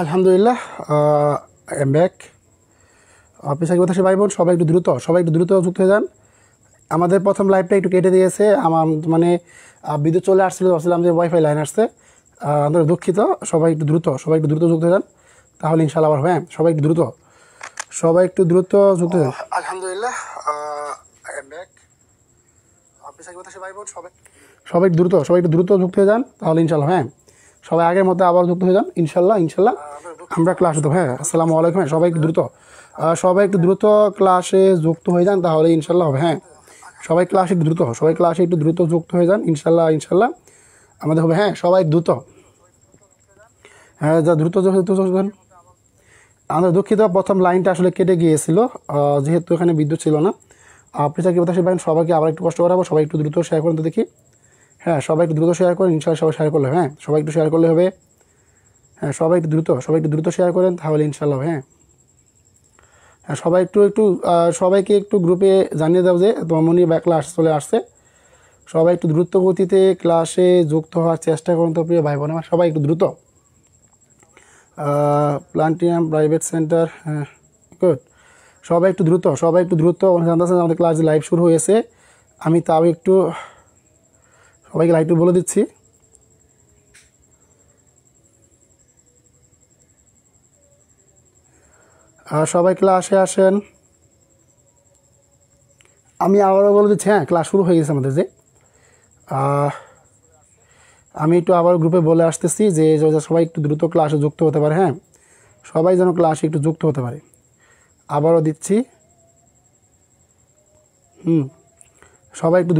আলহামদুলিল্লাহ, I am back. পেশাগত কথা ভাই বোন, সবাই একটু দ্রুত যুক্ত হয়ে যান। আমাদের প্রথম লাইভটা একটু কেটে দিয়েছে, আমার মানে বিদ্যুৎ চলে আসছিল, ভাবছিলাম যে ওয়াইফাই লাইন আসছে। আমরা দুঃখিত। সবাই একটু দ্রুত যুক্ত হয়ে যান, তাহলে ইনশাল্লাহ আবার হ্যাঁ, সবাই একটু দ্রুত যুক্ত হয়ে যান। আলহামদুলিল্লাহ, আই এম ব্যাক। পেশাগত কথা ভাই বোন, সবাই একটু দ্রুত যুক্ত হয়ে যান, তাহলে ইনশাল্লাহ হ্যাঁ, সবাই আগের মতো আবার যুক্ত হয়ে যান। ইনশাল্লাহ আমরা ক্লাস হতো। হ্যাঁ, আসসালামু আলাইকুম। হ্যাঁ, সবাই একটু দ্রুত ক্লাসে যুক্ত হয়ে যান, তাহলে ইনশাল্লাহ হবে। হ্যাঁ, সবাই ক্লাসে একটু দ্রুত যুক্ত হয়ে যান। ইনশাল্লাহ আমাদের হবে। হ্যাঁ, সবাই দ্রুত, হ্যাঁ, যা দ্রুত যান। আমরা দুঃখিত, প্রথম লাইনটা আসলে কেটে গিয়েছিল, যেহেতু এখানে বিদ্যুৎ ছিল না। আপনি চাকরি কথা ভাই, সবাইকে আবার একটু কষ্ট করাবো। সবাই একটু দ্রুত শেয়ার করুন তো দেখি। হ্যাঁ, সবাই একটু দ্রুত শেয়ার করেন। ইনশাল্লাহ সবাই শেয়ার করলে, হ্যাঁ, সবাই একটু শেয়ার করলে হবে। হ্যাঁ, সবাই একটু দ্রুত শেয়ার করেন, তাহলে ইনশাল্লাহ হ্যাঁ। হ্যাঁ, সবাইকে একটু গ্রুপে জানিয়ে দাও যে তোমার মনি বা ক্লাস চলে আসছে। সবাই একটু দ্রুত গতিতে ক্লাসে যুক্ত হওয়ার চেষ্টা করুন তো প্রিয় ভাই বোন আমার। সবাই একটু দ্রুত। প্লান্টিনাম প্রাইভেট সেন্টার, হ্যাঁ, গুড। সবাই একটু দ্রুত জানতেছেন আমাদের ক্লাস লাইভ শুরু হয়েছে। আমি তাও একটু সবাইকে লাইভটা বলে দিচ্ছি। সবাই ক্লাসে আসেন। আমি আবারও বলে দিচ্ছি, হ্যাঁ, ক্লাস শুরু হয়ে গেছে আমাদের। যে আমি একটু আবার গ্রুপে বলে আসতেছি যে সবাই একটু দ্রুত ক্লাসে যুক্ত হতে পারে। হ্যাঁ, সবাই যেন ক্লাসে একটু যুক্ত হতে পারে। আবারও দিচ্ছি। সবাই একটু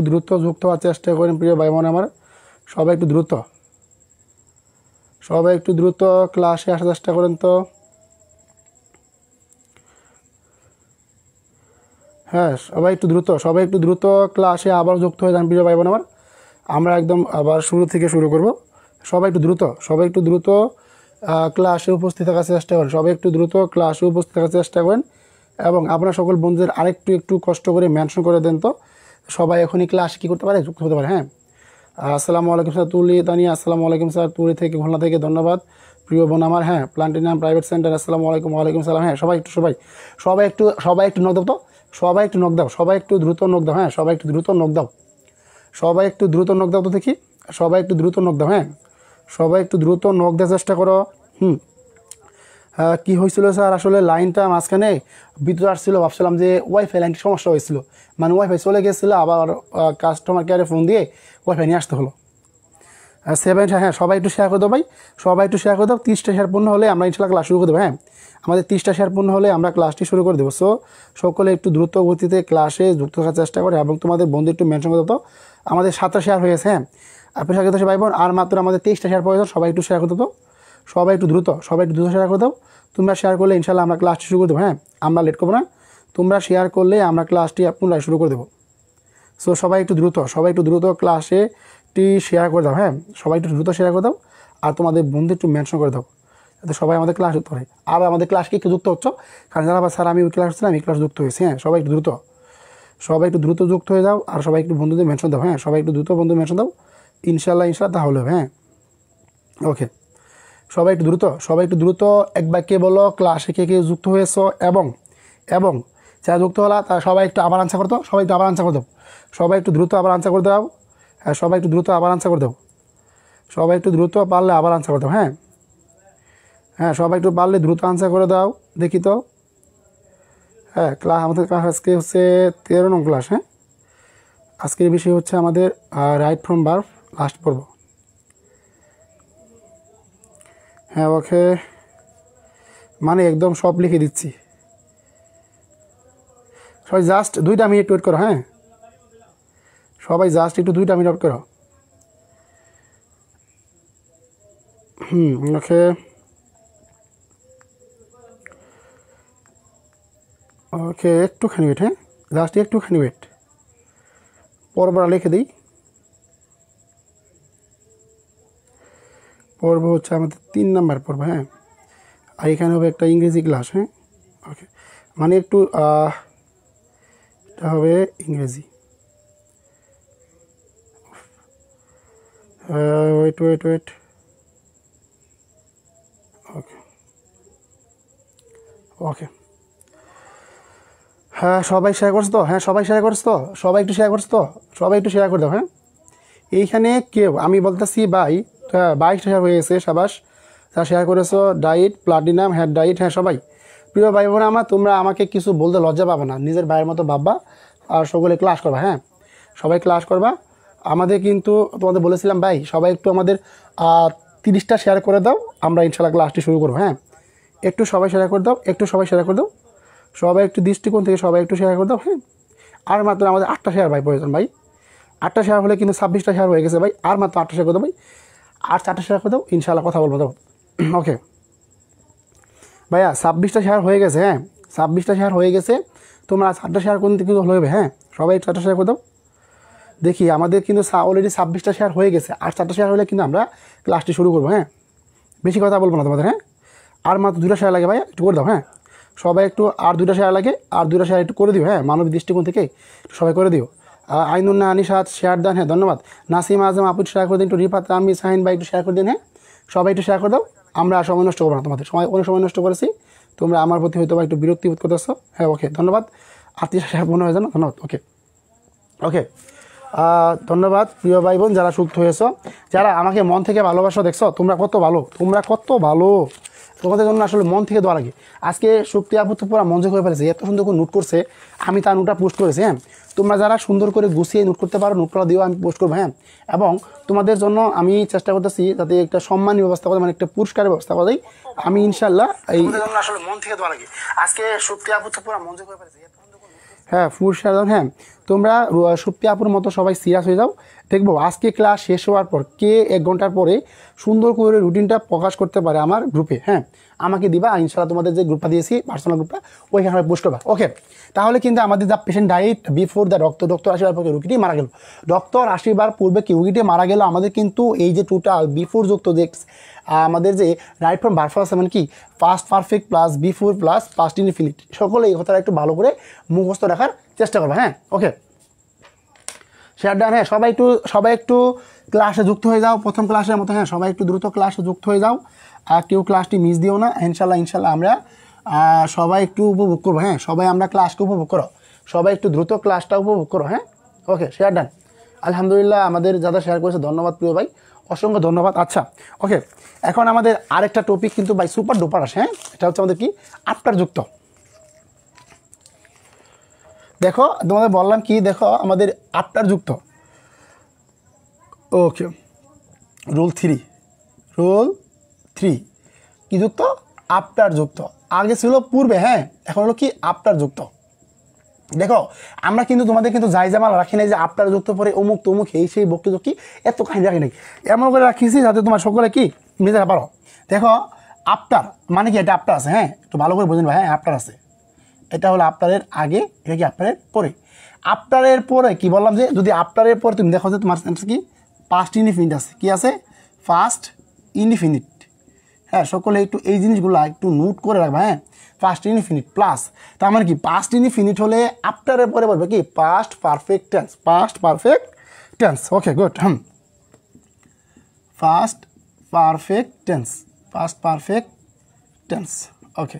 দ্রুত যুক্ত হওয়ার চেষ্টা করেন প্রিয় ভাই বোন আমার। সবাই একটু দ্রুত ক্লাসে আসার চেষ্টা করেন তো। হ্যাঁ, সবাই একটু দ্রুত ক্লাসে আবার যুক্ত হয়ে যান প্রিয় ভাই বোন আমার। আমরা একদম আবার শুরু থেকে শুরু করব। সবাই একটু দ্রুত ক্লাসে উপস্থিত থাকার চেষ্টা করেন। এবং আপনার সকল বন্ধুদের একটু কষ্ট করে মেনশন করে দেন তো, সবাই এখনই ক্লাসে কী করতে পারে, যুক্ত হতে পারে। হ্যাঁ, আসসালামু আলাইকুম স্যার তুলি তানিয়া, আসসালামু আলাইকুম স্যার তুলি থেকে, খুলনা থেকে, ধন্যবাদ প্রিয় বোন আমার। হ্যাঁ, প্লান্টিনাম প্রাইভেট সেন্টার, আসসালামু আলাইকুম। ওয়ালাইকুম সালাম। হ্যাঁ, সবাই একটু নক দাও তো। সবাই একটু দ্রুত নক দাও। হ্যাঁ, সবাই একটু দ্রুত নক দাও তো দেখি। সবাই একটু দ্রুত নক দাও। হ্যাঁ, সবাই একটু দ্রুত নক দেওয়ার চেষ্টা করো। কী হয়েছিল স্যার, আসলে লাইনটা মাঝখানে বিদ্যুৎ আসছিল, ভাবছিলাম যে ওয়াইফাই লাইনটি সমস্যা হয়েছিল, মানে ওয়াইফাই চলে গেছিলো, আবার কাস্টমার কেয়ারে ফোন দিয়ে ওয়াইফাই নিয়ে আসতে হলো। 7, হ্যাঁ, সবাই একটু শেয়ার করে দাও ভাই, সবাই একটু শেয়ার করে দাও। 30টা শেয়ার পূর্ণ হলে আমরা ইনশাল্লাহ ক্লাস শুরু করে দেবো। হ্যাঁ, আমাদের 30টা শেয়ার পূর্ণ হলে আমরা ক্লাসটি শুরু করে দেবো। সো সকলে একটু দ্রুত গতিতে ক্লাসে যুক্ত থাকার চেষ্টা করে, এবং তোমাদের বন্ধু একটু মেনশন করে দাও। আমাদের 7টা শেয়ার হয়েছে। হ্যাঁ, আপনি সাথে ভাই বোন, আর মাত্র আমাদের 23টা শেয়ার প্রয়োজন। সবাই একটু শেয়ার করে দাও। সবাই একটু দ্রুত শেয়ার করে দাও। তোমরা শেয়ার করলে ইনশাল্লাহ আমরা ক্লাসটি শুরু করে দেবো। হ্যাঁ, আমরা লেট করবো না। তোমরা শেয়ার করলে আমরা ক্লাসটি পুনরায় শুরু করে দেবো। সো সবাই একটু দ্রুত ক্লাসেটি শেয়ার করে দাও। হ্যাঁ, সবাই একটু দ্রুত শেয়ার করে দাও, আর তোমাদের বন্ধু একটু মেনশন করে দাও, যাতে সবাই আমাদের ক্লাস যুক্ত হয়। আর আমাদের ক্লাসকে একটু যুক্ত হচ্ছ, কারণ যারা স্যার আমি ওই ক্লাস হচ্ছিলাম, আমি ক্লাস যুক্ত হয়েছি। হ্যাঁ, সবাই একটু দ্রুত যুক্ত হয়ে যাও, আর সবাই একটু বন্ধুদের মেনশন দাও। হ্যাঁ, সবাই একটু দ্রুত বন্ধু মেনশন দাও। ইনশাল্লাহ তাহলে হবে। হ্যাঁ, ওকে। সবাই একটু দ্রুত এক বাক্যে বলো ক্লাসে কে কে যুক্ত হয়েছ, এবং যারা যুক্ত হলা তারা সবাই একটু আবার আনসার করে দাও। সবাই একটু দ্রুত আবার আনসার করে দাও। হ্যাঁ, সবাই একটু দ্রুত আবার আনসার করে দাও। সবাই একটু দ্রুত পারলে আবার আনসার করে দাও। হ্যাঁ, সবাই একটু পারলে দ্রুত আনসার করে দাও দেখি তো। হ্যাঁ, আমাদের ক্লাস আজকে হচ্ছে 13 নং ক্লাস। হ্যাঁ, আজকের বিষয় হচ্ছে আমাদের রাইট ফ্রম ভার্ব লাস্ট পর্ব। হ্যাঁ, ওকে, মানে একদম সব লিখে দিচ্ছি। সবাই জাস্ট 2টা মিনিট ওয়েট করো। হ্যাঁ, সবাই জাস্ট একটু 2টা মিনিট ওয়েট করো। ওকে, একটুখানি ওয়েট। হ্যাঁ, জাস্ট একটুখানি ওয়েট। পর্বটা লিখে দিই। পর্ব হচ্ছে আমাদের 3 নাম্বার পর্ব। হ্যাঁ, আর এখানে হবে একটা ইংরেজি ক্লাস। হ্যাঁ, ওকে, মানে একটু এটা হবে ইংরেজি। ওয়েট। ওকে, হ্যাঁ সবাই শেয়ার করছো তো? হ্যাঁ সবাই শেয়ার করছো তো? সবাই একটু শেয়ার করছো তো? সবাই একটু শেয়ার করে দাও। হ্যাঁ এইখানে কেউ আমি বলতেছি ভাই, হ্যাঁ 22টা শেয়ার হয়ে গেছে, সাবাস যা শেয়ার করেছো। ডাইট প্লাটিনাম, হ্যাঁ ডাইট, হ্যাঁ সবাই। প্রিয় ভাই বোন আমার, তোমরা আমাকে কিছু বলতে লজ্জা পাবে না, নিজের ভাইয়ের মতো ভাববা আর সকলে ক্লাস করবা। হ্যাঁ সবাই ক্লাস করবা। আমাদের কিন্তু তোমাদের বলেছিলাম ভাই সবাই একটু আমাদের 30টা শেয়ার করে দাও, আমরা ইনশাল্লাহ ক্লাসটি শুরু করবো। হ্যাঁ একটু সবাই শেয়ার করে দাও, একটু সবাই শেয়ার করে দাও, সবাই একটু দৃষ্টিকোণ থেকে সবাই একটু শেয়ার করে দাও। হ্যাঁ আর মাত্র আমাদের 8টা শেয়ার ভাই প্রয়োজন ভাই। 8টা শেয়ার হলে কিন্তু 26টা শেয়ার হয়ে গেছে ভাই, আর মাত্র 8টা শেয়ার করে দাও ভাই, আর 4টা শেয়ার করে দাও, ইনশাল্লাহ কথা বলবো দাও। ওকে ভাইয়া 26টা শেয়ার হয়ে গেছে। হ্যাঁ 26টা শেয়ার হয়ে গেছে, তোমরা 4টা শেয়ার করতে কিন্তু হবে। হ্যাঁ সবাই 4টা শেয়ার করে দাও। দেখি আমাদের কিন্তু অলরেডি 26টা শেয়ার হয়ে গেছে, আর 4টা শেয়ার হলে কিন্তু আমরা ক্লাসটি শুরু করবো। হ্যাঁ বেশি কথা বলবো না তোমাদের। হ্যাঁ আর মাত্র 2টা শেয়ার লাগে ভাইয়া, একটু করে দাও। হ্যাঁ সবাই একটু, আর 2টা শেয়ার লাগে, আর 2টা শেয়ার একটু করে দিও। হ্যাঁ মানবিক দৃষ্টিকোণ থেকে একটু সবাই করে দিও। আইনুন্না আনিসাদ শেয়ার দেন, হ্যাঁ ধন্যবাদ। নাসিম আজম আপু শেয়ার করে দিন, একটু রিফাত আমি সাহিন ভাই একটু শেয়ার করে দিন। হ্যাঁ সবাই একটু শেয়ার করে দাও, আমরা সময় নষ্ট করবো না তোমাদের, অনেক সময় নষ্ট করেছি, তোমরা আমার প্রতি হয়তো বা একটু বিরক্তি বোধ করতেছো। হ্যাঁ ওকে ধন্যবাদ। 38টা শেয়ার মনে হয়ে যান, ধন্যবাদ। ওকে ওকে ধন্যবাদ প্রিয় ভাই বোন যারা সুস্থ হয়েছো, যারা আমাকে মন থেকে ভালোবাসো, দেখছো তোমরা কত ভালো, তোমরা কত ভালো, তোমাদের জন্য আসলে মন থেকে দেওয়া লাগে। আজকে শক্তি আপু তো পুরো মঞ্জ করে ফেলেছে, এত সুন্দর করে নোট করছে, আমি তার নোটটা পোস্ট করেছি। হ্যাঁ তোমরা যারা সুন্দর করে গুছিয়ে নোট করতে পারো, নোটটা দিও, আমি পোস্ট করবো। হ্যাঁ এবং তোমাদের জন্য আমি চেষ্টা করতেছি যাতে একটা সম্মানী ব্যবস্থা করে, মানে একটা পুরস্কারের ব্যবস্থা করে, আমি ইনশাল্লাহ এই জন্য আসলে মন থেকে দেওয়া লাগে। আজকে শক্তি আপু তো পুরো মঞ্জ করে ফেলেছে। হ্যাঁ পুরস্কার, হ্যাঁ তোমরা সুপ্তি আপুর মতো সবাই সিরিয়াস হয়ে যাও। দেখবো আজকে ক্লাস শেষ হওয়ার পর কে 1 ঘন্টার পরে সুন্দর করে রুটিনটা প্রকাশ করতে পারে আমার গ্রুপে। হ্যাঁ আমাকে দিবা, ইনশাল্লাহ তোমাদের যে গ্রুপটা দিয়েছি পার্সোনাল গ্রুপটা, ওইখানে পোস্ট করবা। ওকে তাহলে কিন্তু আমাদের দ্য পেশেন্ট ডাইট বিফোর দ্য ডক্টর আসিবার পর রুগীটি মারা গেল, ডক্টর আসিবার পূর্বে কি রুগীটি মারা গেল, আমাদের কিন্তু এই যে টোটাল বিফোর যুক্ত যে আমাদের যে রাইট ফ্রম বারফার আছে, মানে কি past perfect plus before plus past infinite, সকলে এই কথাটা একটু ভালো করে মুখস্থ রাখার চেষ্টা করবো। হ্যাঁ ওকে শেয়ার ডান। হ্যাঁ সবাই একটু ক্লাসে যুক্ত হয়ে যাও, প্রথম ক্লাসের মতো। হ্যাঁ সবাই একটু দ্রুত ক্লাসে যুক্ত হয়ে যাও, আর কেউ ক্লাসটি মিস দিও না। ইনশাল্লাহ আমরা সবাই একটু উপভোগ করবো। হ্যাঁ সবাই আমরা ক্লাসকে উপভোগ করো, সবাই একটু দ্রুত ক্লাসটা উপভোগ করো। হ্যাঁ ওকে শেয়ার ডান। আলহামদুলিল্লাহ আমাদের যারা শেয়ার করেছে ধন্যবাদ প্রিয় ভাই, অসংখ্য ধন্যবাদ। আচ্ছা ওকে এখন আমাদের আরেকটা টপিক কিন্তু ভাই সুপার ডুপার আসে। হ্যাঁ এটা হচ্ছে আমাদের কি আফটার যুক্ত। দেখো তোমাদের বললাম কি, দেখো আমাদের আফটার যুক্ত। ওকে রুল 3 কি যুক্ত? আফটার যুক্ত। আগে ছিল পূর্বে, হ্যাঁ এখন হলো কি আফটার যুক্ত। দেখো আমরা কিন্তু তোমাদের কিন্তু জায়জামাল রাখি নাই যে আফটার যুক্ত পরে অমুক তমুক এই সেই বক্তব্য কি এত কাহিনী রাখি নাই, এমন করে রাখিছি যাতে তোমার সকলে কি নিজেরা পারো। দেখো আফটার মানে কি, এটা আফটার আছে। হ্যাঁ একটু ভালো করে বোঝেন ভাই। হ্যাঁ আফটার আছে, এটা হলো আফটারের আগে, এটা কি আফটারের পরে। আফটারের পরে কি বললাম যে যদি আফটারের পরে তুমি দেখো যে তোমার কি পাস্ট ইনডিফিনিট আছে, কি আছে ফার্স্ট ইনডিফিনিট। হ্যাঁ সকলে একটু এই জিনিসগুলো একটু নোট করে রাখবা। হ্যাঁ পাস্ট ইনডিফিনিট প্লাস, তার মানে কি পাস্ট ইনডিফিনিট হলে আফটারের পরে বলবে কি past perfect tense. Okay good. Past perfect tense. Okay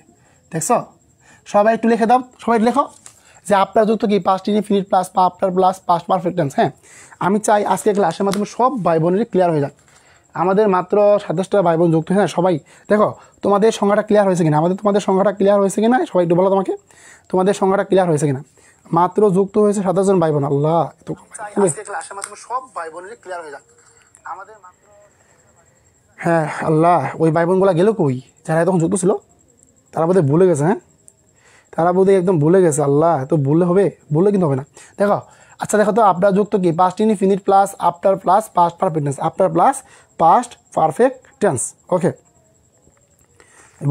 দেখছো সবাই একটু লিখে দাও, সবাই লেখো যে আফটার যুক্ত কি past indefinite plus after plus past perfect tense. হ্যাঁ আমি চাই আজকে ক্লাসের মাধ্যমে সব ভাই বোনেরই ক্লিয়ার হয়ে যাক। আমাদের মাত্র 27টা ভাই বোন যুক্ত। হ্যাঁ সবাই দেখো তোমাদের সংখ্যাটা ক্লিয়ার হয়েছে কিনা, তোমাদের সংখ্যাটা ক্লিয়ার হয়েছে কিনা সবাই একটু বলো তোমাকে, তোমাদের সংখ্যাটা ক্লিয়ার হয়েছে কিনা। মাত্র যুক্ত হয়েছে 27 জন ভাই বোন। আল্লাহ ক্লাসের মাধ্যমে সব ভাই বোনেরই ক্লিয়ার হয়ে যাক আমাদের মাত্র। হ্যাঁ আল্লাহ ওই ভাই বোনগুলো গেল কই, যারা তখন যুক্ত ছিল তারা বোধহয় ভুলে গেছে। হ্যাঁ তারা বোধহয় একদম ভুলে গেছে। আল্লাহ তো ভুললে হবে, ভুললে কিন্তু হবে না। দেখো আচ্ছা দেখো তো আফটার যুক্ত কি past indefinite plus after plus past perfect tense, after plus past perfect tense. Okay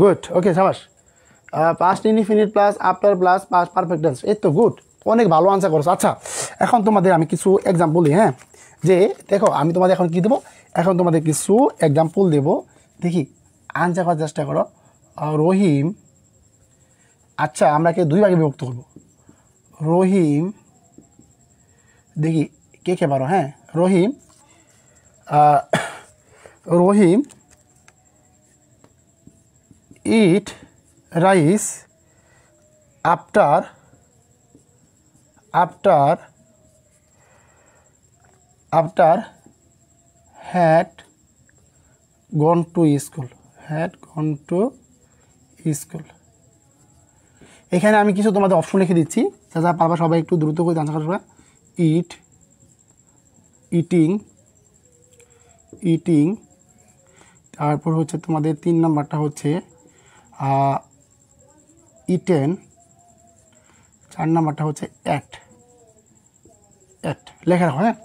good. Okay সাবাস। Past indefinite plus after plus past perfect tense, এই তো গুড, অনেক ভালো আনসার করছো। আচ্ছা এখন তোমাদের আমি কিছু এক্সাম্পল দিই। হ্যাঁ যে দেখো আমি তোমাদের এখন কী দেবো, এখন তোমাদের কিছু এক্সাম্পল দেবো, দেখি আনসার করার চেষ্টা করো। রহিম, আচ্ছা আমরা কে 2 ভাগে বিভক্ত করবো। রহিম, দেখি কে কে পারো। হ্যাঁ Rahim eat rice after after after had gone to school, had gone to school. এখানে আমি কিছু তোমাদের অপশন লিখে দিচ্ছি, যা পারবা সবাই একটু দ্রুত করে আনসার করবা। ইট, ইটিং, ইটিং, তারপর হচ্ছে তোমাদের 3 নাম্বারটা হচ্ছে ইটেন, 4 নাম্বারটা হচ্ছে অ্যাট, অ্যাট লেখা রাখো। হ্যাঁ,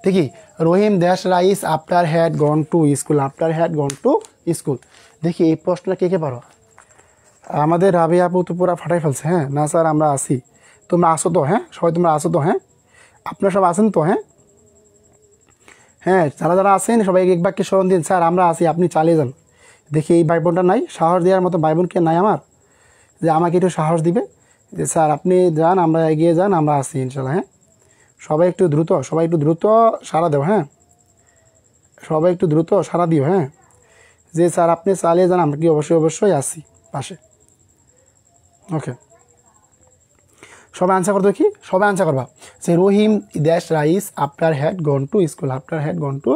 দেখি Rahim dash rice after had gone to school, after had gone to school. দেখি এই প্রশ্নটা কে কে পারো? আমাদের রাবি আপু তো পুরা ফাটাই ফেলছে। হ্যাঁ, না স্যার আমরা আসি, তোমরা আসো তো? হ্যাঁ সবাই তোমরা আসো তো? হ্যাঁ আপনারা সব আছেন তো? হ্যাঁ হ্যাঁ, যারা যারা আছেন সবাই এক বাক্যে স্মরণ দিন, স্যার আমরা আসি, আপনি চালিয়ে যান। দেখি এই ভাই বোনটা নাই, সাহস দেওয়ার মতো ভাই বোন কে নাই আমার, যে আমাকে একটু সাহস দিবে যে স্যার আপনি যান, আমরা এগিয়ে যান, আমরা আসি ইনশাল্লাহ। হ্যাঁ সবাই একটু দ্রুত, সবাই একটু দ্রুত সাড়া দেও। হ্যাঁ সবাই একটু দ্রুত সাড়া দিও। হ্যাঁ যে স্যার আপনি চালিয়ে যান, আমরা কি অবশ্যই অবশ্যই আসি পাশে। ওকে, সবাই আনসার করো দেখি, সবাই আনসার করবা যে Rahim dash rice after had gone to school, after had gone to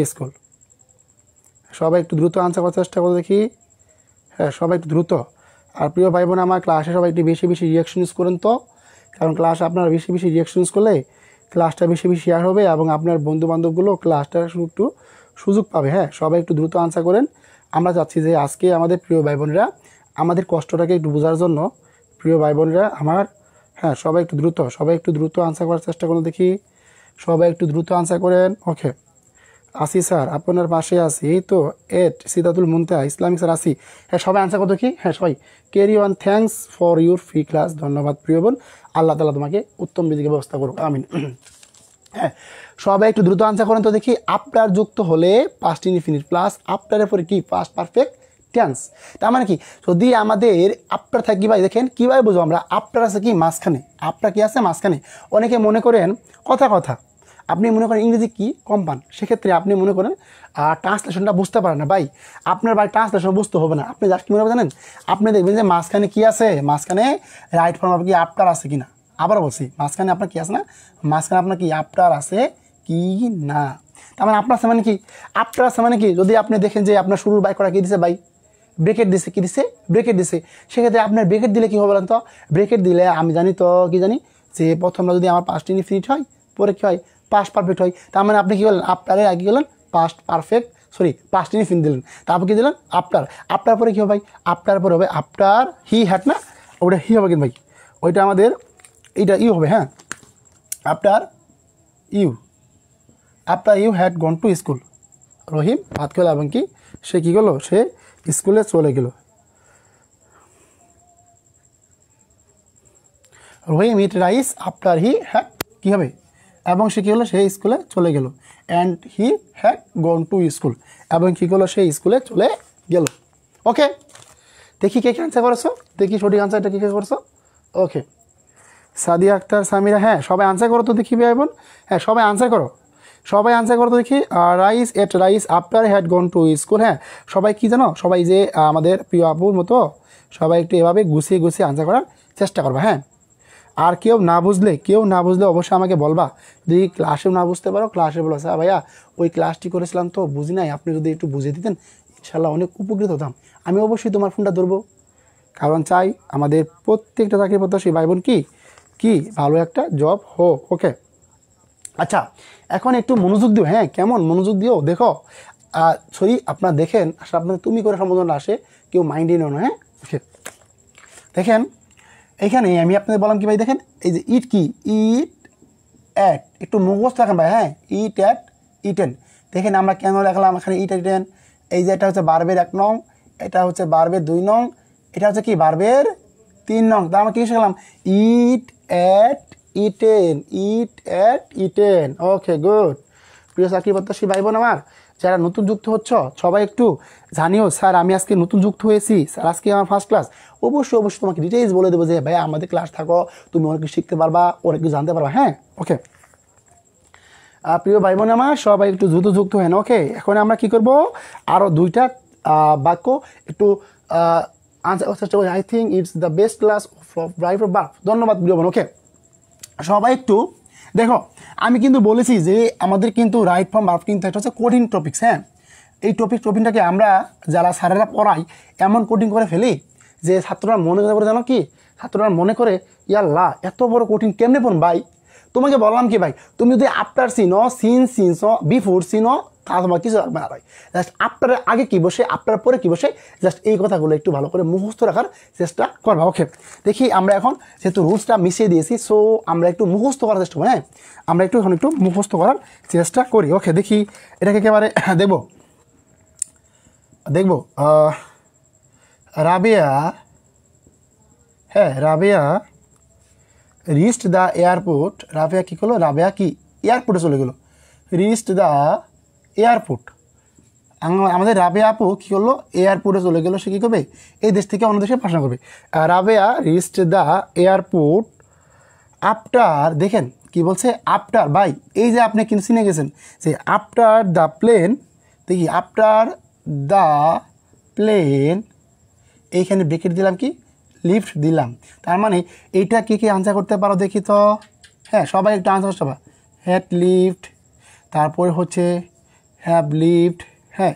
school. সবাই একটু দ্রুত আনসার করার চেষ্টা করো দেখি। হ্যাঁ সবাই একটু দ্রুত। আর প্রিয় ভাই বোন আমার, ক্লাসে সবাই একটু বেশি বেশি রিয়াকশন ইউজ করেন তো, কারণ ক্লাসে আপনারা বেশি বেশি রিয়াকশন ইউজ করলে ক্লাসটা বেশি বেশি শেয়ার হবে এবং আপনার বন্ধুবান্ধবগুলো ক্লাসটা একটু সুযোগ পাবে। হ্যাঁ সবাই একটু দ্রুত আনসার করেন। আমরা চাচ্ছি যে আজকে আমাদের প্রিয় ভাই বোনেরা আমাদের কষ্টটাকে একটু বোঝার জন্য, প্রিয় ভাই বোনেরা আমার, হ্যাঁ সবাই একটু দ্রুত, সবাই একটু দ্রুত আনসার করার চেষ্টা করুন দেখি। সবাই একটু দ্রুত আনসার করেন। ওকে, আসি স্যার আপনার পাশে আসি, এই তো এট সিদাতুল মুনতাহা ইসলামিক স্যার আসি। হ্যাঁ সবাই আনসার করতো কি? হ্যাঁ সবাই carry on, thanks for your free class. ধন্যবাদ প্রিয় বোন, আল্লাহ তাআলা তোমাকে উত্তম বিধিকে ব্যবস্থা করুক, আমিন। হ্যাঁ সবাই একটু দ্রুত আনসার করেন তো দেখি। আফটার যুক্ত হলে পাস্ট ইনডিফিনিট প্লাস আফটারের পরে কি? Past perfect tense. তার মানে কি? যদি আমাদের আফটার থাকি, ভাই দেখেন কীভাবে বুঝবো আমরা আফটার আছে কি মাঝখানে, আফটার কি আছে মাঝখানে। অনেকে মনে করেন কথা কথা, আপনি মনে করেন ইংরেজি কি কম পান, সেক্ষেত্রে আপনি মনে করেন ট্রান্সলেশনটা বুঝতে পারেন না। ভাই আপনার ভাই ট্রান্সলেশন বুঝতে হবে না, আপনি জাস্ট কী মনে হবে জানেন? আপনি দেখবেন যে মাঝখানে কি আছে, মাঝখানে রাইট ফর্ম কি আফটার আছে কি না। আবার বলছি, মাঝখানে আপনার কি আছে না, মাঝখানে আপনার কি আফটার আছে কি না। তার মানে আপনার আছে মানে কি, আফটার আছে মানে কি, যদি আপনি দেখেন যে আপনার শুরুর বাই করা কি দিছে, ভাই ব্রেকেট দিছে, কি দিছে ব্রেকেট দিছে, সেক্ষেত্রে আপনার ব্রেকেট দিলে কী হবে বলেন তো? ব্রেকেট দিলে আমি জানি তো কি জানি যে প্রথমটা যদি আমার পাস্ট ইনডিফিনিট হয়, পরে কী হয়? পাস্ট পারফেক্ট হয়। তার মানে আপনি কী করলেন? আফটারে আগে গেলেন past perfect, sorry past indefinite দিলেন, তারপর কী দিলেন? আফটার। আফটার পরে কী হবে ভাই? আফটার পরে হবে আফটার হি হ্যাড না, ওটা হি হবে কিন্তু ভাই, ওইটা আমাদের এইটা ইউ হবে। হ্যাঁ after you, after you had gone to school, Rahim ভাত খেলো এবং কি সে কী করলো? সে স্কুলে চলে গেল। Rahim eat rice after he had, কী হবে? এবং সে কী হলো? সে স্কুলে চলে গেল। And he had gone to school, এবং কী করলো? সে স্কুলে চলে গেল। ওকে, দেখি কে কে আনসার করেছো, দেখি সঠিক আনসারটা কে কে করছো। ওকে, সাদিয়া আক্তার, সামিরা, হ্যাঁ সবাই আনসার করো তো দেখি ভাই বোন। হ্যাঁ সবাই আনসার করো, সবাই আনসার করো তো দেখি। Rice ate rice after had gone to school. হ্যাঁ সবাই কী জানো, সবাই যে আমাদের প্রিয় আপুর মতো সবাই একটু এভাবে গুছিয়ে গুছিয়ে আনসার করার চেষ্টা করবা। হ্যাঁ আর কেউ না বুঝলে অবশ্যই আমাকে বলবা। যদি ক্লাসেও না বুঝতে পারো, ক্লাসে বলো স্যার ভাইয়া ওই ক্লাসটি করেছিলাম তো বুঝি নাই, আপনি যদি একটু বুঝিয়ে দিতেন ইনশাল্লাহ অনেক উপকৃত হতাম। আমি অবশ্যই তোমার ফোনটা ধরবো, কারণ চাই আমাদের প্রত্যেকটা চাকরি প্রত্যাশী ভাই বোন কি ভালো একটা জব হোক। ওকে আচ্ছা, এখন একটু মনোযোগ দিও। হ্যাঁ কেমন মনোযোগ দিও দেখো, সরি আপনারা দেখেন, আসলে আপনাদের তুমি করে সম্বোধন আসে, কেউ মাইন্ডে নেও না। হ্যাঁ ওকে, দেখেন এইখানে আমি আপনাদের বললাম কি ভাই, দেখেন এই যে ইট কি, ইট অ্যাট, একটু মুখস্থ রাখেন ভাই। হ্যাঁ ইট অ্যাট ইটেন, দেখেন আমরা কেন রাখলাম এখানে ইট অ্যাট ইটেন। এই যে এটা হচ্ছে বার্বের 1 নং, এটা হচ্ছে বার্বের 2 নং, এটা হচ্ছে কি বার্বের 3 নং। তার আমরা কী শিখলাম? Eat ate eaten, eat ate eaten. Okay good. প্রিয় চাকরি প্রত্যাশী ভাই বোন আমার, যারা নতুন যুক্ত হচ্ছ সবাই একটু জানিও, স্যার আমি আজকে নতুন যুক্ত হয়েছি, স্যার আজকে আমার ফার্স্ট ক্লাস। অবশ্যই তোমাকে ডিটেইলস বলে দেবো যে ভাই আমাদের ক্লাস থাকো, তুমি অনেক কিছু শিখতে পারবা, অনেক কিছু জানতে পারবা। হ্যাঁ ওকে, প্রিয় ভাই বোন আমার সবাই একটু দ্রুত যুক্ত হয় না। ওকে, এখন আমরা কি করব, আরও 2টা বাক্য একটু আনসার চেষ্টা করি। I think it's the best class of right of barf. ধন্যবাদ প্রিয় বোন। ওকে, সবাই একটু দেখো, আমি কিন্তু বলেছি যে আমাদের কিন্তু রাইট ফ্রম বার্ফ কিন্তু একটা হচ্ছে কঠিন টপিক্স। হ্যাঁ, এই টপিকটাকে আমরা যারা স্যারেরা পড়াই এমন কঠিন করে ফেলি যে ছাত্ররা মনে করে জানো কি, ছাত্ররা মনে করে ইয়াল্লাহ এত বড় কঠিন কেমনে পড়ুন ভাই। তোমাকে বললাম কি ভাই, তুমি যদি আফটার সিনো সিনস বিফোর সিনো তা তোমার কিছু লাগবে না ভাই। জাস্ট আফটারের আগে কী বসে, আফটার পরে কী বসে, জাস্ট এই কথাগুলো একটু ভালো করে মুখস্থ রাখার চেষ্টা করবা। ওকে, দেখি আমরা এখন যেহেতু রুলসটা মিশিয়ে দিয়েছি, সো আমরা একটু মুখস্থ করার চেষ্টা করি। হ্যাঁ, আমরা একটু এখন একটু মুখস্থ করার চেষ্টা করি। ওকে, দেখি এটাকে একেবারে দেখবো রাবেয়া, হ্যাঁ Rabeya reached the airport. Rabeya কী করলো, রাবেয়া কি এয়ারপোর্টে চলে গেলো, রিচড দ্য এয়ারপোর্ট। আমাদের রাবেয়া আপু কী করলো, এয়ারপোর্টে চলে গেলো। সে কী করবে, এই দেশ থেকে অন্য দেশে পড়াশোনা করবে। Rabeya reached the airport after, দেখেন কি বলছে, আফটার। ভাই এই যে আপনি কিন্তু চিনে গেছেন যে আফটার দ্য প্লেন, দেখি আফটার দ্য প্লেন, এইখানে ব্রেকেট দিলাম কি, লিফট দিলাম। তার মানে এইটা কে কে আনসার করতে পারো দেখি তো। হ্যাঁ, সবাই একটু আনসার করতে পারো। হ্যাড লিফট, তারপরে হচ্ছে হ্যাভ লিফট। হ্যাঁ,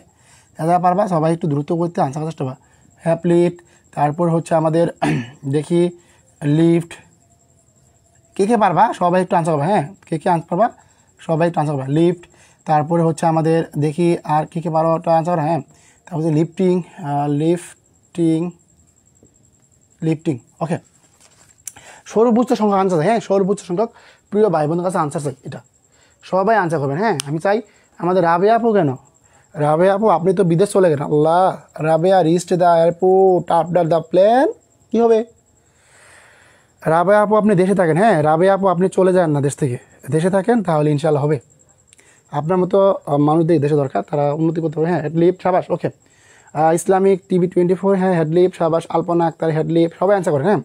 যারা পারবা সবাই একটু দ্রুত করতে আনসার করতে পারবা। হ্যাভ লিফট, তারপর হচ্ছে আমাদের দেখি লিফট। কে কে পারবা সবাই একটু আনসার করবা। হ্যাঁ, কে কে আনসার পারবা সবাই একটু আনসার করবা। লিফট, তারপরে হচ্ছে আমাদের দেখি আর কে কে পারো ওটা আনসার করা। হ্যাঁ, তারপরে লিফটিং, লিফটিং। ওকে, সর্বোচ্চ সংখ্যক আনসার চাই। হ্যাঁ, সর্বোচ্চ সংখ্যক প্রিয় ভাই বোনের কাছে আনসার চাই, এটা সবাই আনসার করবেন। হ্যাঁ, আমি চাই আমাদের রাবেয়া আপু, কেন রাবেয়া আপু আপনি তো বিদেশ চলে গেলেন, Allah. Rabeya reached the airport after the plane, কী হবে, রাবেয়া আপু আপনি দেশে থাকেন। হ্যাঁ, রাবেয়া আপু আপনি চলে যান না, দেশ থেকে দেশে থাকেন, তাহলে ইনশাল্লাহ হবে। আপনার মতো মানুষদের দেশে দরকার, তারা উন্নতি করতে হবে। হ্যাঁ, হেডলিফট, সাবাস। ওকে, ইসলামিক টিভি 24, হ্যাঁ হেডলিফট, সাবাস। আলপনা আক্তার হেডলিফট, সবাই আনসার করেন। হ্যাঁ,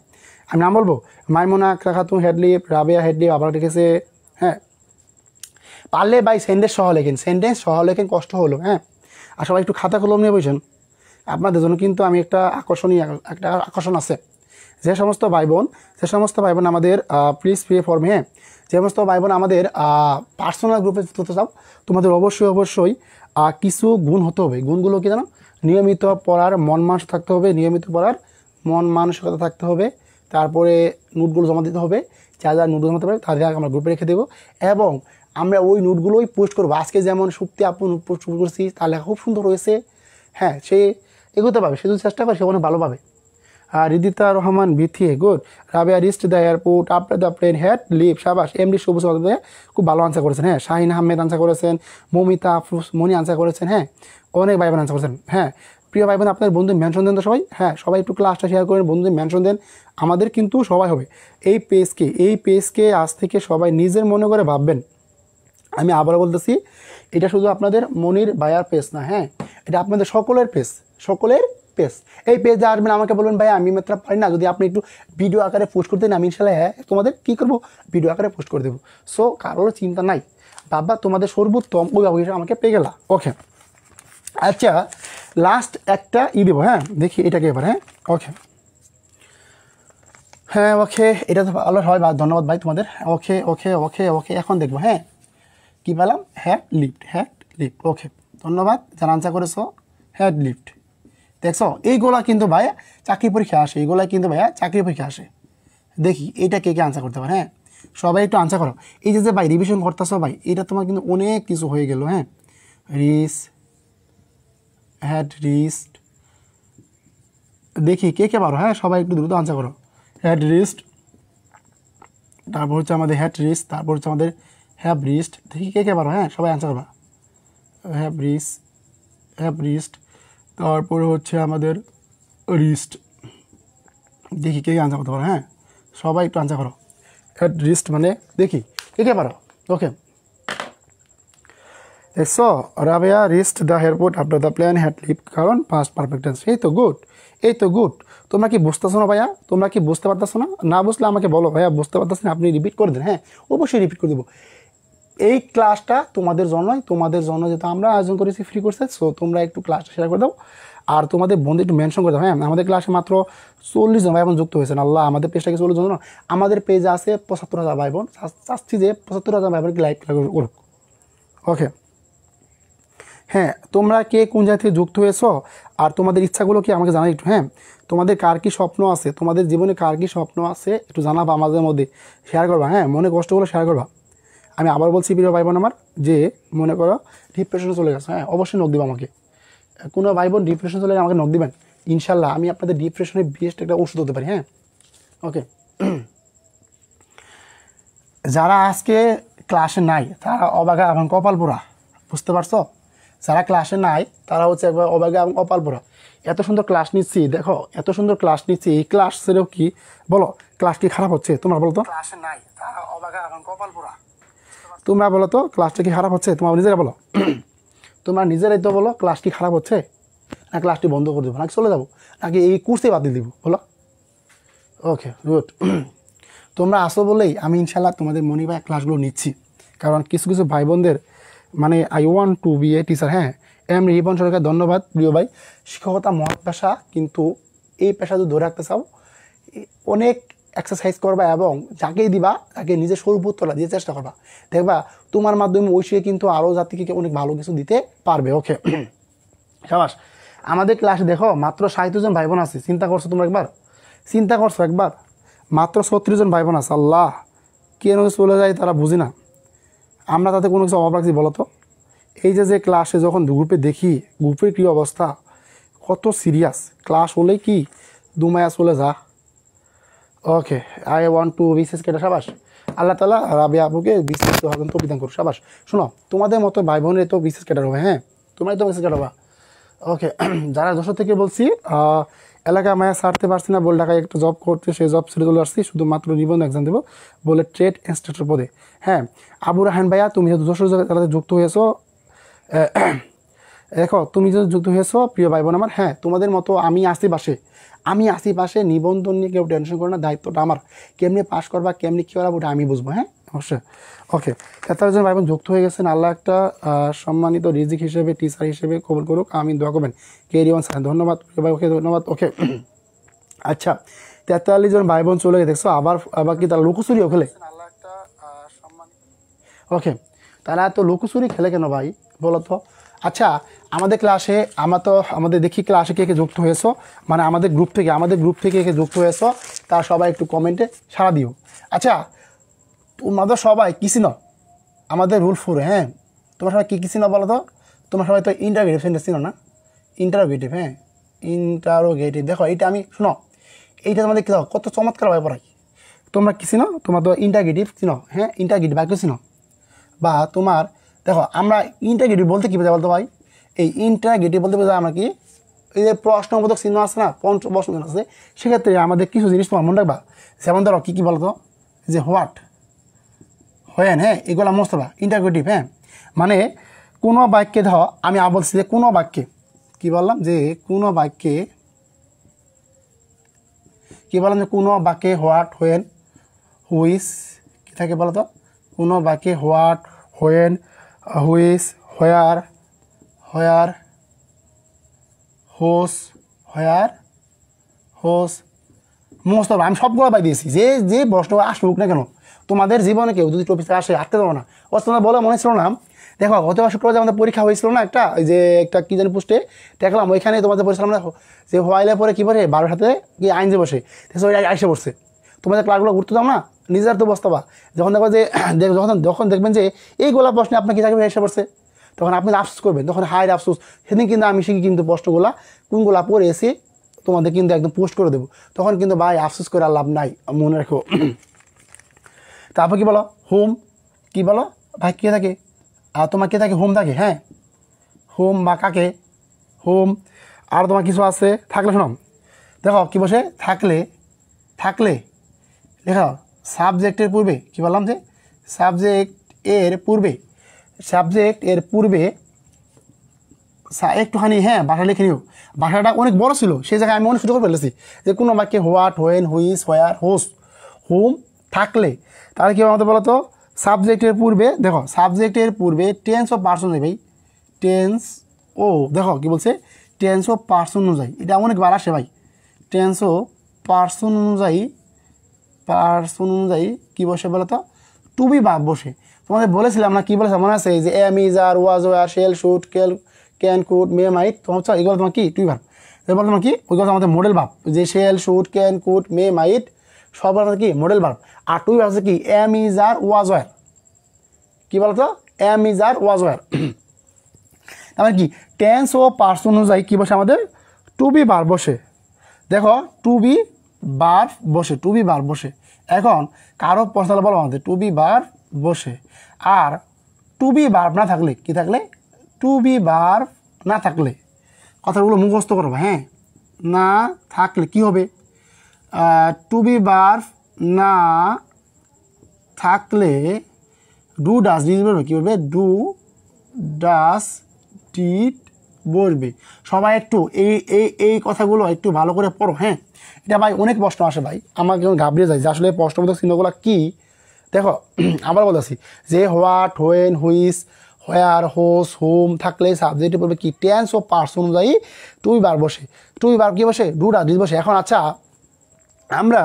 আমি নাম বলবো, মাইমুনা আক্তার খাতুন হেডলিফট, রাবেয়া হেডলিফট আবার লিখেছে। হ্যাঁ, পারলে ভাই সেন্টেন্স সহ লেখেন, সেন্টেন্স সহ লেখেন, কষ্ট হলো। হ্যাঁ, আর সবাই একটু খাতা কলম নিয়ে বসেন, আপনাদের জন্য কিন্তু আমি একটা আকর্ষণ আছে। যে সমস্ত ভাই বোন আমাদের প্লিজ পে ফর মি। হ্যাঁ, যে সমস্ত ভাই বোন আমাদের পার্সোনাল গ্রুপে যুক্ত চাও, তোমাদের অবশ্যই কিছু গুণ হতে হবে। গুণগুলো কি জানো, নিয়মিত পড়ার মন মানসিক থাকতে হবে, নিয়মিত পড়ার মন মানসিকতা থাকতে হবে। তারপরে নোটগুলো জমা দিতে হবে, যা নোটগুলো জমা দিতে পারে তাদের আমরা গ্রুপে রেখে দেবো, এবং আমরা ওই নোটগুলোই পোস্ট করবো। আজকে যেমন সুপ্তি আপু নোট পোস্ট করছি, তার লেখা খুব সুন্দর হয়েছে। হ্যাঁ, সে এগোতে পাবে, সে যদি চেষ্টা করে সে অনেক ভালো পাবে। রিদিতা রহমান বিথিয়ে, good. Rabeya reached the airport after the plane had leave, সাবাস। এমডি সবুজ খুব ভালো আনসার করেছেন। হ্যাঁ, শাহিন আহমেদ আনসার করেছেন, মমিতা আফরুজ মনি আনসার করেছেন। হ্যাঁ, অনেক ভাই বোন আনসার করেছেন। হ্যাঁ, প্রিয় ভাই বোন আপনাদের বন্ধু মেনশন দেন তো সবাই। হ্যাঁ, সবাই একটু ক্লাসটা শেয়ার করেন, বন্ধুদের মেনশন দেন। আমাদের কিন্তু সবাই হবে এই পেজকে আজ থেকে সবাই নিজের মনে করে ভাববেন। আমি আবারও বলতেছি, এটা শুধু আপনাদের মনির ভাইয়ার পেজ না, হ্যাঁ এটা আপনাদের সকলের পেজ, এই পেজে আসবেন, আমাকে বলবেন ভাই আমি মাত্র পারি না, যদি আপনি একটু ভিডিও আকারে পোস্ট করতেন, আমি ইনশাল্লাহ হ্যাঁ তোমাদের কী করবো, ভিডিও আকারে পোস্ট করে দেবো। সো কারোর চিন্তা নাই, বাবা তোমাদের সর্বোত্তম অভিভাবক হিসেবে আমাকে পেয়ে গেলা। ওকে, আচ্ছা লাস্ট একটা দেবো। হ্যাঁ, দেখি এটাকে এবার। হ্যাঁ, ওকে, এটা তো ভালো হয়, ধন্যবাদ ভাই তোমাদের। ওকে, এখন দেখবো। হ্যাঁ, কী পেলাম, হ্যাড লিফট। ওকে, ধন্যবাদ যারা আনসার করেছো, হ্যাড লিফট। দেখছো, এইগুলা কিন্তু ভাই চাকরি পরীক্ষা আসে, দেখি এইটা কে আনসার করতে পারে। হ্যাঁ, সবাই একটু আনসার করো। এই যে ভাই রিভিশন করতেছো ভাই, এটা তোমার কিন্তু অনেক কিছু হয়ে গেল। হ্যাঁ, হ্যাড রিস্ট, দেখি কে পারো। হ্যাঁ, সবাই একটু দ্রুত আনসার করো। হ্যাড রিস্ট, তারপর হচ্ছে আমাদের হ্যাড রিস্ট, তারপর হচ্ছে আমাদের হ্যাভ রিস্ট। দেখি কে পারো। হ্যাঁ, সবাই আনসার করবা। হ্যাভ রিস্ট, তারপরে হচ্ছে আমাদের রিস্ট। দেখি কে আনসার করতে পারো। হ্যাঁ, সবাই একটু আনসার করো। হ্যাড রিস্ট মানে দেখি কে পারো। ওকে, দেখছো, Rabeya reached the airport after the plane had leave, কারণ পাস্ট পারফেক্ট টেন্স। এই তো গুড। তোমরা কি বুঝতেছো না ভাইয়া, তোমরা কি বুঝতে পারতেছো না? না বুঝলে আমাকে বলো ভাইয়া বুঝতে পারতেছো না, আপনি রিপিট করে দেন। হ্যাঁ, অবশ্যই রিপিট করে দেবো। এই ক্লাসটা তোমাদের জন্য যেহেতু আমরা আয়োজন করেছি ফ্রি কোর্সে, সো তোমরা একটু ক্লাসটা শেয়ার করে দাও আর তোমাদের বন্ধু একটু মেনশন করে দাও। হ্যাঁ, আমাদের ক্লাসে মাত্র 40 জন ভাই বোন যুক্ত হয়েছেন। আল্লাহ, আমাদের পেজটাকে 40 জন না, আমাদের পেজে আছে 75,000 ভাই বোন। চাচ্ছি যে 75,000 ভাই বোনকে লাইক করুক। ওকে, হ্যাঁ, তোমরা কে কোন জায়গা থেকে যুক্ত হয়েছো আর তোমাদের ইচ্ছাগুলো কি আমাকে জানাই একটু। হ্যাঁ, তোমাদের কার কী স্বপ্ন আছে, তোমাদের জীবনে কার কী স্বপ্ন আছে একটু জানাবা আমাদের মধ্যে, শেয়ার করবা। হ্যাঁ, মনে কষ্টগুলো শেয়ার করবা। আমি আবার বলছি প্রিয় ভাই বোন আমার, যে মনে করো ডিপ্রেশনে চলে গেছে, হ্যাঁ অবশ্যই নক দিবা আমাকে। কোনো ভাই বোন ডিপ্রেশন চলে গেলে আমাকে নক দিবেন, ইনশাল্লাহ আমি আপনাদের ডিপ্রেশনের বেস্ট একটা ওষুধ হতে পারি। হ্যাঁ, ওকে। যারা আজকে ক্লাসে নাই তারা অবাগা এবং কপাল পোড়া, বুঝতে পারছো? যারা ক্লাসে নাই তারা হচ্ছে একবার অবাগা এবং কপাল পোড়া। এত সুন্দর ক্লাস নিচ্ছি, দেখো এত সুন্দর ক্লাস নিচ্ছি, এই ক্লাস ছেড়েও কি বলো ক্লাস কি খারাপ হচ্ছে? তোমরা বলো তো, ক্লাসে নাই তারা অবাগা এবং কপাল পোড়া, তোমরা বলো তো ক্লাসটা কি খারাপ হচ্ছে? তোমরা নিজেরা বলো, তোমরা নিজেরাই তো বলো ক্লাস কি খারাপ হচ্ছে, না ক্লাসটি বন্ধ করে দেবো, নাকি চলে যাবো, নাকি এই কোর্সে বাতিল দিব, বলো। ওকে, গুড। তোমরা আসো বলেই আমি ইনশাল্লাহ তোমাদের মনিভাই ক্লাসগুলো নিচ্ছি, কারণ কিছু কিছু ভাই বোনদের মানে I want to be a teacher. হ্যাঁ, এম রিপন সরকার, ধন্যবাদ প্রিয় ভাই। শিক্ষকতা মহৎ পেশা, কিন্তু এই পেশা যদি ধরে রাখতে চাও অনেক এক্সারসাইজ করবা এবং যাকেই দিবা তাকে নিজের সর্বোত্তরা দিয়ে চেষ্টা করবা, দেখবা তোমার মাধ্যমে ওই সে কিন্তু আরও জাতিকে অনেক ভালো কিছু দিতে পারবে। ওকে, সাবাস। আমাদের ক্লাসে দেখো মাত্র 37 জন ভাই বোন আছে, চিন্তা করছো তোমরা একবার? চিন্তা করছো একবার? মাত্র 36 জন ভাই বোন আছে। আল্লাহ, কেন চলে যায় তারা বুঝি না, আমরা তাতে কোনো কিছু অভাব রাখছি বলো তো? এই যে ক্লাসে যখন গ্রুপে দেখি গ্রুপের কী অবস্থা, কত সিরিয়াস ক্লাস হলেই কি দুমায়া চলে যা। ওকে, আই ওয়ান্ট টু বিশেষ কেটে সাবাস। আল্লাহ তালা রাবিয়া আপুকে বিশেষ হবেন তো বিধান করুন, সাবাস। শোনো, তোমাদের মতো ভাই বোনের তো বিশেষ কেটার হবে। হ্যাঁ, তোমরাই তো বিশেষ কেটাবা। ওকে, যারা যশোর থেকে বলছি, এলাকা মায়া ছাড়তে পারছি না বলে ঢাকায় একটা জব করতে, সেই জব ছেড়ে চলে আসছি শুধুমাত্র নিবন্ধন এক্সাম দেবো বলে ট্রেড ইনস্ট্রাক্টর পদে। হ্যাঁ, আবু রাহান ভাইয়া, তুমি যেহেতু যশোর জেলাতে যুক্ত হয়েছো, দেখো তুমি যদি যুক্ত হয়েছো প্রিয় ভাই বোন আমার, হ্যাঁ তোমাদের মতো আমি আশিপাশে নিবন্ধন নিয়ে কেউ টেনশন করো না, দায়িত্বটা আমার। কেমনি পাস করবা, কেমনি কী করা, ওটা আমি বুঝবো। হ্যাঁ, অবশ্যই। ওকে, 43 জন ভাই বোন যুক্ত হয়ে গেছেন। আল্লাহ একটা সম্মানিত রিজিক হিসেবে, টিচার হিসেবে কবুল করুক, আমি দোয়া করবেন। কেরি ওয়ান স্যার, ধন্যবাদ ভাই। ওকে, ধন্যবাদ। ওকে, আচ্ছা, 43 জন ভাই বোন চলে গিয়ে দেখছো আবার কি তারা লুকোচুরিও খেলে? ওকে, তারা এত লুকোচুরি খেলে কেন ভাই বলো তো? আচ্ছা, আমাদের ক্লাসে আমাদের দেখি ক্লাসে কে কে যুক্ত হয়েছো, মানে আমাদের গ্রুপ থেকে কে যুক্ত হয়েছো তারা সবাই একটু কমেন্টে সাড়া দিও। আচ্ছা, তোমাদের সবাই কী চিনো আমাদের রুল 4? হ্যাঁ, তোমরা সবাই কী চিনো বলো তো? তোমরা সবাই তো ইন্টারোগেটিভ সেন্টেন্স চিনো না? ইন্টারোগেটিভ, হ্যাঁ ইন্টারোগেটিভ। দেখো এইটা আমি শোনো, এইটা তোমাদের কী কত চমৎকারভাবে পড়াই। তোমরা কী চিনো? তোমরা তো ইন্টারোগেটিভ চিনো। হ্যাঁ, ইন্টারোগেটিভ বাক্য চিনো। বা তোমার দেখো, আমরা ইন্টারোগেটিভ বলতে কী বোঝাই বলতো ভাই? এই ইন্টারোগেটিভ বলতে বোঝায় আমরা কি, এই যে প্রশ্নবোধক চিহ্ন আছে না, প্রশ্ন আছে, সেক্ষেত্রে আমাদের কিছু জিনিস তোমার মনে রাখবা। যেমন ধরো কী বলতো, যে হোয়াট, হোয়েন, হ্যাঁ এগুলো মস্ত বা ইন্টারোগেটিভ। হ্যাঁ, মানে কোনো বাক্যে ধর, আমি বলছি যে কোনো বাক্যে কী বললাম, যে কোনো বাক্যে কী বললাম, যে কোনো বাক্যে হোয়াট, হোয়েন, হুইস কী থাকে বলতো? কোনো বাক্যে হোয়াট, হোয়েন, হুইস, হোয়ার, হোস, মোস্ট অফ, আমি সবগুলো পাই দিয়েছি। যে প্রশ্ন আসুক না কেন, তোমাদের জীবনে কেউ যদি টপিক আসে আটতে দেবো না। ও তোমরা বলে মনে ছিল না, দেখো গত শুক্রবার আমাদের পরীক্ষা হয়েছিল না, একটা কী জানি পোস্টে দেখলাম, ওইখানে তোমাদের পড়েছিলাম না যে হোয়াইলে পরে কী পড়ে 12 সাথে কি আইন যে বসে, আইসে পড়ছে। তোমাদের ক্লাসগুলো গুরুত্ব দাও না, নিজের তো বসতে যখন দেখো যে যখন দেখবেন যে এই গোলা প্রশ্নে আপনার কী থাকবে এসে পড়ছে, তখন আপনি আফসোস করবেন, তখন হায়ের আফসোস। সেদিন কিন্তু আমি শিখি কিন্তু প্রশ্নগুলা কোনগুলা পড়ে এসে তোমাদের কিন্তু একদম পোস্ট করে দেবো, তখন কিন্তু ভাই আফসোস করে আর লাভ নাই, মনে রাখো। তারপর কি বলো, হোম, কি বলো ভাই, কে থাকে? আর তোমার কে থাকে? হোম থাকে। হ্যাঁ, হোম বা কাকে, হোম। আর তোমার কিছু আছে থাকলে, শোনো দেখো কী বসে, থাকলে দেখো সাবজেক্টের পূর্বে, কী বললাম, যে সাবজেক্টের পূর্বে একটুখানি, হ্যাঁ বাসা লিখে নিও। বাসাটা অনেক বড় ছিল, সেই জায়গায় আমি অনেক ছোটো করে ফেলেছি। যে কোনো বাক্যে হোয়াট, হোয়েন, হুইস, হোয়ার, হোস, হোম থাকলে তাহলে কী আমাদের বলো তো, সাবজেক্টের পূর্বে দেখো, সাবজেক্টের পূর্বে টেন্স অফ পার্সন ভাই, টেন্স ও দেখো কি বলছে, টেন্স অফ পার্সন অনুযায়ী, এটা অনেকবার আসে ভাই, টেন্স অফ পার্সন অনুযায়ী, কী বসে বলো তো, টু বি ভার্ব বসে। তোমাদের বলেছিলাম না, কি বলেছিলাম মনে আছে, যে am is are was were shall should can could may might, তোমার এগুলো তোমার কি টু বি ভার্ব। এবার তোমার কি ওইগুলো আমাদের মডেল ভার্ব, যে shall should can could may might সব আমাদের কি মডেল ভার্ব। আর টু বি ভার্ব কি am is are was were, কী বলতো, am is are was were. তারপরে কি টেন্স ও পার্সন অনুযায়ী কী বসে আমাদের, টু বি ভার্ব বসে। দেখো টু বি ভার্ব বসে, টু বি ভার্ব বসে। এখন কারো প্রশ্ন বলো আমাদের টু বি ভার্ব বসে, আর টু বি ভার্ব না থাকলে কি থাকলে, টু বি ভার্ব না থাকলে কথাগুলো মুখস্থ করবো, হ্যাঁ, না থাকলে কি হবে, টু বি ভার্ব না থাকলে ডু ডাস ডিড বলবে, কী বলবে, ডু ডাস ডিড বলবে। সবাই একটু এই এই এই কথাগুলো একটু ভালো করে পড়ো, হ্যাঁ। এটা ভাই অনেক প্রশ্ন আসে ভাই, আমাকে ঘাবড়িয়ে যায় যে আসলে প্রশ্নবোধক চিহ্নগুলো কী। দেখো আবার বলতেছি, যে হোয়াট, হোয়েন, হুইস, হোয়ার, হোস, হোম থাকলে সাবজেক্টে পড়বে কি টেন্স ও পার্সন অনুযায়ী টু বি ভার্ব বসে। টু বি ভার্ব কী বসে, ডু ডাস ডিড বসে। এখন আচ্ছা আমরা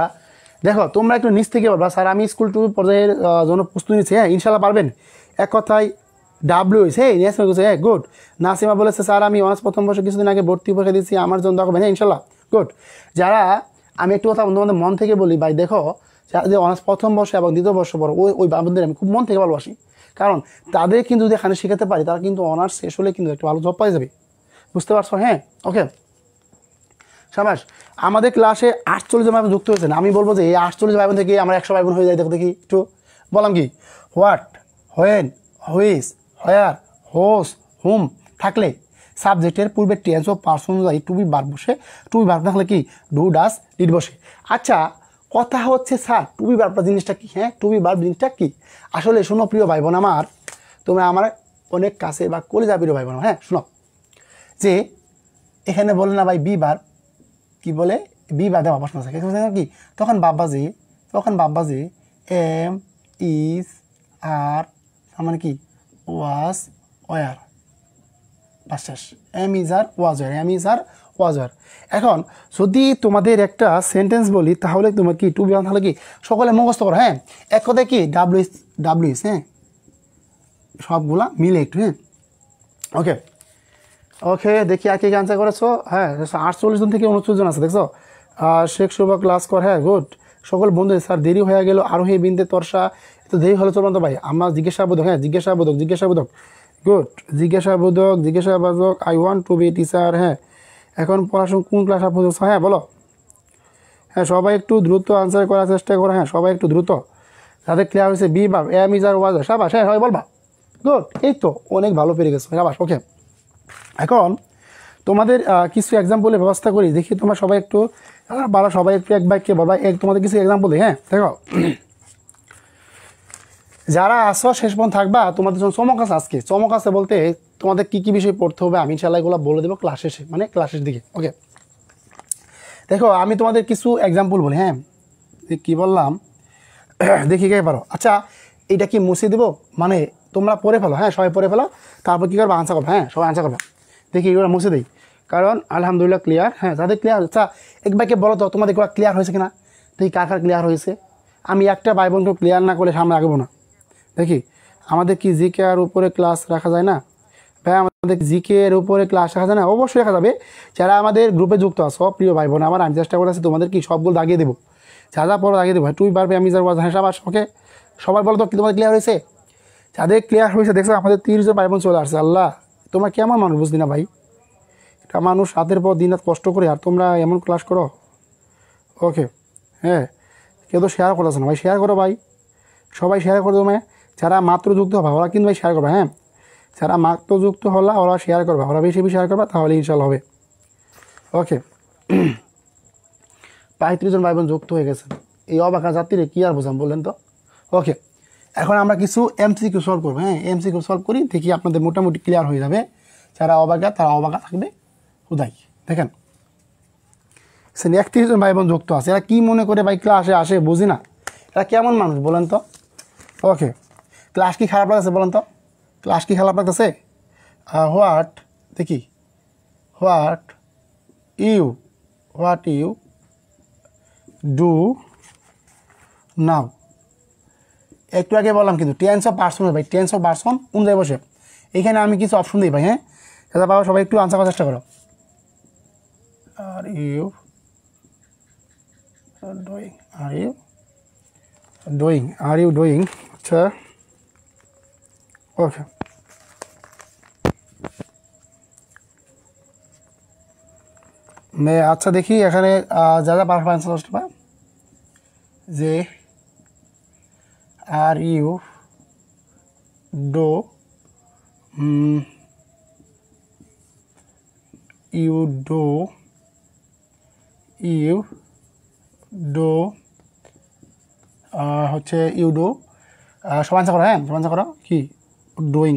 দেখো, তোমরা একটু নিচ থেকে বলবা স্যার আমি স্কুল টু পর্যায়ের জন্য প্রস্তুতি নিচ্ছি, হ্যাঁ ইনশাল্লাহ পারবেন। এক কথায় ডাব্লিউএস, হ্যাঁ নেক্সট হচ্ছে, হ্যাঁ গুড। নাসিমা বলেছে স্যার আমি অনার্স প্রথম বর্ষে কিছুদিন আগে ভর্তি পরীক্ষা দিচ্ছি, আমার জন্য দেখবেন, হ্যাঁ ইনশাল্লাহ গুড। যারা, আমি একটু কথা তোমাদের মন থেকে বলি ভাই, দেখো যারা যে অনার্স প্রথম বর্ষ এবং দ্বিতীয় বর্ষ পড়ো ওই বাবুদের আমি খুব মন থেকে ভালোবাসি, কারণ তাদের কিন্তু যদি এখানে শেখাতে পারি তারা কিন্তু অনার্স শেষ হলে কিন্তু একটা ভালো জব পাই যাবে, বুঝতে পারছো, হ্যাঁ ওকে সাবাস। আমাদের ক্লাসে 48 জন ভাই বোন যুক্ত হয়েছেন, আমি বলবো যে এই 48 ভাই বোন থেকে আমরা 100 ভাই বোন হয়ে যাই, দেখো দেখি একটু বললাম কি, হোয়াট, হোয়েন, হুইস, হোয়ার, হোস, হুম থাকলে সাবজেক্টের পূর্বে টেন্স ও পার্সন অনুযায়ী টু বি ভার্ব বসে, টু বি ভার্ব থাকলে কি ডু ডাস ডিড বসে। আচ্ছা কথা হচ্ছে স্যার টু বি ভার্বটা জিনিসটা কি, হ্যাঁ টু বি ভার্ব জিনিসটা কি, আসলে শোনো প্রিয় ভাই বোন আমার, তোমরা আমার অনেক কাছে বা কলিজা প্রিয় ভাই বোন, হ্যাঁ শোনো, যে এখানে বলে না ভাই বি ভার্ব, কি বলে বি বাদে প্রশ্ন আছে কি, তখন বাব্বাজি এম ইজ আর মানে কি ওয়াজ ওয়ার, শেষ, am is are was were, am is are was were. এখন যদি তোমাদের একটা সেন্টেন্স বলি তাহলে তোমার কি টু বি তাহলে কি সকলে মুখস্থ করো, হ্যাঁ এক কথায় কি ডাব্লিউএস, হ্যাঁ সবগুলা মিলে একটু, হ্যাঁ ওকে ওকে। দেখি আর কি আনসার করেছো, হ্যাঁ 48 জন থেকে 29 জন আছে দেখছো। শেখ শুভা ক্লাস কর, হ্যাঁ গুড। সকল বন্ধু স্যার দেরি হয়ে গেল, আরোহী বিন্দে তর্ষা, এত দেরি হলে চলবেন তো ভাই, আমার জিজ্ঞাসাবোধক, হ্যাঁ জিজ্ঞাসাবোধক গুড, জিজ্ঞাসাবোধক I want to be teacher, হ্যাঁ এখন পড়াশোনা কোন ক্লাস আপনি, হ্যাঁ বলো, হ্যাঁ সবাই একটু দ্রুত আনসার করার চেষ্টা করো, হ্যাঁ সবাই একটু দ্রুত, যাদের ক্লিয়ার হয়েছে be verb am is are ওয়াজ, সাবাস, হ্যাঁ সবাই বলবা গুড, এই তো অনেক ভালো পেরে গেছো, সাবাস ওকে। এখন তোমাদের কিছু এক্সাম্পলের ব্যবস্থা করি, দেখি তোমরা সবাই একটু সবাই একটু এক বাক্যে বলবা, তোমাদের কিছু এক্সাম্পল দিই, হ্যাঁ দেখো যারা আসো শেষ পর্যন্ত থাকবা, তোমাদের জন্য চমক আছে আজকে। চমক আছে বলতে তোমাদের কী কী বিষয় পড়তে হবে আমি ইনশাআল্লাহ এগুলো বলে দেবো ক্লাস শেষে, মানে ক্লাসের দিকে, ওকে। দেখো আমি তোমাদের কিছু এক্সাম্পল বলি, হ্যাঁ কী বললাম দেখি কে পারো। আচ্ছা এটা কি মুছে দেবো, মানে তোমরা পড়ে ফেলো, হ্যাঁ সবাই পড়ে ফেলো, তারপর কী করবো আনসার করবো, হ্যাঁ সবাই আনসার করবো, দেখি এগুলো মুছে দিই, কারণ আলহামদুলিল্লাহ ক্লিয়ার, হ্যাঁ যাদের ক্লিয়ার। আচ্ছা এক ভাইকে বলো তো তোমাদের এগুলো ক্লিয়ার হয়েছে কিনা, দেখি কার ক্লিয়ার হয়েছে। আমি একটা ভাই বোনকে ক্লিয়ার না করলে সামনে আগাবো না। দেখি আমাদের কি জিকে এর উপরে ক্লাস রাখা যায় না ভাই, আমাদের জিকে এর উপরে ক্লাস রাখা যায় না, অবশ্যই রাখা যাবে। যারা আমাদের গ্রুপে যুক্ত আছো প্রিয় ভাই বোন আমার, আমি চেষ্টা করেছি তোমাদের কি সবগুলো দাগিয়ে দেবো, যা পড়ো দাগিয়ে দেবো, টুই পারবে আমি যার হ্যাঁ সবার, ওকে সবাই বলো তো তোমাদের ক্লিয়ার হয়েছে। যাদের ক্লিয়ার হয়েছে দেখছো আমাদের 30 জন ভাই বোন চলে আসছে, আল্লাহ তোমরা কেমন মানুষ বুঝলি না ভাই, এটা মানুষ রাতের পর দিন রাত কষ্ট করে আর তোমরা এমন ক্লাস করো, ওকে হ্যাঁ কেউ তো শেয়ার করতেছে না ভাই, শেয়ার করো ভাই, সবাই শেয়ার করে দেবো। যারা মাত্র যুক্ত হবে ওরা কিন্তু ভাই শেয়ার করবে, হ্যাঁ যারা মাত্র যুক্ত হলা ওরা শেয়ার করবে, ওরা বেশি বেশি শেয়ার করবে, তাহলে ইনশাল্লাহ হবে, ওকে। 35 জন ভাই বোন যুক্ত হয়ে গেছে, এই অবাকা জাতিরে কী আর বোঝাম বললেন তো, ওকে। এখন আমরা কিছু এমসিকিউ সলভ করবো, হ্যাঁ এমসিকিউ সলভ করি, দেখি আপনাদের মোটামুটি ক্লিয়ার হয়ে যাবে। যারা অবাকা তারা অবাকা থাকবে হুদাই। দেখেন 31 জন ভাই বোন যুক্ত আছে, এরা কী মনে করে ভাই ক্লাসে আসে বুঝি না, এরা কেমন মানুষ বলেন তো, ওকে। ক্লাস কি খারাপ লাগতেছে বলেন তো? ক্লাস কি খারাপ লাগতেছে? হোয়াট দেখি, হোয়াট ইউ ডু নাও। একটু আগে বললাম কিন্তু টেন্স অফ পার্সন ভাই, টেন্স অফ পার্সন অনুযায়ী বসে। এখানে আমি কিছু অপশন দিই ভাই, হ্যাঁ দাদা বাবা সবাই একটু আনসার করার চেষ্টা করো। আর ইউ ডুইং, আচ্ছা ওকে। আচ্ছা দেখি এখানে যা যা পারফরমেন্স পারবা যে are you do you do হচ্ছে ইউ ডো, সব আনসার করো, হ্যাঁ সব আনসার করো কি ডুইং।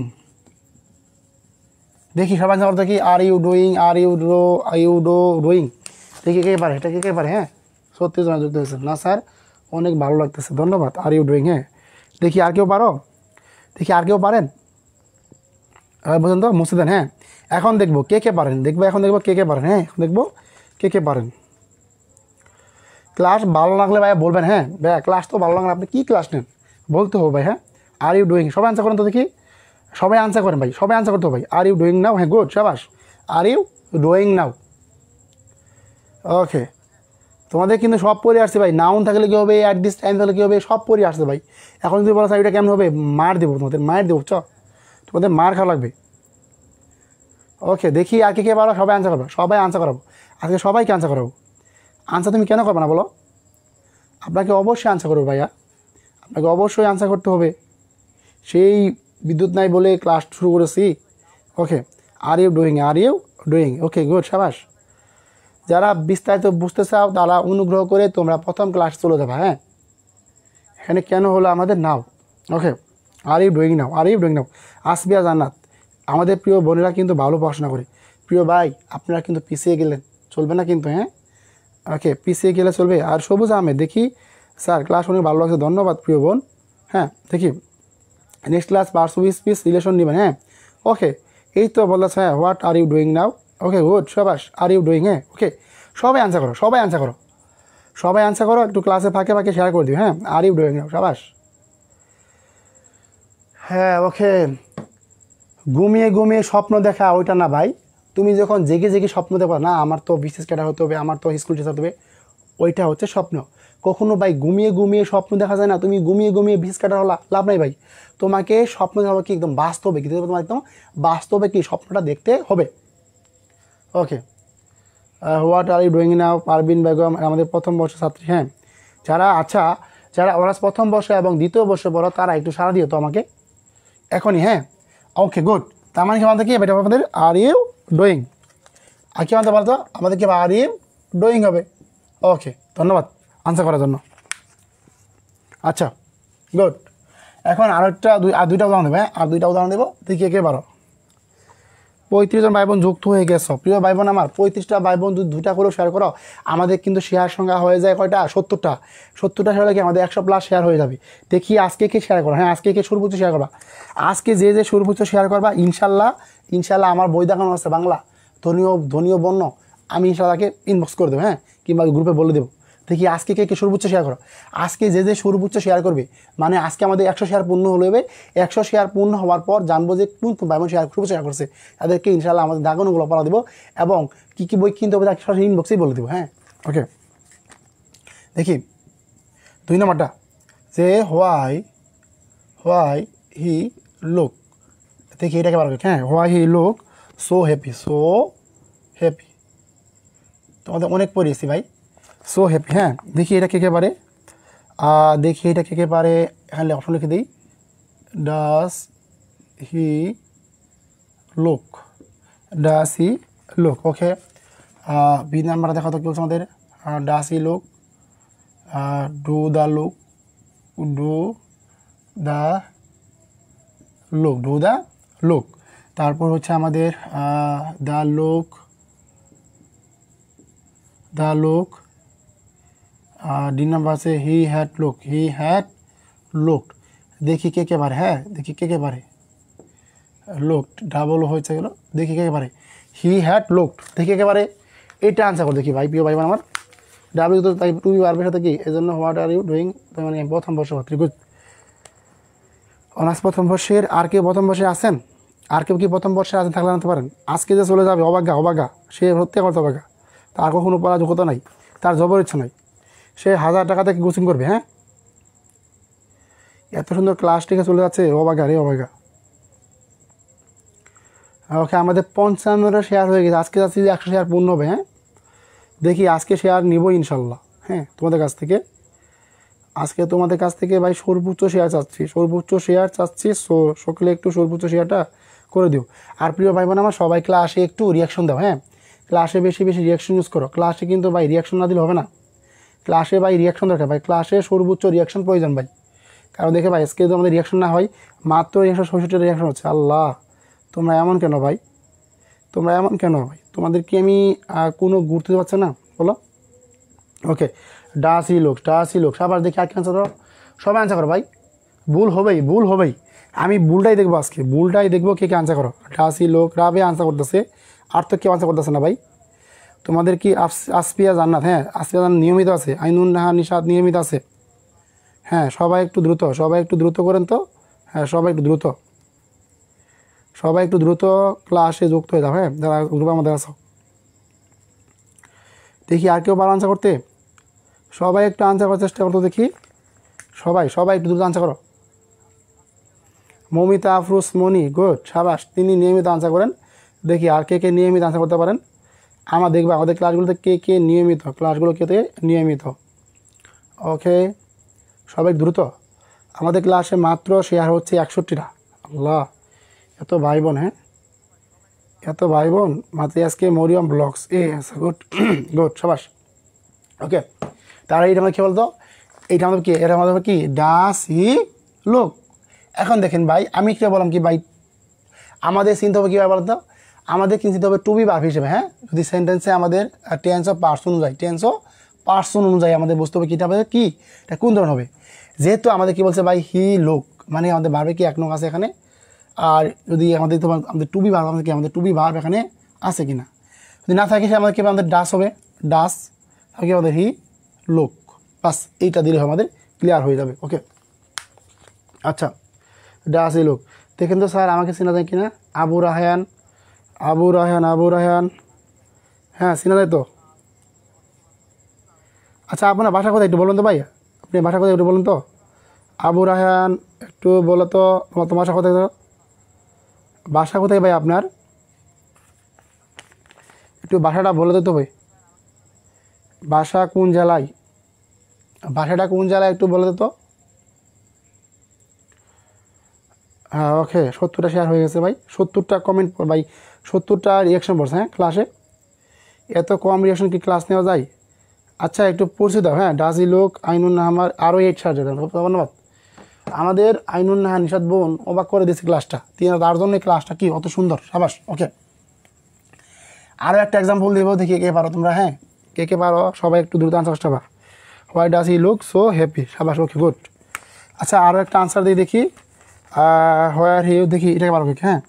দেখি সব আনসার করো দেখি, আর ইউ ডুইং, ডুইং। দেখি কে পারে, এটা কে পারে? হ্যাঁ সত্যি জন যুক্ত হয়েছে না স্যার, অনেক ভালো লাগতেছে, ধন্যবাদ। আর ইউ ডুইং, হ্যাঁ দেখি আর কেউ পারো, দেখি আর কেউ পারেন বুঝলেন তো, মুছে দেন। হ্যাঁ এখন দেখবো কে কে পারেন, দেখবো এখন দেখবো কে কে পারেন, হ্যাঁ এখন দেখবো কে কে পারেন। ক্লাস ভালো লাগলে ভাই বলবেন, হ্যাঁ ভাইয়া ক্লাস তো ভালো লাগলে আপনি কী ক্লাস নেন বলতে হবে ভাই। হ্যাঁ আর ইউ ডুইং, সবাই আনসার করেন তো দেখি, সবাই আনসার করেন ভাই, সবাই আনসার করতে হবে ভাই। আর ইউ ডুইং নাও, হ্যাঁ গুড শাবাশ, are you doing now. Okay তোমাদের কিন্তু সব পড়ে আসছে ভাই, নাউন থাকলে কী হবে, অ্যাট দিস টাইম থাকলে কী হবে, সব পড়ে আসছে ভাই। এখন যদি বলো স্যার এটা কেমন হবে, মার দেবো তোমাদের, মার দেবো তোমাদের মার খাওয়া লাগবে। ওকে দেখি আর কে পারো, সবাই আনসার করবো, সবাই আনসার করাবো আজকে, সবাইকে আনসার করাবো। আনসার তুমি কেন করবে না বলো? আপনাকে অবশ্যই আনসার করবো ভাইয়া, আপনাকে অবশ্যই আনসার করতে হবে। সেই বিদ্যুৎ নাই বলে ক্লাস শুরু করেছি। Okay are you doing, okay good শাবাশ। যারা বিস্তারিত বুঝতে চাও তারা অনুগ্রহ করে তোমরা প্রথম ক্লাস চলে যাবে। হ্যাঁ এখানে কেন হলো আমাদের নাও। ওকে আর ইউ ডুইং নাও, আসবিয়া জান্নাত, আমাদের প্রিয় বোনেরা কিন্তু ভালো পড়াশোনা করে। প্রিয় ভাই আপনারা কিন্তু পিছিয়ে গেলেন চলবে না কিন্তু, হ্যাঁ ওকে পিছিয়ে গেলে চলবে। আর সবুজ আহমেদ দেখি স্যার ক্লাস অনেক ভালো লাগছে, ধন্যবাদ প্রিয় বোন। হ্যাঁ দেখি next class parts of speech relation নেবেন। হ্যাঁ ওকে এই তো বলতেছে, হ্যাঁ what are you doing now, okay good শাবাশ, আর ইউ ডুইং, হ্যাঁ ওকে সবাই আনসার করো, সবাই আনসার করো, একটু ক্লাসে ফাঁকে ফাঁকে শেয়ার করে দিও। হ্যাঁ আর ইউ ডুইং নাও শাবাশ। হ্যাঁ ওকে ঘুমিয়ে স্বপ্ন দেখা ওইটা না ভাই, তুমি যখন জেগে স্বপ্ন দেখো না আমার তো বিশেষ ক্যাডার হতে হবে, আমার তো স্কুল টিচার হতে হবে, ওইটা হচ্ছে স্বপ্ন। কখনো ভাই ঘুমিয়ে স্বপ্ন দেখা যায় না, তুমি ঘুমিয়ে বিশেষ ক্যাডার হলা লাভ নাই ভাই। তোমাকে স্বপ্ন দেখা কি একদম বাস্তবে কি তোমার একদম বাস্তবে কি স্বপ্নটা দেখতে হবে। Okay what are you doing now, Parvin Begum আমাদের প্রথম বর্ষের ছাত্রী। হ্যাঁ যারা অনার্স প্রথম বর্ষে এবং দ্বিতীয় বর্ষে পড়ো তারা একটু সাড়া দিও তো আমাকে এখনই। হ্যাঁ ওকে গুড, তার মানে কি আমাদের কি এটা আমাদের আর ইউ ডুইং, আর কি আমাদের বলতো আমাদের কি আর ইউ ডুইং হবে। ওকে ধন্যবাদ আনসার করার জন্য। আচ্ছা গুড, এখন দুইটা উদাহরণ দেবো। হ্যাঁ আর দুইটা উদাহরণ দেবো, তুই কে পারো। 35 জন ভাই বোন যুক্ত হয়ে গেছো, প্রিয় ভাই বোন আমার 35টা ভাই বোন যদি 2টা করেও শেয়ার করো, আমাদের কিন্তু শেয়ার সংখ্যা হয়ে যায় কয়টা, 70টা শেয়ার হলে কি আমাদের 100+ শেয়ার হয়ে যাবে। দেখি আজকে কে শেয়ার করো, হ্যাঁ আজকে কে সর্বোচ্চ শেয়ার করবা, আজকে যে সর্বোচ্চ শেয়ার করবা ইনশাল্লাহ আমার বই দেখানো আছে বাংলা ধনীয় বর্ণ, আমি ইনশাল্লাহকে ইনবক্স করে দেবো, হ্যাঁ কিংবা গ্রুপে বলে দেবো। দেখি আজকে কে সর্বোচ্চ শেয়ার করো, আজকে যে সর্বোচ্চ শেয়ার করবে, মানে আজকে আমাদের 100 শেয়ার পূর্ণ হলে 100 শেয়ার পূর্ণ হওয়ার পর জানবো যে কোন ভাই বোন সর্বোচ্চ শেয়ার করছে, তাদেরকে ইনশাল্লাহ আমাদের দাগানোগুলো পড়া দেবো এবং কী বই কিনতে হবে তাকে সরাসরি ইনবক্সেই বলে দেবো। হ্যাঁ ওকে দেখি 2 নম্বরটা যে হোয়াই হি লুক, দেখি এটাকে পারবে। হ্যাঁ why he look so happy, তোমাদের অনেক পড়িয়েছি ভাই, সো হ্যাপি। হ্যাঁ দেখি এটা কে পারে, এখানে অপশন লিখে দিই, does he look, okay B number দেখা তো কি বলছে আমাদের, does he look, do the look, তারপর হচ্ছে আমাদের দ্য লুক, ডি নাম্বার আছে হি হ্যাড লুকড, দেখি কে কে পারে, হ্যাঁ দেখি কে কে পারে। লুকড, ডাবল হয়েছে গেলো, দেখি কে কে পারে। হি হ্যাড লুকড, দেখি কে পারে। এটা আনসার করো দেখি ভাই, প্রিয় ভাই বোন আমার। ডাব্লিউ তো তাই টু বি পারবে সাথে কি, এই জন্য হোয়াট আর ইউ ডুইং, মানে প্রথম বর্ষ পাত্রী। গুড। অনার্স প্রথম বর্ষের আর কেউ প্রথম বর্ষে আছেন? আর কেউ কি প্রথম বর্ষে আছেন? থাকলে আনতে পারেন। আজকে যে চলে যাবে অবাজ্ঞা, অবাজ্ঞা, সে সত্যি করতে অবাজ্ঞা, তার কখনো পড়ার যোগ্যতা নাই, তার জবর ইচ্ছা নাই, সে 1000 টাকা থেকে কোচিং করবে। হ্যাঁ, এত সুন্দর ক্লাস থেকে চলে যাচ্ছে, অবাজ্ঞা রে অবাজ্ঞা। ওকে, আমাদের 55টা শেয়ার হয়ে গেছে, আজকে যাচ্ছি 100 শেয়ার পূর্ণ হবে। হ্যাঁ, দেখি আজকে শেয়ার নিব ইনশাল্লাহ। হ্যাঁ, তোমাদের কাছ থেকে আজকে তোমাদের কাছ থেকে ভাই সর্বোচ্চ শেয়ার চাচ্ছি, সর্বোচ্চ শেয়ার চাচ্ছি। সকলে একটু সর্বোচ্চ শেয়ারটা করে দিও। আর প্রিয় ভাই বোন আমার, সবাই ক্লাসে একটু রিয়াকশন দাও। হ্যাঁ, ক্লাসে বেশি বেশি রিয়াকশন ইউজ করো। ক্লাসে কিন্তু ভাই রিয়াকশন না দিলে হবে না, ক্লাসে ভাই রিয়াকশন দরকার ভাই, ক্লাসে সর্বোচ্চ রিয়াকশন প্রয়োজন ভাই। কারণ দেখে ভাই আজকে যদি আমাদের রিয়াকশন না হয়, মাত্র 167 রিয়াকশন হচ্ছে। আল্লাহ, তোমরা এমন কেন ভাই, তোমরা এমন কেন ভাই? তোমাদের কি আমি কোনো গুরুত্ব দিতে পারছি না বলো? ওকে, ডাস ই লোক, ডাস ই লোক, সবার দেখি আর কি আনসার করো, সবাই আনসার করো ভাই। ভুল হবেই, ভুল হবেই, আমি ভুলটাই দেখবো আজকে, ভুলটাই দেখবো কে কে আনসার করো। ডাস ই লোক, রাবে আনসার করতেছে, আর তো কেউ আনসার করতেছে না ভাই। তোমাদের কি আসপিয়া জান্নাত, হ্যাঁ আসপিয়া জান্নাত নিয়মিত আছে, আইনুন নাহা নিশাদ নিয়মিত আছে। হ্যাঁ, সবাই একটু দ্রুত, সবাই একটু দ্রুত করেন তো। হ্যাঁ, সবাই একটু দ্রুত, সবাই একটু দ্রুত ক্লাসে যুক্ত হয়ে যাও। হ্যাঁ, যারা গ্রুপে আমাদের আছো, দেখি আর কেউ ভালো আনসার করতে। সবাই একটু আনসার করার চেষ্টা করতো দেখি, সবাই সবাই একটু দ্রুত আনসার করো। মমিতা আফরোজ মনি, গুড, সাবাস, তিনি নিয়মিত আনসার করেন। দেখি আর কে কে নিয়মিত আনসার করতে পারেন। আমরা দেখবো আমাদের ক্লাসগুলোতে কে কে নিয়মিত, ক্লাসগুলো কে নিয়মিত। ওকে, সবাই দ্রুত। আমাদের ক্লাসে মাত্র শেয়ার হচ্ছে 61টা। আল্লাহ, এত ভাই বোন, হ্যাঁ এত ভাই বোন। মাত্র আজকে মরিয়ম ব্লগস, গুড গুড, সাবাস। ওকে, তারা এইটা আমাদের কী বলতো, এইটা আমাদের কি, এটা আমাদের কি, ডাস ই লোক। এখন দেখেন ভাই, আমি কী বললাম কি ভাই, আমাদের চিন্তা হবে কীভাবে বলতো, আমাদের কি চিন্তা হবে টু বি ভার্ব হিসেবে। হ্যাঁ, যদি সেন্টেন্সে আমাদের টেন্স অফ পার্সন অনুযায়ী, টেন্স অফ পার্সন অনুযায়ী আমাদের বুঝতে হবে কীটা আমাদের কি, এটা কোন ধরনের হবে। যেহেতু আমাদের কি বলছে ভাই, হি লোক, মানে আমাদের ভার্বে কি এক নং আছে এখানে। আর যদি আমাদের তোমার আমাদের টু বি ভার্ব, আমাদের কি আমাদের টু বি ভার্ব এখানে আছে কি না, যদি না থাকে সে আমাদের কি আমাদের ডাস হবে, ডাস থাকে আমাদের হি লোক, বাস এইটা দিলে আমাদের ক্লিয়ার হয়ে যাবে। ওকে, আচ্ছা, ডাস ই লোক। দেখেন তো স্যার আমাকে চেনা যায় কিনা, আবু রাহায়ান, আবু রাহান, আবু রাহান, হ্যাঁ চেনা যায় তো। আচ্ছা, আপনার বাসা কোথায় একটু বলুন তো ভাই, আপনি বাসা কোথায় একটু বলুন তো। আবু রাহান, একটু বলো তো তোমার বাসা কোথায়, বাসা কোথায় ভাই আপনার, একটু বাসাটা বলে দিতে ভাই। বাসা কোন জেলায়, বাসাটা কোন জেলায় একটু বলে দিত। হ্যাঁ, ওকে, 70টা শেয়ার হয়ে গেছে ভাই, 70টা কমেন্ট ভাই, 70টা রিয়াকশন পড়ছে। হ্যাঁ, ক্লাসে এত কম রিয়াকশন কি ক্লাস নেওয়া যায়? আচ্ছা, একটু পড়ছে দাও। হ্যাঁ, ডাজি লোক, আইনুন নাহার আরও 8 শেয়ার যেতাম, ধন্যবাদ। আমাদের আইনুন নাহা নিশাদ বোন অবাক করে দিয়েছে ক্লাসটা, তার জন্য ক্লাসটা কি অত সুন্দর, সাবাস। ওকে, আরও একটা এক্সাম্পল দেবো, দেখি কে পারো তোমরা। হ্যাঁ, কে কে পারো, সবাই একটু দ্রুত আনসার চেষ্টা পারো। Why does he look so happy, সাবাস। ওকে, গুড। আচ্ছা, আরও একটা আনসার দিই দেখি, হোয়ার হি, দেখি এটাকে পারো কি। হ্যাঁ,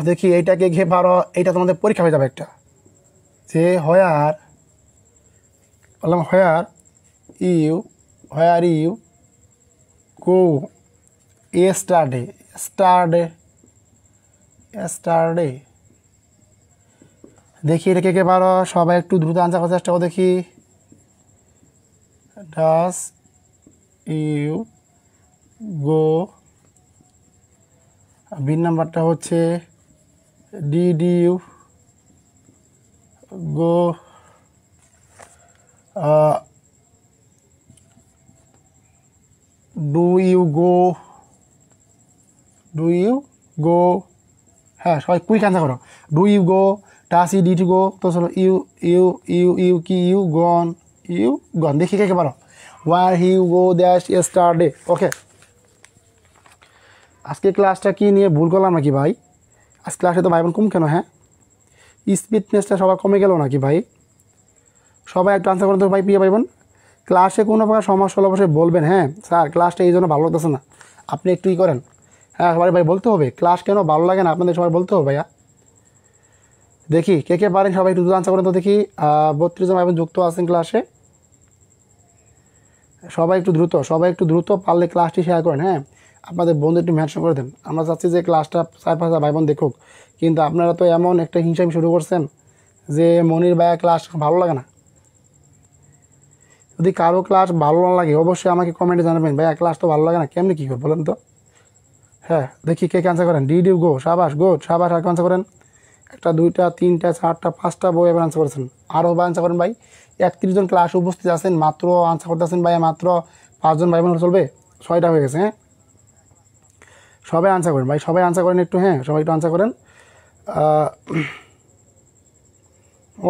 দেখি এইটাকে ঘে পারো, এইটা তোমাদের পরীক্ষা হয়ে যাবে একটা, যে হোয়ার, বললাম where you, where you go স্টারডে, স্টারডে, স্টারডে। দেখি এটা কে কে পারো, সবাই একটু দ্রুত আনসার করার চেষ্টা করো দেখি। ডাস ইউ গো, বিন নাম্বারটা হচ্ছে did you go, do you go, do you go. হ্যাঁ, সবাই কুইক আনসার করো। Do you go, does he did go, তো চলো ইউ ইউ ইউ ইউ কি ইউ গন, ইউ গন। দেখি কে কে পারো, ওয়ার হি ইউ গো দ্যাশ স্টারডে। ওকে, আজকে ক্লাসটা কি নিয়ে ভুল করলাম নাকি ভাই? আজকে ক্লাসে তো ভাই বোন কম কেন? হ্যাঁ, স্পিডনেসটা সবার কমে গেল নাকি ভাই? সবাই একটু আনসার করুন তো ভাই, প্রিয় ভাই বোন, ক্লাসে কোনো প্রকার সমস্যা হলে অবশ্যই বলবেন। হ্যাঁ স্যার ক্লাসটা এই জন্য ভালো লাগতেছে না, আপনি একটু করেন। হ্যাঁ সবাই ভাই বলতে হবে, ক্লাস কেন ভালো লাগে না আপনাদের সবাই বলতে হবে ভাইয়া। দেখি কে কে পারেন সবাই একটু আনসার করেন তো দেখি। 32 জন ভাই যুক্ত আছেন ক্লাসে, সবাই একটু দ্রুত পারলে ক্লাসটি শেয়ার করেন। হ্যাঁ আপনাদের বন্ধু একটু মেনশন করে দেন, আমরা চাচ্ছি যে ক্লাসটা 4-5 ভাই বোন দেখুক, কিন্তু আপনারা তো এমন একটা হিংসামি শুরু করছেন যে মনির ভাইয়া ক্লাস ভালো লাগে না। যদি কারো ক্লাস ভালো না লাগে অবশ্যই আমাকে কমেন্টে জানাবেন, ভাইয়া ক্লাস তো ভালো লাগে না, কেমনি কী করে বলেন তো। হ্যাঁ দেখি কে কে আনসার করেন। ডিডিউ গো, সাবাস গুড, সাবাস। আর আনসার করেন 1, 2, 3, 4, 5টা বই এবার আনসার করেছেন। আরও ভাই আনসার করেন ভাই। 31 জন ক্লাস উপস্থিত আছেন, মাত্র আনসার করতেছেন ভাই মাত্র 5 জন ভাই বোন চলবে, 6টা হয়ে গেছে। হ্যাঁ সবাই আনসার করেন ভাই, সবাই আনসার করেন একটু। হ্যাঁ সবাই একটু আনসার করেন।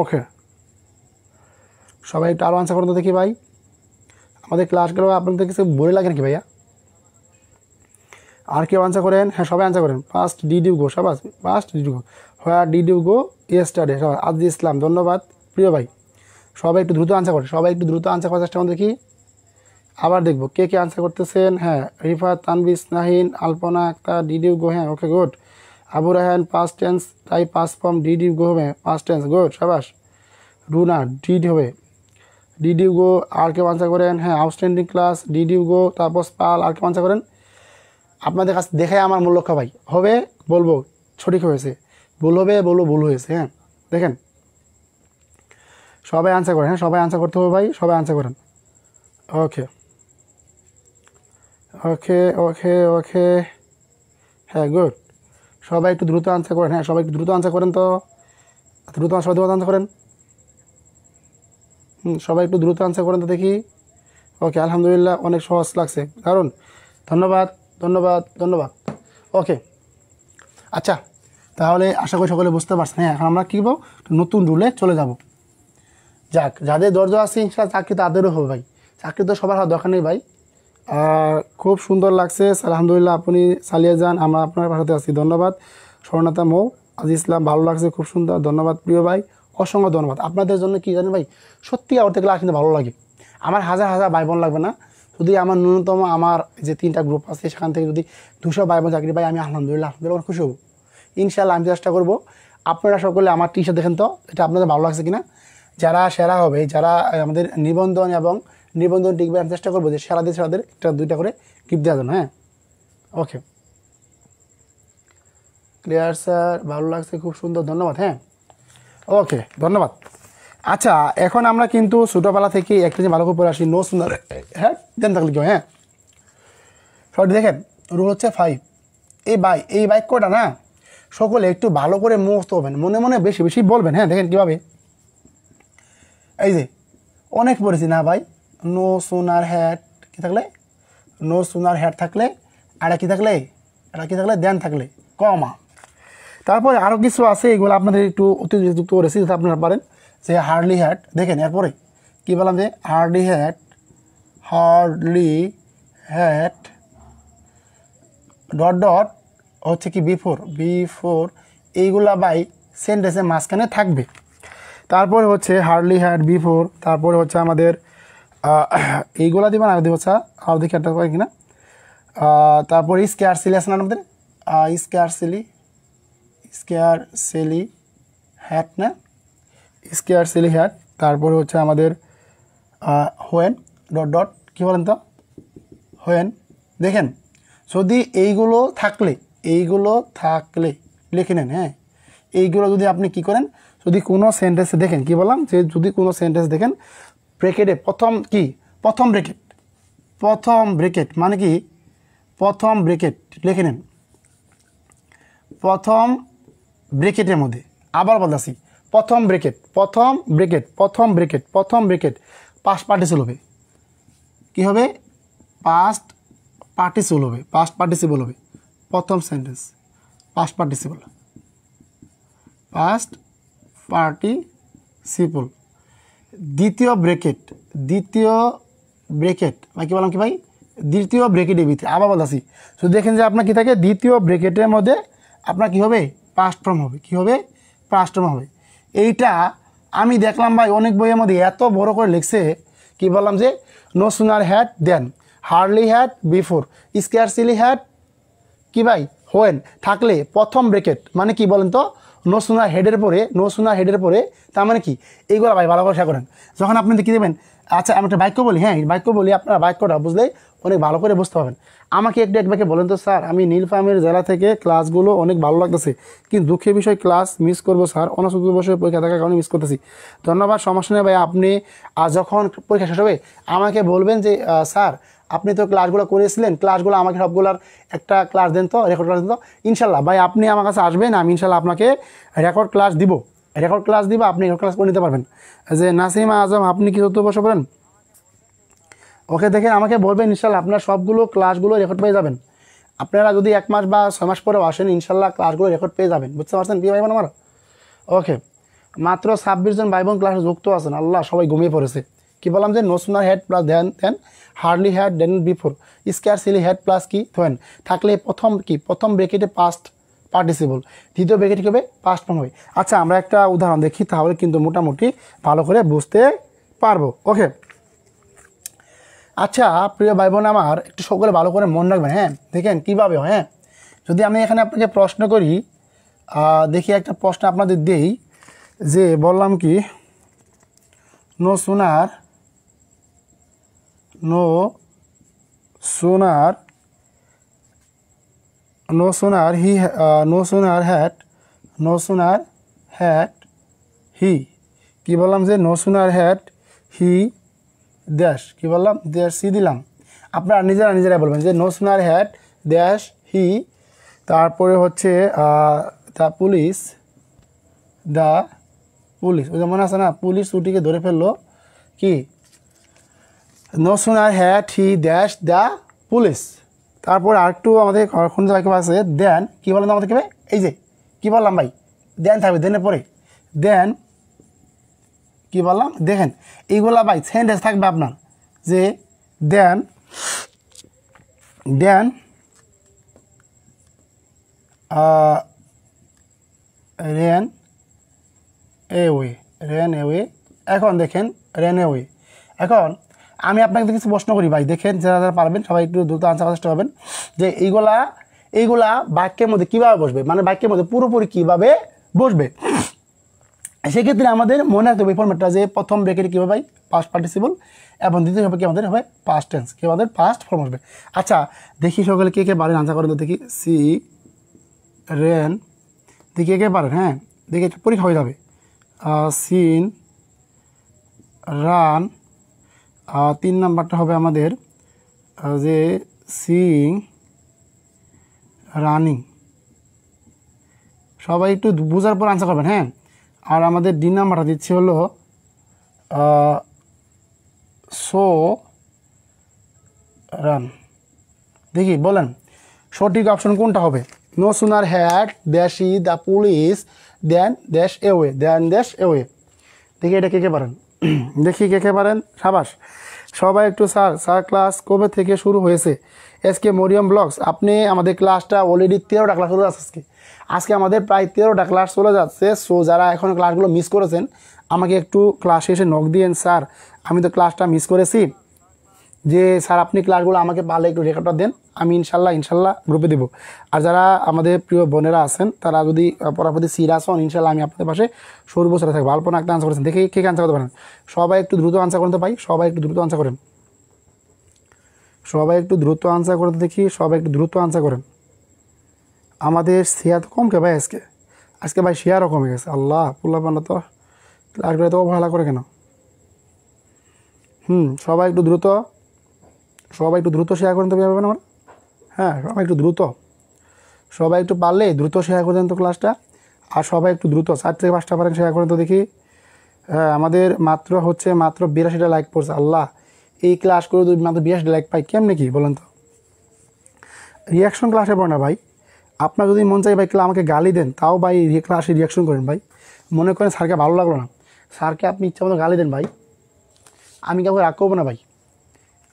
ওকে সবাই একটু আরও আনসার করেন তো দেখি ভাই। আমাদের ক্লাসগুলো আপনাদের কিছু বলে লাগে নাকি ভাইয়া? আর কেউ আনসার করেন? হ্যাঁ সবাই আনসার করেন। ফার্স্ট ডিডিউ গো, সাবাস। ফার্স্ট ডিডিউ গো, হোয়ার ডিডিউ গো ইয়েস্টারডে, সবাই। আজি ইসলাম, ধন্যবাদ প্রিয় ভাই। সবাই একটু দ্রুত আনসার করেন, সবাই একটু দ্রুত আনসার করার চেষ্টা করুন দেখি। আবার দেখবো কে কে আনসার করতেছেন। হ্যাঁ রিফাত, তানবিস, নাহিন, আলপনা আক্তার, ডিডিউ গো। হ্যাঁ okay good. Abu Raihan, past tense তাই পাস ফর্ম ডিডিউ গো হবে, পাস্ট টেন্স, গুড সাবাস। রুনা ডিড হবে, ডিডিউ গো। আর কেউ আনসার করেন? হ্যাঁ আউটস্ট্যান্ডিং ক্লাস, ডিডিউ গো। তারপর পাল, আর কেউ আনসার করেন? আপনাদের কাছে দেখে আমার মূল লক্ষ্য ভাই হবে বলবো সঠিক হয়েছে, ভুল হবে বলবো ভুল হয়েছে। হ্যাঁ দেখেন সবাই আনসার করেন। হ্যাঁ সবাই আনসার করতে হবে ভাই, সবাই আনসার করেন। ওকে ওকে ওকে ওকে হ্যাঁ গুড। সবাই একটু দ্রুত আনসার করেন। হ্যাঁ সবাই একটু দ্রুত আনসার করেন তো, সবাই দ্রুত আনসার করেন। সবাই একটু দ্রুত আনসার করেন তো দেখি। ওকে আলহামদুলিল্লাহ, অনেক সহজ লাগছে, কারণ ধন্যবাদ ধন্যবাদ ধন্যবাদ। ওকে আচ্ছা তাহলে আশা করি সকলে বুঝতে পারছেন। হ্যাঁ এখন আমরা কী করবো, নতুন রুলে চলে যাব। যাক যাদের ধৈর্য আছে ইনশাআল্লাহ চাকরি তাদেরও হবে ভাই, চাকরি তো সবার হওয়ার দরকার নেই ভাই। খুব সুন্দর লাগছে আলহামদুলিল্লাহ, আপনি চালিয়ে যান, আমরা আপনার পাশাতে আছি। ধন্যবাদ স্বর্ণতা মৌ, আজি ইসলাম, ভালো লাগছে, খুব সুন্দর, ধন্যবাদ প্রিয় ভাই, অসংখ্য ধন্যবাদ। আপনাদের জন্য কি জানেন ভাই, সত্যি আমার থেকে ক্লাস কিন্তু ভালো লাগে। আমার হাজার হাজার ভাই বোন লাগবে না, যদি আমার ন্যূনতম আমার যে 3টা গ্রুপ আছে সেখান থেকে যদি 200 ভাই বোন চাকরি পাই, আমি আলহামদুলিল্লাহ খুশি হব। ইনশাআল্লাহ আমি চেষ্টা করবো। আপনারা সকলে আমার টি-শার্ট দেখেন তো, এটা আপনাদের ভালো লাগছে কিনা। যারা সেরা হবে, যারা আমাদের নিবন্ধন এবং নিবন্ধন টিকবে, আমি চেষ্টা করবো যে সেরাদের 1-2টা করে গিফট দেওয়ার জন্য। হ্যাঁ ওকে ক্লিয়ার স্যার, ভালো লাগছে, খুব সুন্দর, ধন্যবাদ। হ্যাঁ ওকে ধন্যবাদ। আচ্ছা এখন আমরা কিন্তু ছোটোবেলা থেকে একটা যে ভালো করে পড়ে আসি, নো সুন্দর হ্যাঁ দেন থাকলে কেউ। হ্যাঁ সরি দেখেন রুল হচ্ছে 5। এই বাক্যটা না সকলে একটু ভালো করে মুখস্থ হবেন, মনে মনে বেশি বেশি বলবেন। হ্যাঁ দেখেন কীভাবে, এই যে অনেক পড়েছি না ভাই, নো সোনার হ্যাট কী থাকলে, নো সোনার হ্যাট থাকলে, আর কি থাকলে, দেন থাকলে কমা। তারপরে আরও কিছু আছে, এগুলো আপনাদের একটু অতিযুক্ত করেছি যাতে আপনারা পারেন। যে হার্ডলি হ্যাট, দেখেন এরপরে কী বললাম যে হার্ডলি হ্যাট ডট ডট হচ্ছে কি বিফোর এইগুলা বাই সেন্টেন্সের মাঝখানে থাকবে। তারপরে হচ্ছে হার্ডলি হ্যাড বিফোর, তারপরে হচ্ছে আমাদের এইগুলা দিবেন, আর দিব হচ্ছে আর দেখি একটা করে কিনা। তারপরে স্কেয়ারসিলি আছে না আমাদের, স্কেয়ারসিলি হ্যাট না, স্কেয়ারসিলি হ্যাট। তারপরে হচ্ছে আমাদের হোয়েন ডট ডট কী বলেন তো, হোয়েন। দেখেন যদি এইগুলো থাকলে লিখে নেন। হ্যাঁ এইগুলো যদি আপনি কি করেন, যদি কোনো সেন্টেন্সে দেখেন, কি বললাম যে যদি কোনো সেন্টেন্স দেখেন ব্রেকেটে প্রথম ব্রেকেট মানে কি, প্রথম ব্রেকেট লিখে নেন, প্রথম ব্রেকেটের মধ্যে, আবার বলতেছি প্রথম ব্রেকেট পাস্ট পার্টিসিপল হবে। কী হবে, পাস্ট পার্টিসিপল হবে। প্রথম সেন্টেন্স পাস্ট পার্টিসিপল, দ্বিতীয় ব্রেকেট বা কী বললাম কি ভাই, দ্বিতীয় ব্রেকেটের ভিতরে, আবার বলতেছি শুধু দেখেন যে আপনার কী থাকে, দ্বিতীয় ব্রেকেটের মধ্যে আপনার কী হবে, পাস্ট ফর্ম হবে। কী হবে, পাস্ট ফর্ম হবে। এইটা আমি দেখলাম ভাই অনেক বইয়ের মধ্যে এত বড় করে লিখছে, কি বললাম যে no sooner had then, hardly had before, scarcely had কি ভাই হোয়েন থাকলে প্রথম ব্রেকেট মানে কি বলেন তো নো সুনার হেডের পরে, নো সুনার হেডের পরে তার মানে কি এইগুলো ভাই ভালো করে শেয়ার করেন। যখন আপনি দেখে দেবেন, আচ্ছা আমি একটা বাক্য বলি, হ্যাঁ বাক্য বলি, আপনারা বাক্যটা বুঝলে অনেক ভালো করে বুঝতে পারবেন। আমাকে একবারকে বলেন তো স্যার, আমি নীলফামারীর জেলা থেকে ক্লাসগুলো অনেক ভালো লাগতেছে, কিন্তু দুঃখের বিষয় ক্লাস মিস করবো স্যার, অনাসক্ত বছরের পরীক্ষা থাকার কারণে মিস করতেছি। ধন্যবাদ, সমস্যা নেই ভাই। আপনি যখন পরীক্ষা শেষ হবে আমাকে বলবেন যে স্যার আপনি তো ক্লাসগুলো করেছিলেন, ক্লাসগুলো আমাকে সবগুলোর একটা ক্লাস দেন তো, রেকর্ড ক্লাস দেন তো। ইনশাল্লাহ ভাই আপনি আমার কাছে আসবেন, আমি ইনশাল্লাহ আপনাকে রেকর্ড ক্লাস দিব, রেকর্ড ক্লাস দিব, আপনি রেকর্ড ক্লাস করে নিতে পারবেন। যে নাসিমা আজম আপনি কি 14 বছর পড়েন? ওকে দেখেন আমাকে বলবেন, ইনশাল্লাহ আপনার সবগুলো ক্লাসগুলো রেকর্ড পেয়ে যাবেন। আপনারা যদি 1 মাস বা 6 মাস পরেও আসেন ইনশাল্লাহ ক্লাসগুলো রেকর্ড পেয়ে যাবেন। বুঝতে পারছেন কি ভাই বোন আমার? ওকে, মাত্র 26 জন ভাই বোন ক্লাসে যুক্ত আছেন। আল্লাহ সবাই ঘুমিয়ে পড়েছে। কি বললাম যে no sooner had plus then then, hardly had then before, scarcely had plus কি থোয়েন থাকলে প্রথম কি প্রথম ব্রেকেটে পাস্ট পার্টিসিপল, দ্বিতীয় ব্রেকেট কী হবে পাস্ট ফর্ম হবে। আচ্ছা আমরা একটা উদাহরণ দেখি, তাহলে কিন্তু মোটামুটি ভালো করে বুঝতে পারবো। ওকে, আচ্ছা প্রিয় ভাই বোন আমার, একটু সকলে ভালো করে মন রাখবেন। হ্যাঁ দেখেন কীভাবে, হ্যাঁ যদি আমি এখানে আপনাকে প্রশ্ন করি, দেখি একটা প্রশ্ন আপনাদের দেই, যে বললাম কি no sooner no sooner no sooner he no sooner had no sooner had he, কি বললাম যে no sooner had he dash, কি বললাম ড্যাশ সি দিলাম। আপনারা নিজেরা বলবেন যে no sooner had dash he, তারপরে হচ্ছে দ্য পুলিশ ওই যেমন আছে না, পুলিশ ছুটিকে ধরে ফেললো, কি no sooner had he dash the police. তারপর আরেকটু আমাদের খন্ড বাক্য আছে দেন, কী বললাম আমাদের কী, এই যে কী বললাম ভাই দেন থাকবে, দেনের পরে দেন কি বললাম দেখেন এইগুলা ভাই সেন্টেন্স থাকবে আপনার, যে দেন দেন রেন এওয়ে। এখন দেখেন রেন এওয়ে। এখন আমি আপনাকে কিছু প্রশ্ন করি ভাই, দেখেন যারা যারা পারবেন সবাই একটু দ্রুত আনসার করার চেষ্টা করবেন, যে এইগুলা বাক্যের মধ্যে কীভাবে বসবে, মানে বাক্যের মধ্যে পুরোপুরি কীভাবে বসবে। সেক্ষেত্রে আমাদের মনে রাখতে হবে ফর্মেটটা, যে প্রথম ব্রেকেটে কী হবে ভাই পাস্ট পার্টিসিপল, এবং দ্বিতীয় হবে কি আমাদের হবে পাস্ট টেন্স, কি আমাদের পাস্ট ফর্ম আসবে। আচ্ছা দেখি সকলে কে পারেন আনসার করেন তো দেখি। সি রেন, দেখি কে পারেন, হ্যাঁ দেখি একটু পরীক্ষা হয়ে যাবে। সিন রান, 3 নাম্বারটা হবে আমাদের যে সিং রানিং। সবাই একটু বোঝার পর আনসার করবেন, হ্যাঁ। আর আমাদের ডি নাম্বারটা দিচ্ছে হলো সো রান। দেখি বলেন সঠিক অপশন কোনটা হবে। No sooner had dash he the police then dash away, then dash away. দেখি এটা কে পারেন, দেখি কে পারেন, সাবাস সবাই একটু। স্যার ক্লাস কবে থেকে শুরু হয়েছে? এসকে মরিয়ম ব্লগস, আপনি আমাদের ক্লাসটা অলরেডি 13টা ক্লাস চলে যাচ্ছে আজকে আমাদের প্রায় 13টা ক্লাস চলে যাচ্ছে। সো যারা এখন ক্লাসগুলো মিস করেছেন আমাকে একটু ক্লাসে এসে নক দিয়েন, স্যার আমি তো ক্লাসটা মিস করেছি, যে স্যার আপনি ক্লাসগুলো আমাকে পারলে একটু রেকর্ডটা দেন, আমি ইনশাল্লাহ গ্রুপে দেবো। আর যারা আমাদের প্রিয় বোনেরা আছেন তারা যদি পড়াপড়ি সিরিয়াস হন ইনশাল্লাহ আমি আপনাদের পাশে সর্বছরে থাকবো। অল্প না একটা আনসার করেছেন, দেখি কে আনসার করতে পারেন। সবাই একটু দ্রুত আনসার করতে পাই, সবাই একটু দ্রুত আনসার করেন, সবাই একটু দ্রুত আনসার করতে দেখি, সবাই একটু দ্রুত আনসার করেন। আমাদের শেয়ার তো কম কে ভাই আজকে ভাই শেয়ারও কমে গেছে। আল্লাহ পুল্লা পান্না তো ক্লাসগুলো তো অবহেলা করে কেন। সবাই একটু দ্রুত শেয়ার করেন তো পারবেন আমার, হ্যাঁ সবাই একটু দ্রুত, সবাই একটু পারলে দ্রুত শেয়ার করে দেন তো ক্লাসটা। আর সবাই একটু দ্রুত 4 থেকে 5টা পারেন শেয়ার করেন তো দেখি। হ্যাঁ আমাদের মাত্র 82টা লাইক পড়ছে। আল্লাহ এই ক্লাস করে যদি মাত্র 82টা লাইক পাই কেমনে কি বলেন তো। রিয়াকশন ক্লাসে পড়ে না ভাই, আপনার যদি মন চাই ভাই আমাকে গালি দেন, তাও ভাই ক্লাসে রিয়াকশন করেন ভাই। মনে করেন স্যারকে ভালো লাগলো না, স্যারকে আপনি ইচ্ছা মতো গালি দেন ভাই, আমি কাউকে রাগ করবো না ভাই,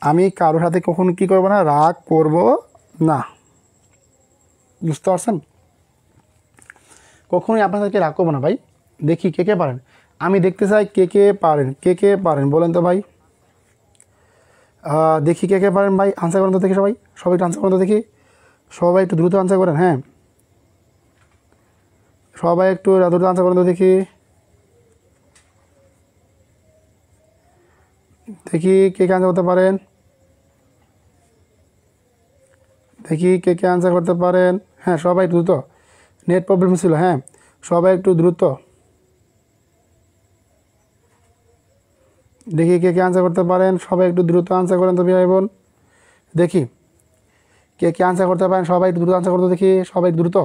আমি কারোর সাথে কখনো কী করবো না, রাগ করবো না, বুঝতে পারছেন। কখনোই আপনার সাথে রাগ করবো না ভাই। দেখি কে পারেন, আমি দেখতে চাই কে পারেন বলেন তো ভাই। দেখি কে কে পারেন ভাই, আনসার করেন তো দেখি সবাই, সবাই একটু আনসার করেন তো দেখি, সবাই একটু দ্রুত আনসার করেন। হ্যাঁ, সবাই একটু দ্রুত আনসার করেন তো দেখি, দেখি কে কে আনসার করতে পারেন, দেখি কে কে আনসার করতে পারেন। হ্যাঁ, সবাই দ্রুত, নেট প্রবলেম ছিল। হ্যাঁ, সবাই একটু দ্রুত, দেখি কে কে আনসার করতে পারেন, সবাই একটু দ্রুত আনসার করেন তো ভাই বোন, দেখি কে কে আনসার করতে পারেন, সবাই একটু দ্রুত আনসার করতে দেখি, সবাই দ্রুত,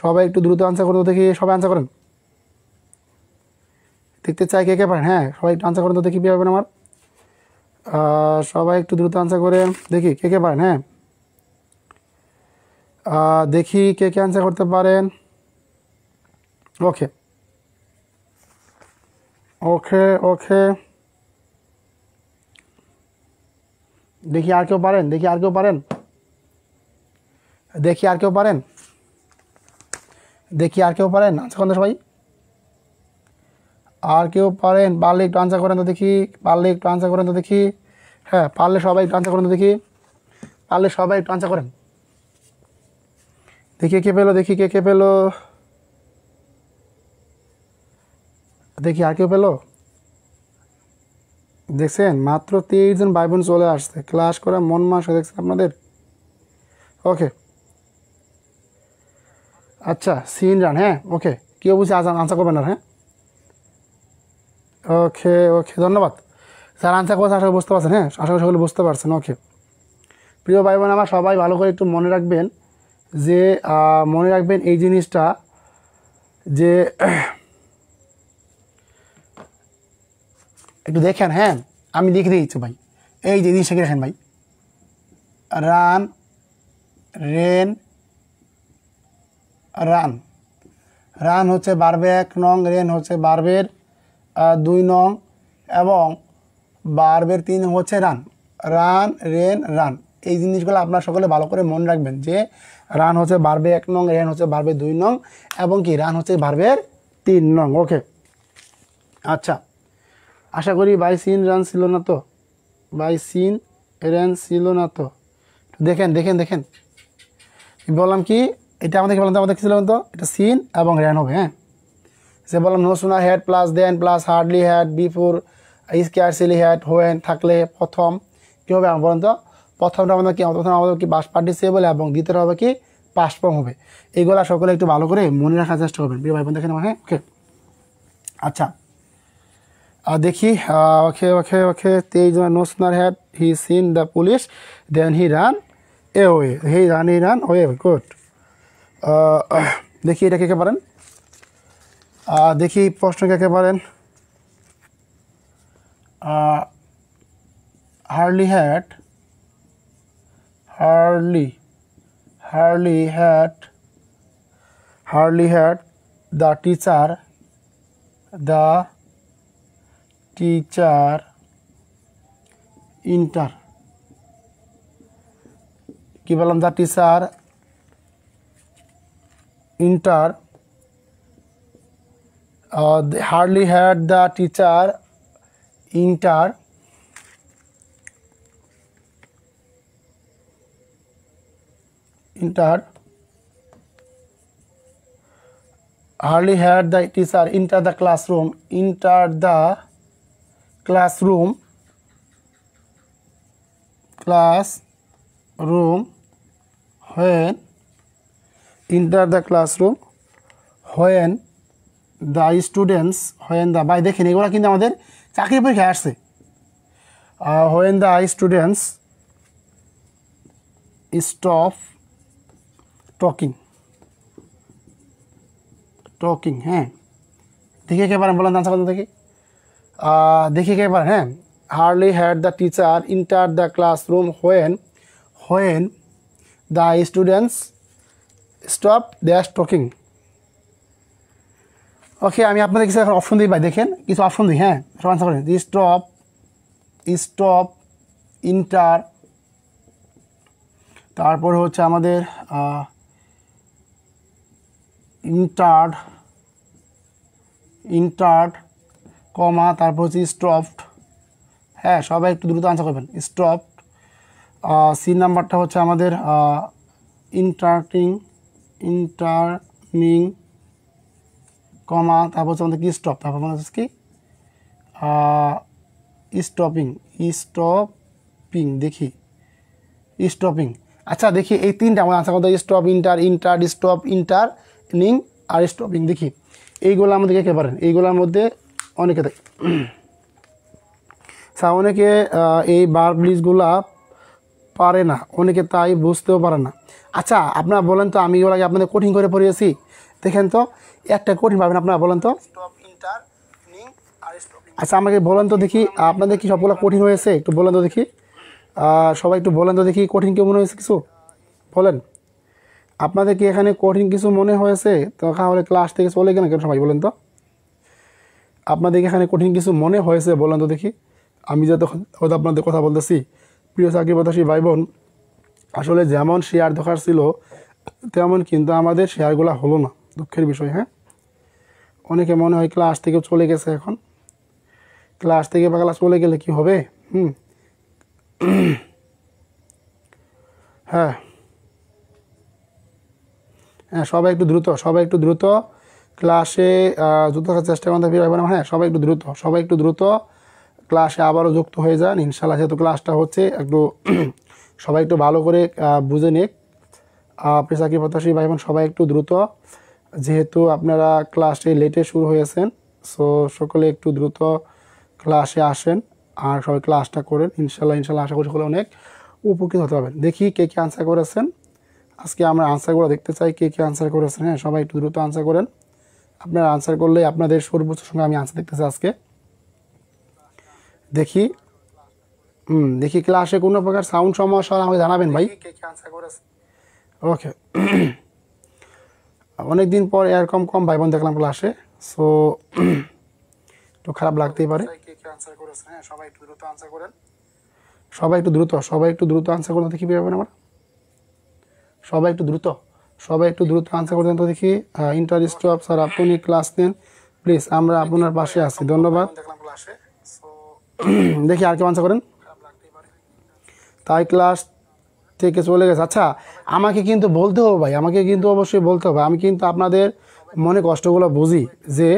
সবাই একটু দ্রুত আনসার করতে দেখি, সবাই আনসার করেন, দেখতে চাই কে কে পারেন। হ্যাঁ, সবাই একটু আনসার করেন তো দেখি ভাই বোন আমার, সবাই একটু দ্রুত আনসার করেন, দেখি কে কে পারেন। হ্যাঁ, দেখি কে কে আনসার করতে পারেন। ওকে ওকে ওকে, দেখি আর কেউ পারেন, দেখি আর কেউ পারেন, দেখি আর কেউ পারেন, দেখি আর কেউ পারেন আনসার করেন তো সবাই, আর কেউ পারেন, পারলে একটু আনসার করেন তো দেখি, পারলে একটু আনসার করেন তো দেখি। হ্যাঁ, পারলে সবাই একটু আনসার করেন তো দেখি, পারলে সবাই একটু আনসার করেন, দেখি কে পেলো, দেখি কে কে পেলো, দেখি আর কেউ পেলো। দেখছেন মাত্র 23 জন ভাই বোন চলে আসছে, ক্লাস করা মন মাসে দেখছেন আপনাদের। ওকে, আচ্ছা সিন রান। হ্যাঁ, ওকে, কেউ বুঝে আনসার করবেন না। হ্যাঁ, ওকে ওকে, ধন্যবাদ স্যার, আনসার করছে আশা করি বুঝতে পারছেন। হ্যাঁ, আশা করি সকলে বুঝতে পারছেন। ওকে, প্রিয় ভাই বোন আমার, সবাই ভালো করে একটু মনে রাখবেন যে মনে রাখবেন এই জিনিসটা যে একটু দেখেন। হ্যাঁ, আমি লিখে দিচ্ছি ভাই, এই যে জিনিসটাকে দেখেন ভাই, রান, রেন, রান। রান হচ্ছে বার্বের 1 নং, রেন হচ্ছে বার্বের 2 নং, এবং বার্বের 3 হচ্ছে রান। রান, রেন, রান, এই জিনিসগুলো আপনারা সকলে ভালো করে মনে রাখবেন যে রান হচ্ছে বার্বের 1 নং, রেন হচ্ছে বার্বের 2 নং, এবং কি রান হচ্ছে বার্বের 3 নং। ওকে, আচ্ছা, আশা করি বাই সিন রান ছিল না তো, বাই সিন রান ছিল না তো, দেখেন দেখেন দেখেন বললাম কি, এটা আমাদের কি বললাম তো, আমাদের কি ছিল তো, এটা সিন এবং র্যান হবে। হ্যাঁ, যে বললাম no sooner had plus then plus hardly had before scarcely had when থাকলে প্রথম কী হবে বলেন তো, প্রথমটা আমাদের কি, প্রথম আমাদের কি পাস্ট পার্টিসিপল, এবং দ্বিতীয়টা হবে কি পাস্ট ফর্ম হবে। এইগুলো সকলে একটু ভালো করে মনে রাখার চেষ্টা করবেন প্রিয় ভাই বোন, দেখেন আমার। হ্যাঁ, ওকে, আচ্ছা দেখি, ওকে ওকে ওকে, 23 জন no sooner had he seen the police then he ran away, he ran away, good. দেখি এটা কে কে পারেন, দেখি প্রশ্ন কে কে পারেন। হার্লি হ্যাড, হার্লি হ্যাড দ্য টিচার ইন্টার, কি বললাম, the teacher enter, hardly had the teacher enter hardly had the teacher enter the classroom when enter the classroom when the students, when the, ভাই দেখেন এগুলো কিন্তু আমাদের চাকরির পরীক্ষায় আসছে। when the students stop talking, হ্যাঁ, দেখে কে পারেন বলেন আনসার করতে দেখি, দেখে কে পারেন। হ্যাঁ, hardly had the teacher entered the classroom when the students stop their talking। ওকে, আমি আপনাদের কিছু এখন অপশন দিই ভাই, দেখেন কিছু অপশন দিই। হ্যাঁ, সব আনসার করেন, স্টপ, ইন্টার, তারপর হচ্ছে আমাদের ইন্টার্ড, কমা, তারপর হচ্ছে স্টপড, হ্যাঁ সবাই একটু দ্রুত আনসার করবেন। স্টপ, সি নাম্বারটা হচ্ছে আমাদের ইন্টারনিং কমা, তারপর হচ্ছে আমাদের কি স্টপ, তারপর আমাদের হচ্ছে কি স্টপিং দেখি স্টপিং। আচ্ছা দেখি এই তিনটা আমার আনসার করতে, স্টপ, স্টপ, ইন্টারনিং আর স্টপিং। দেখি এইগুলো আমাদের কে পারেন, এইগুলোর মধ্যে অনেকে থাকে স্যার, অনেকে এই ভার্বগুলা পারে না, অনেকে তাই বুঝতেও পারে না। আচ্ছা আপনারা বলেন তো, আমি এগুলো আগে আপনাদের কঠিন করে পড়িয়েছি, দেখেন তো একটা কঠিন পাবেন আপনারা বলেন তো। আচ্ছা আমাকে বলেন তো দেখি, আপনাদের কি সবগুলো কঠিন হয়েছে একটু বলেন তো দেখি, সবাই একটু বলেন তো দেখি, কঠিন কেউ মনে হয়েছে কিছু বলেন। আপনাদের কি এখানে কঠিন কিছু মনে হয়েছে? তো তাহলে ক্লাস থেকে চলে গেলেন কেন সবাই বলেন তো। আপনাদের এখানে কঠিন কিছু মনে হয়েছে বলেন তো দেখি। আমি যে তখন আপনাদের কথা বলতেছি, প্রিয় চাকরি প্রত্যাশী ভাই বোন, আসলে যেমন শেয়ার দরকার ছিল তেমন কিন্তু আমাদের শেয়ারগুলো হলো না, দুঃখের বিষয়। হ্যাঁ অনেকে মনে হয় ক্লাস থেকে চলে গেছে, এখন ক্লাস থেকে বা ক্লাস চলে গেলে কি হবে? হ্যাঁ হ্যাঁ সবাই একটু দ্রুত ক্লাসে যুক্ত থাকার চেষ্টা করতে পারবেন। হ্যাঁ সবাই একটু দ্রুত ক্লাসে আবারও যুক্ত হয়ে যান ইনশাল্লাহ। যেহেতু ক্লাসটা হচ্ছে একটু সবাই একটু ভালো করে বুঝে নিক। আপনি চাকরি প্রত্যাশী ভাই বোন সবাই একটু দ্রুত, যেহেতু আপনারা ক্লাসে লেটে শুরু হয়েছেন, সো সকলে একটু দ্রুত ক্লাসে আসেন আর সবাই ক্লাসটা করেন ইনশাল্লাহ। আশা করি সকলে অনেক উপকৃত হতে পারবেন। দেখি কে কে আনসার করেছেন, আজকে আমরা আনসারগুলো দেখতে চাই, কে কে আনসার করেছেন। হ্যাঁ সবাই একটু দ্রুত আনসার করেন, আপনারা আনসার করলে আপনাদের সর্বোচ্চ সঙ্গে আমি আনসার দেখতে চাই আজকে। দেখি দেখি ক্লাসে কোনো প্রকার সাউন্ড সমস্যা আমাকে জানাবেন ভাই। ওকে অনেকদিন পর এরকম কম ভাই বোন দেখলাম ক্লাসে, সো একটু খারাপ লাগতেই পারে। সবাই একটু দ্রুত আনসার করেন, সবাই একটু দ্রুত আনসার করতে দেখি পাবেন আমরা। সবাই একটু দ্রুত আনসার করতেন তো দেখি। স্টপ স্যার আপনি ক্লাস নেন প্লিজ, আমরা আপনার পাশে আছি, ধন্যবাদ। দেখি আর কেউ আনসার করেন। তাই ক্লাস থেকে চলে গেছে। আচ্ছা আমাকে কিন্তু বলতে হবে ভাই, আমাকে কিন্তু অবশ্যই বলতে হবে। আমি কিন্তু আপনাদের মনে কষ্টগুলো বুঝি যে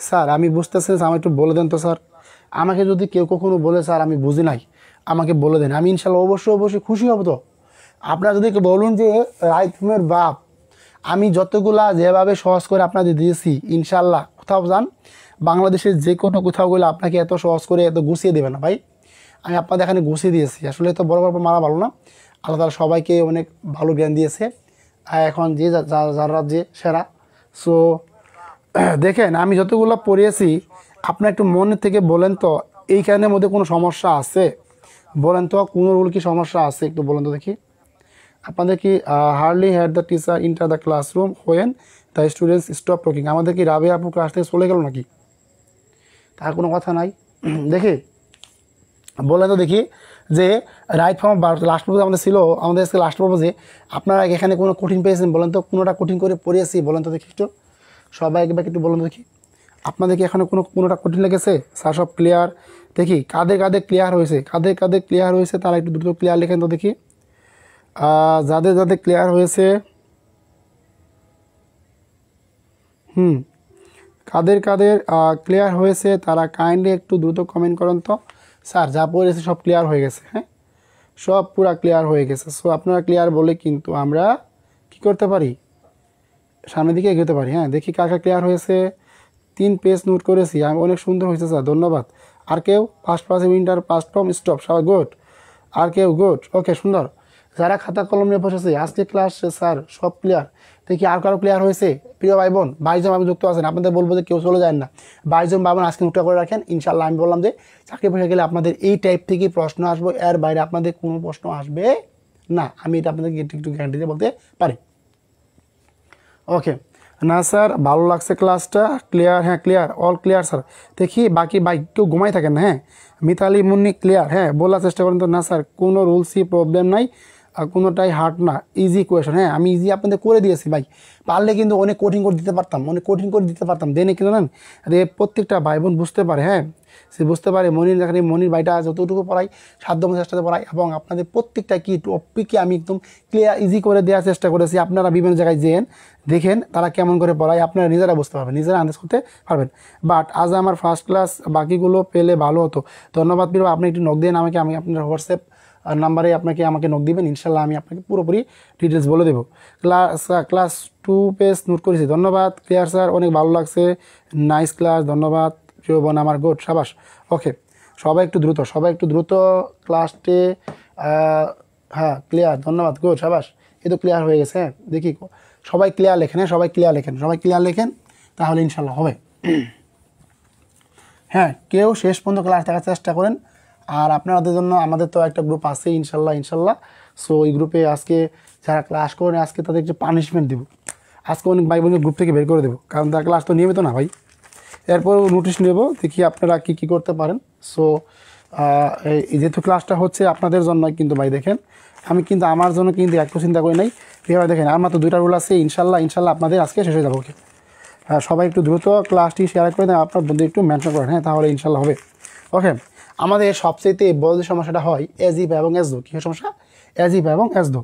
স্যার আমি বুঝতেছি, আমার একটু বলে দেন তো স্যার। আমাকে যদি কেউ কখনো বলে স্যার আমি বুঝি নাই, আমাকে বলে দেন, আমি ইনশাল্লাহ অবশ্যই খুশি হব। তো আপনারা যদি বলুন যে রাইথমের বাপ, আমি যতগুলা যেভাবে সহজ করে আপনাদের দিয়েছি ইনশাল্লাহ কোথাও যান বাংলাদেশের যে কোনো কোথাও গেলে আপনাকে এত সহজ করে এত গুছিয়ে দেবে না ভাই। আমি আপনাদের এখানে গুছিয়ে দিয়েছি, আসলে তো বড় গল্প মারা ভালো না, আল্লাহ তাআলা সবাইকে অনেক ভালো জ্ঞান দিয়েছে, এখন যে যার রাজ্যে সেরা। সো দেখেন আমি যতগুলো পড়িয়েছি আপনার একটু মনে থেকে বলেন তো এইখানের মধ্যে কোনো সমস্যা আছে বলেন তো, কোনো রুল কি সমস্যা আছে একটু বলেন তো দেখি। আপনাদের কি hardly had the teacher enter the classroom when the students stop talking, আমাদের কি রাবে আপু ক্লাস থেকে চলে গেল নাকি? তার কোনো কথা নাই। দেখি বলেন তো দেখি যে রাইট ফর্ম লাস্ট পর্যন্ত আমাদের ছিল, আমাদের আজকে লাস্ট পর্বে আপনারা এখানে কোনো কঠিন পেয়েছেন বলেন তো, কোনোটা কঠিন করে পড়িয়েছি বলেন তো দেখি একটু, সবাই একটু বলেন দেখি আপনাদের কি এখানে কোনোটা কঠিন লেগেছে? স্যার সব ক্লিয়ার? দেখি কাদের ক্লিয়ার হয়েছে তারা একটু দ্রুত ক্লিয়ার লেখেন তো দেখি। যাদের ক্লিয়ার হয়েছে, কাদের ক্লিয়ার হয়েছে তারা কাইন্ডলি একটু দ্রুত কমেন্ট করেন তো। স্যার যা পড়েছে সব ক্লিয়ার হয়ে গেছে, হ্যাঁ সব পুরা ক্লিয়ার হয়ে গেছে। সো আপনারা ক্লিয়ার বলে কিন্তু আমরা কি করতে পারি, সামনের দিকে এগোতে পারি। হ্যাঁ দেখি কার ক্লিয়ার হয়েছে। 3 পেজ নোট করেছি আমি, অনেক সুন্দর হয়েছে স্যার, ধন্যবাদ। আর কেউ first passive inter past form stop, সবাই গুড। আর কেউ গুড, ওকে সুন্দর। যারা খাতা কলম নিয়ে বসেছে আজকে ক্লাস স্যার সব ক্লিয়ার, দেখি আর কারো ক্লিয়ার হয়েছে? প্রিয় ভাই বোন 22 জন আমি যুক্ত আছেন, আপনাদের বলবো যে কেউ চলে যায় না, 22 জন ভাই বোন আজকে নোটটা করে রাখেন ইনশাল্লাহ। আমি বললাম যে চাকরি পরীক্ষা গেলে আপনাদের এই টাইপ থেকে প্রশ্ন আসবে, এর বাইরে আপনাদের কোনো প্রশ্ন আসবে না, আমি এটা আপনাদেরকে একটু গ্যারান্টি দিয়ে বলতে পারি। ওকে না স্যার ভালো লাগছে ক্লাসটা, ক্লিয়ার? হ্যাঁ ক্লিয়ার, অল ক্লিয়ার স্যার। দেখি বাকি বাইক কেউ ঘুমাই থাকেন না। হ্যাঁ মিতালি মুন্নি ক্লিয়ার, হ্যাঁ বলার চেষ্টা করেন তো। না স্যার কোনো রুলসই প্রবলেম নাই, কোনোটাই হার্ড না, ইজি কোয়েশন। হ্যাঁ, আমি ইজি আপনাদের করে দিয়েছি ভাই, পারলে কিন্তু অনেক কঠিন করে দিতে পারতাম, অনেক কঠিন করে দিতে পারতাম, দেনে কিন্তু জানেন প্রত্যেকটা ভাই বোন বুঝতে পারে। হ্যাঁ, সে বুঝতে পারে। মনির এখানে মনির ভাইটা যতটুকু পড়াই সাধ্যমতো চেষ্টাতে পড়াই, এবং আপনাদের প্রত্যেকটা কি টপিককে আমি একদম ক্লিয়ার ইজি করে দেওয়ার চেষ্টা করেছি। আপনারা বিভিন্ন জায়গায় যেন দেখেন তারা কেমন করে পড়ায়, আপনারা নিজেরা বুঝতে পারবেন, নিজেরা আন্দাজ করতে পারবেন। বাট আজ আমার ফার্স্ট ক্লাস, বাকিগুলো পেলে ভালো হতো। ধন্যবাদ প্রিয়, আপনি একটু নক দিন আমাকে, আমি আপনার হোয়াটসঅ্যাপ নাম্বারে আমাকে নক দিবেন, ইনশাল্লাহ আমি আপনাকে পুরোপুরি ডিটেলস বলে দেবো। ক্লাস 2 পেজ নোট করেছি, ধন্যবাদ। ক্লিয়ার স্যার, অনেক ভালো লাগছে, নাইস ক্লাস, ধন্যবাদ প্রিয় বোন আমার, গুড, সাবাস। ওকে, সবাই একটু দ্রুত ক্লাসটে। হ্যাঁ, ক্লিয়ার, ধন্যবাদ, গুড, সাবাস। এই তো ক্লিয়ার হয়ে গেছে। হ্যাঁ, দেখি সবাই ক্লিয়ার লেখেন। হ্যাঁ, সবাই ক্লিয়ার লেখেন, তাহলে ইনশাল্লাহ হবে। হ্যাঁ, কেউ শেষ পর্যন্ত ক্লাস দেখার চেষ্টা করেন। আর আপনাদের জন্য আমাদের তো একটা গ্রুপ আছে ইনশাল্লাহ। সো ওই গ্রুপে আজকে যারা ক্লাস করেন, আজকে তাদেরকে পানিশমেন্ট দেবো। আজকে অনেক ভাই বোনের গ্রুপ থেকে বের করে দেবো, কারণ তার ক্লাস তো নিয়মিত না ভাই। এরপর নোটিশ নেব, দেখি আপনারা কী করতে পারেন। সো এই যেহেতু ক্লাসটা হচ্ছে আপনাদের জন্য, কিন্তু ভাই দেখেন আমি কিন্তু আমার জন্য কিন্তু একটু চিন্তা করি নাই। এভাবে দেখেন আমার তো 2টা রুল আছে, ইনশাল্লাহ আপনাদের আজকে শেষ হয়ে যাবো। ওকে, হ্যাঁ, সবাই একটু দ্রুত ক্লাসটি শেয়ার করে দেন, আপনার বন্ধু একটু মেনশন করেন। হ্যাঁ, তাহলে ইনশাল্লাহ হবে। ওকে, আমাদের সবচেয়ে বড় যে সমস্যাটা হয় এজিপ এবং এসদো। কী সমস্যা? এজিপ এবং এসদো।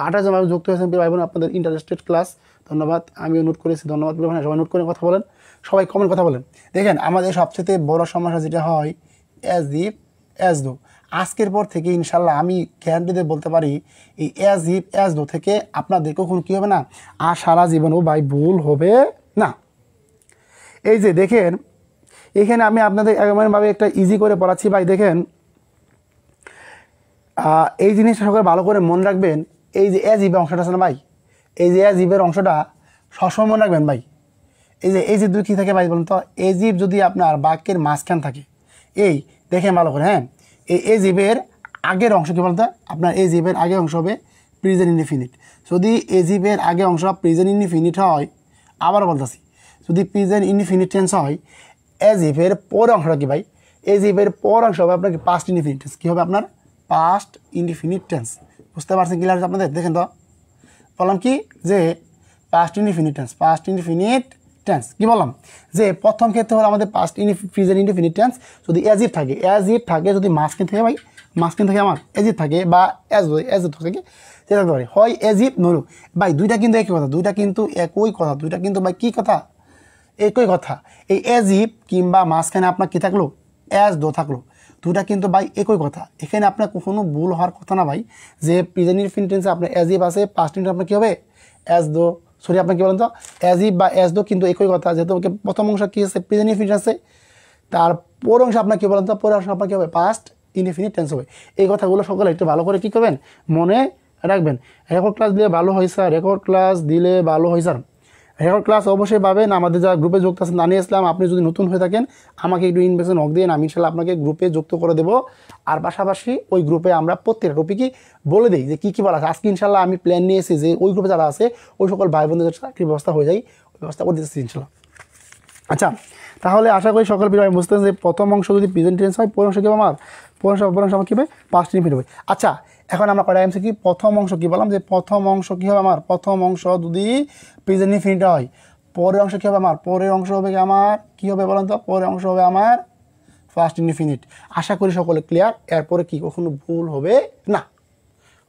28 জন যুক্ত হয়েছেন ভাই বোন, আপনাদের ইন্টারেস্টেড ক্লাস, ধন্যবাদ। আমিও নোট করেছি, ধন্যবাদ। সবাই নোট করে কথা বলেন, সবাই কমেন্ট কথা বলেন। দেখেন আমাদের সবচেয়ে বড় সমস্যা যেটা হয় এজিপ এসদো। আজকের পর থেকে ইনশাল্লাহ আমি গ্যারান্টি দিয়ে বলতে পারি, এই এজিপ এসদো থেকে আপনাদের কখনো কী হবে না, আর সারা জীবনও ভাই ভুল হবে না। এই যে দেখেন এখানে আমি আপনাদের এমনভাবে একটা ইজি করে পড়াচ্ছি ভাই। দেখেন এই জিনিসটা সবাই ভালো করে মনে রাখবেন। এই যে এজিব অংশটা আছে না ভাই, এই যে এজিবের অংশটা সবসময় মনে রাখবেন ভাই। এই যে দুই কী থাকে ভাই বলুন তো, এজিব যদি আপনার বাক্যের মাঝখান থাকে, এই দেখেন ভালো করে। হ্যাঁ, এই এজিবের আগের অংশ কী বলতো, আপনার এজিবের আগের অংশ হবে প্রেজেন্ট ইনডিফিনিট। যদি এজিবের আগের অংশ প্রেজেন্ট ইনডিফিনিট হয়, আবার বলতেছি, যদি প্রেজেন্ট ইনডিফিনিট টেন্স হয়, এজিবের পরের অংশটা কি ভাই, এজিবের পর অংশ হবে আপনার পাস্ট ইনডিফিনিট টেন্স। কী হবে আপনার? Past indefinite tense. বুঝতে পারছেন ক্লিয়ার আপনাদের? দেখেন তো বললাম কি, যে পাস্ট ইনডিফিনিট টেন্স কি বললাম, যে প্রথম ক্ষেত্রে হলো আমাদের প্রেজেন্ট ইনডিফিনিট টেন্স। যদি এজিব থাকে, যদি মাঝখান থেকে ভাই, মাঝখান থেকে আমার এজিব থাকে, বা এজিব থাকে, যেটা পারে হয় এজিব নরু ভাই। দুইটা কিন্তু একই কথা, দুইটা কিন্তু ভাই কী কথা, একই কথা। এই এজিব কিংবা মাঝখানে আপনার কী থাকলো, এজ দো থাকলো, দুটা কিন্তু ভাই একই কথা। এখানে আপনার কখনো ভুল হওয়ার কথা না ভাই, যে প্রেজেন্ট ইনডিফিনিট টেন্সে আপনার এজিব আছে, পাস্ট টেন্সে আপনার কী হবে, এজ দো, সরি আপনার কী বলেন তো, এজিব বা এজ দো কিন্তু একই কথা। যেহেতু প্রথম অংশ কী আছে, প্রেজেন্ট ইনডিফিনিট আছে, তার পর অংশ আপনার কী বলেন তো, পরের অংশ আপনার কী হবে, পাস্ট ইনডিফিনিট টেন্স হবে। এই কথাগুলো সকলে একটু ভালো করে কী করবেন, মনে রাখবেন। রেকর্ড ক্লাস দিলে ভালো হয় স্যার, রেকর্ড ক্লাস অবশ্যই পাবেন। আমাদের যারা গ্রুপে যুক্ত আছেন জানিয়ে ইসলাম, আপনি যদি নতুন হয়ে থাকেন আমাকে একটু ইনভিটেশন নক দিন, আমি ইনশাল্লাহ আপনাকে গ্রুপে যুক্ত করে দেবো। আর পাশাপাশি ওই গ্রুপে আমরা প্রত্যেকটা টপিকই বলে দিই যে কী বলা আছে। আজকে ইনশাল্লাহ আমি প্ল্যান নিয়েছি যে ওই গ্রুপে যারা আছে ওই সকল ভাই বোনদের চাকরির ব্যবস্থা হয়ে যায়, ওই ব্যবস্থা করে দিতেছি ইনশাল্লাহ। আচ্ছা, তাহলে আশা করি সকল বিষয় বুঝতেন যে প্রথম অংশ যদি প্রেজেন্ট টেন্স হয়, পরের অংশ কী হবে আমার, পরের অংশ আমার কী হবে, পাস্ট ইনডিফিনিট হবে। আচ্ছা, এখন আমরা কয়টা এমসি কি, প্রথম অংশ কী বললাম, যে প্রথম অংশ কী হবে আমার, প্রথম অংশ যদি প্রেজেন্ট ইনডিফিনিট হয়, পরের অংশ কী হবে আমার, পরের অংশ হবে আমার কী হবে বলেন তো, পরের অংশ হবে আমার ফার্স্ট ইনডিফিনিট। আশা করি সকলে ক্লিয়ার, এরপরে কি কখনো ভুল হবে না।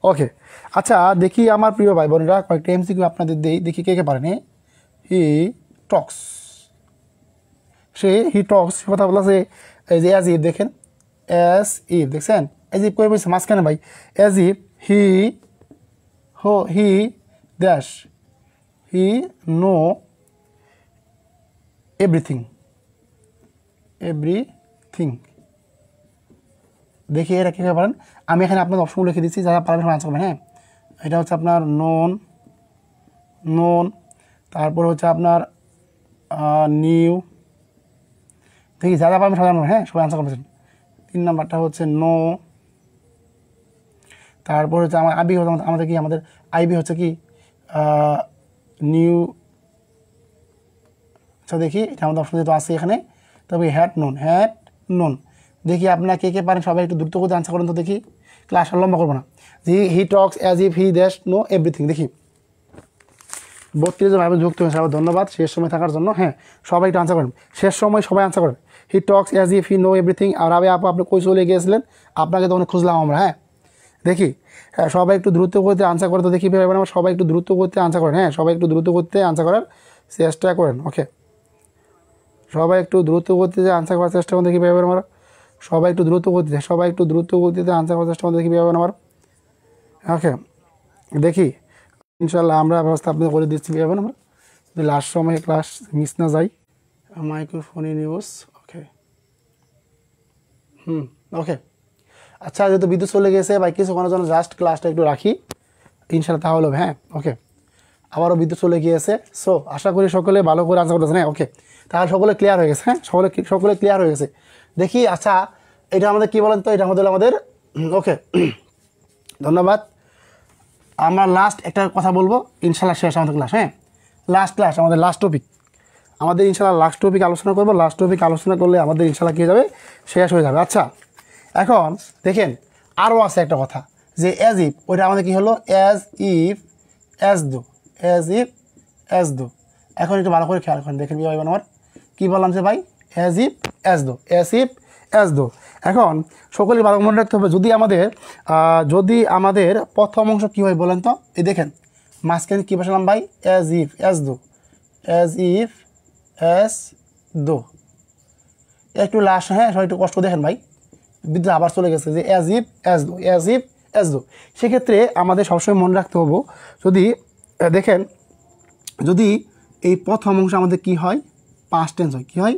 ওকে, আচ্ছা দেখি আমার প্রিয় ভাই বোনেরা কয়েকটা এমসিকিউ আপনাদের দেই, দেখি কে কে পারেন। হি টক্স, হি টক্স কথা বলেছে, এই যে অ্যাজ ইফ, দেখেন অ্যাজ ইফ, দেখছেন অ্যাজ ইফ করে বলছে মাঝখানে ভাই, as if he dash he know everything. দেখি এরা কীভাবে পারেন, আমি এখানে আপনাদের অপশন লিখে দিচ্ছি, যারা পারবেন আনসার করবেন। হ্যাঁ, এটা হচ্ছে আপনার নোন, তারপর হচ্ছে আপনার নিউ, দেখি যারা পারবেন সবাই আনবেন। হ্যাঁ, সবাই আনসার করবেন। 3 নাম্বারটা হচ্ছে নো, তারপর হচ্ছে আমার আইবি হচ্ছে আমাদের কি, আমাদের আইবি হচ্ছে কি নিউ। আচ্ছা দেখি এটা আমাদের অপশন যেহেতু আছে এখানে, তবে হ্যাড নোন। দেখি আপনারা কে কে পারেন, সবাই একটু দ্রুত করে আনসার করেন তো দেখি, ক্লাস আর লম্বা করবো না। হি টক্স অ্যাজ ইফ হি দ্যাশ নো এভরিথিং। দেখি 32 জন ভাই যুক্ত হয়েছে, আবার ধন্যবাদ শেষ সময় থাকার জন্য। হ্যাঁ সবাই একটু আনসার করেন, শেষ সময় সবাই আনসার করেন। He talks as if he know everything. আর আপু আপনি কই চলে গিয়েছিলেন, আপনাকে তো অনেক খুঁজলাম আমরা। হ্যাঁ দেখি, হ্যাঁ সবাই একটু দ্রুত করতে আনসার করে তো দেখি পাবেন আমার। সবাই একটু দ্রুত করতে আনসার করেন, হ্যাঁ সবাই একটু দ্রুত করতে আনসার করার চেষ্টা করেন। ওকে সবাই একটু দ্রুত গতিতে আনসার করার চেষ্টা করেন, দেখি পাবেন আমার। সবাই একটু দ্রুত গতিতে, সবাই একটু দ্রুত গতিতে আনসার করার চেষ্টা করেন, দেখি পাবেন আমার। ওকে দেখি ইনশাল্লাহ আমরা ব্যবস্থা আপনি করে দিচ্ছি পাবেন আমরা, যদি লাস্ট সময়ে ক্লাস মিস না যায়। Microphone in use. Okay okay আচ্ছা, যেহেতু বিদ্যুৎ চলে গেছে বা কিছুক্ষণের জন্য জাস্ট ক্লাসটা একটু রাখি ইনশাল্লাহ, তাহলে হবে। হ্যাঁ ওকে আবারও বিদ্যুৎ চলে গিয়েছে। সো আশা করি সকলে ভালো করে আনসার করতেছেন। হ্যাঁ ওকে তাহলে সকলে ক্লিয়ার হয়ে গেছে। হ্যাঁ সকলে ক্লিয়ার হয়ে গেছে। দেখি আচ্ছা এটা আমাদের কী বলেন তো, এটা আমাদের ওকে ধন্যবাদ। আমরা লাস্ট একটা কথা বলবো, ইনশাল্লাহ শেষ আমাদের ক্লাস। হ্যাঁ লাস্ট ক্লাস আমাদের লাস্ট টপিক, আমাদের ইনশাল্লাহ লাস্ট টপিক আলোচনা করবো। লাস্ট টপিক আলোচনা করলে আমাদের ইনশাল্লাহ কী হয়ে যাবে, শেষ হয়ে যাবে। আচ্ছা এখন দেখেন আরও আছে একটা কথা, যে অ্যাজ ইফ, ওইটা আমাদের কী হলো, as if as though, as if as though. এখন একটু ভালো করে খেয়াল করেন, দেখেন কী ভাই আমার কী বললাম যে ভাই, as if as though, as if as though. এখন সকলেই ভালো মনে রাখতে হবে, যদি আমাদের প্রথম অংশ কী হয় বলেন তো, এই দেখেন মাঝখানে কী বসালাম ভাই, as if as though, as if as though. একটু লাস্ট, হ্যাঁ সবাই একটু কষ্ট দেখেন ভাই, বিদ্যুৎ আবার চলে গেছে, যে as if as though, as if as though. সেক্ষেত্রে আমাদের সবসময় মনে রাখতে হবে, যদি দেখেন যদি এই প্রথম অংশ আমাদের কি হয়, পাস্ট টেন্স হয়। কি হয়,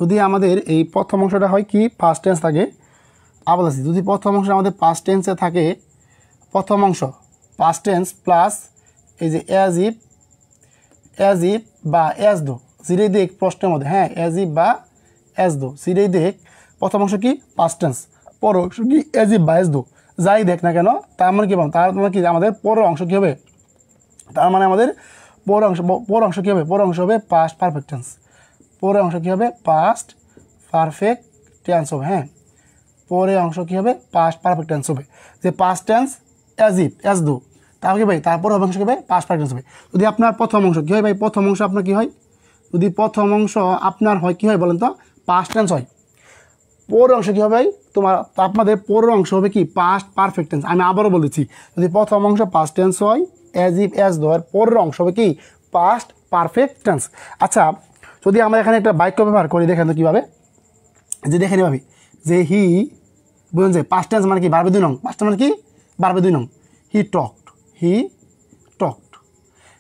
যদি আমাদের এই প্রথম অংশটা হয় কি পাস্ট টেন্স থাকে। আবার আছে, যদি প্রথম অংশ আমাদের পাস্ট টেন্সে থাকে, প্রথম অংশ পাস্ট টেন্স প্লাস এই যে অ্যাজ ইফ বা অ্যাজ দো, যেটাই দেখ প্রশ্নের মধ্যে, হ্যাঁ অ্যাজ ইফ বা অ্যাজ দো যেটাই দেখ, প্রথম অংশ কি পাস্ট টেন্স, পর অংশ কি অ্যাজ ইফ বা অ্যাজ দো, যাই দেখ না কেন, তার মানে কি বলুন, তার মানে কি আমাদের পরের অংশ কী হবে, তার মানে আমাদের পরের অংশ কী হবে, পরের অংশ হবে পাস্ট পারফেক্ট টেন্স, পরের অংশ কী হবে পাস্ট পারফেক্ট টেন্স হবে। হ্যাঁ পরের অংশ কী হবে, পাস্ট পারফেক্ট টেন্স হবে। যে past tense as if as though, তাহলে কি ভাই তারপর অংশ কী হবে, পাস্ট পারফেক্ট টেন্স হবে। যদি আপনার প্রথম অংশ কী হয় ভাই, প্রথম অংশ আপনার কী হয়, যদি প্রথম অংশ আপনার হয় কী হয় বলেন তো, পাস্ট টেন্স হয়, পরের অংশ কী হবে ভাই তোমার, আপনাদের পরের অংশ হবে কি পাস্ট পারফেক্ট টেন্স। আমি আবারও বলেছি, যদি প্রথম অংশ পাস্ট টেন্স হয় অ্যাজ ইফ অ্যাজ দো, আর পরের অংশ হবে কি পাস্ট পারফেক্ট টেন্স। আচ্ছা যদি আমরা এখানে একটা বাক্য ব্যবহার করি, দেখেন তো কীভাবে, যে দেখে নিভাবি যে হি, বুঝলেন যে পাস্ট টেন্স মানে কি, বারবে 2 নং, পাস্ট মানে কি বারবে 2 নং, হি টকড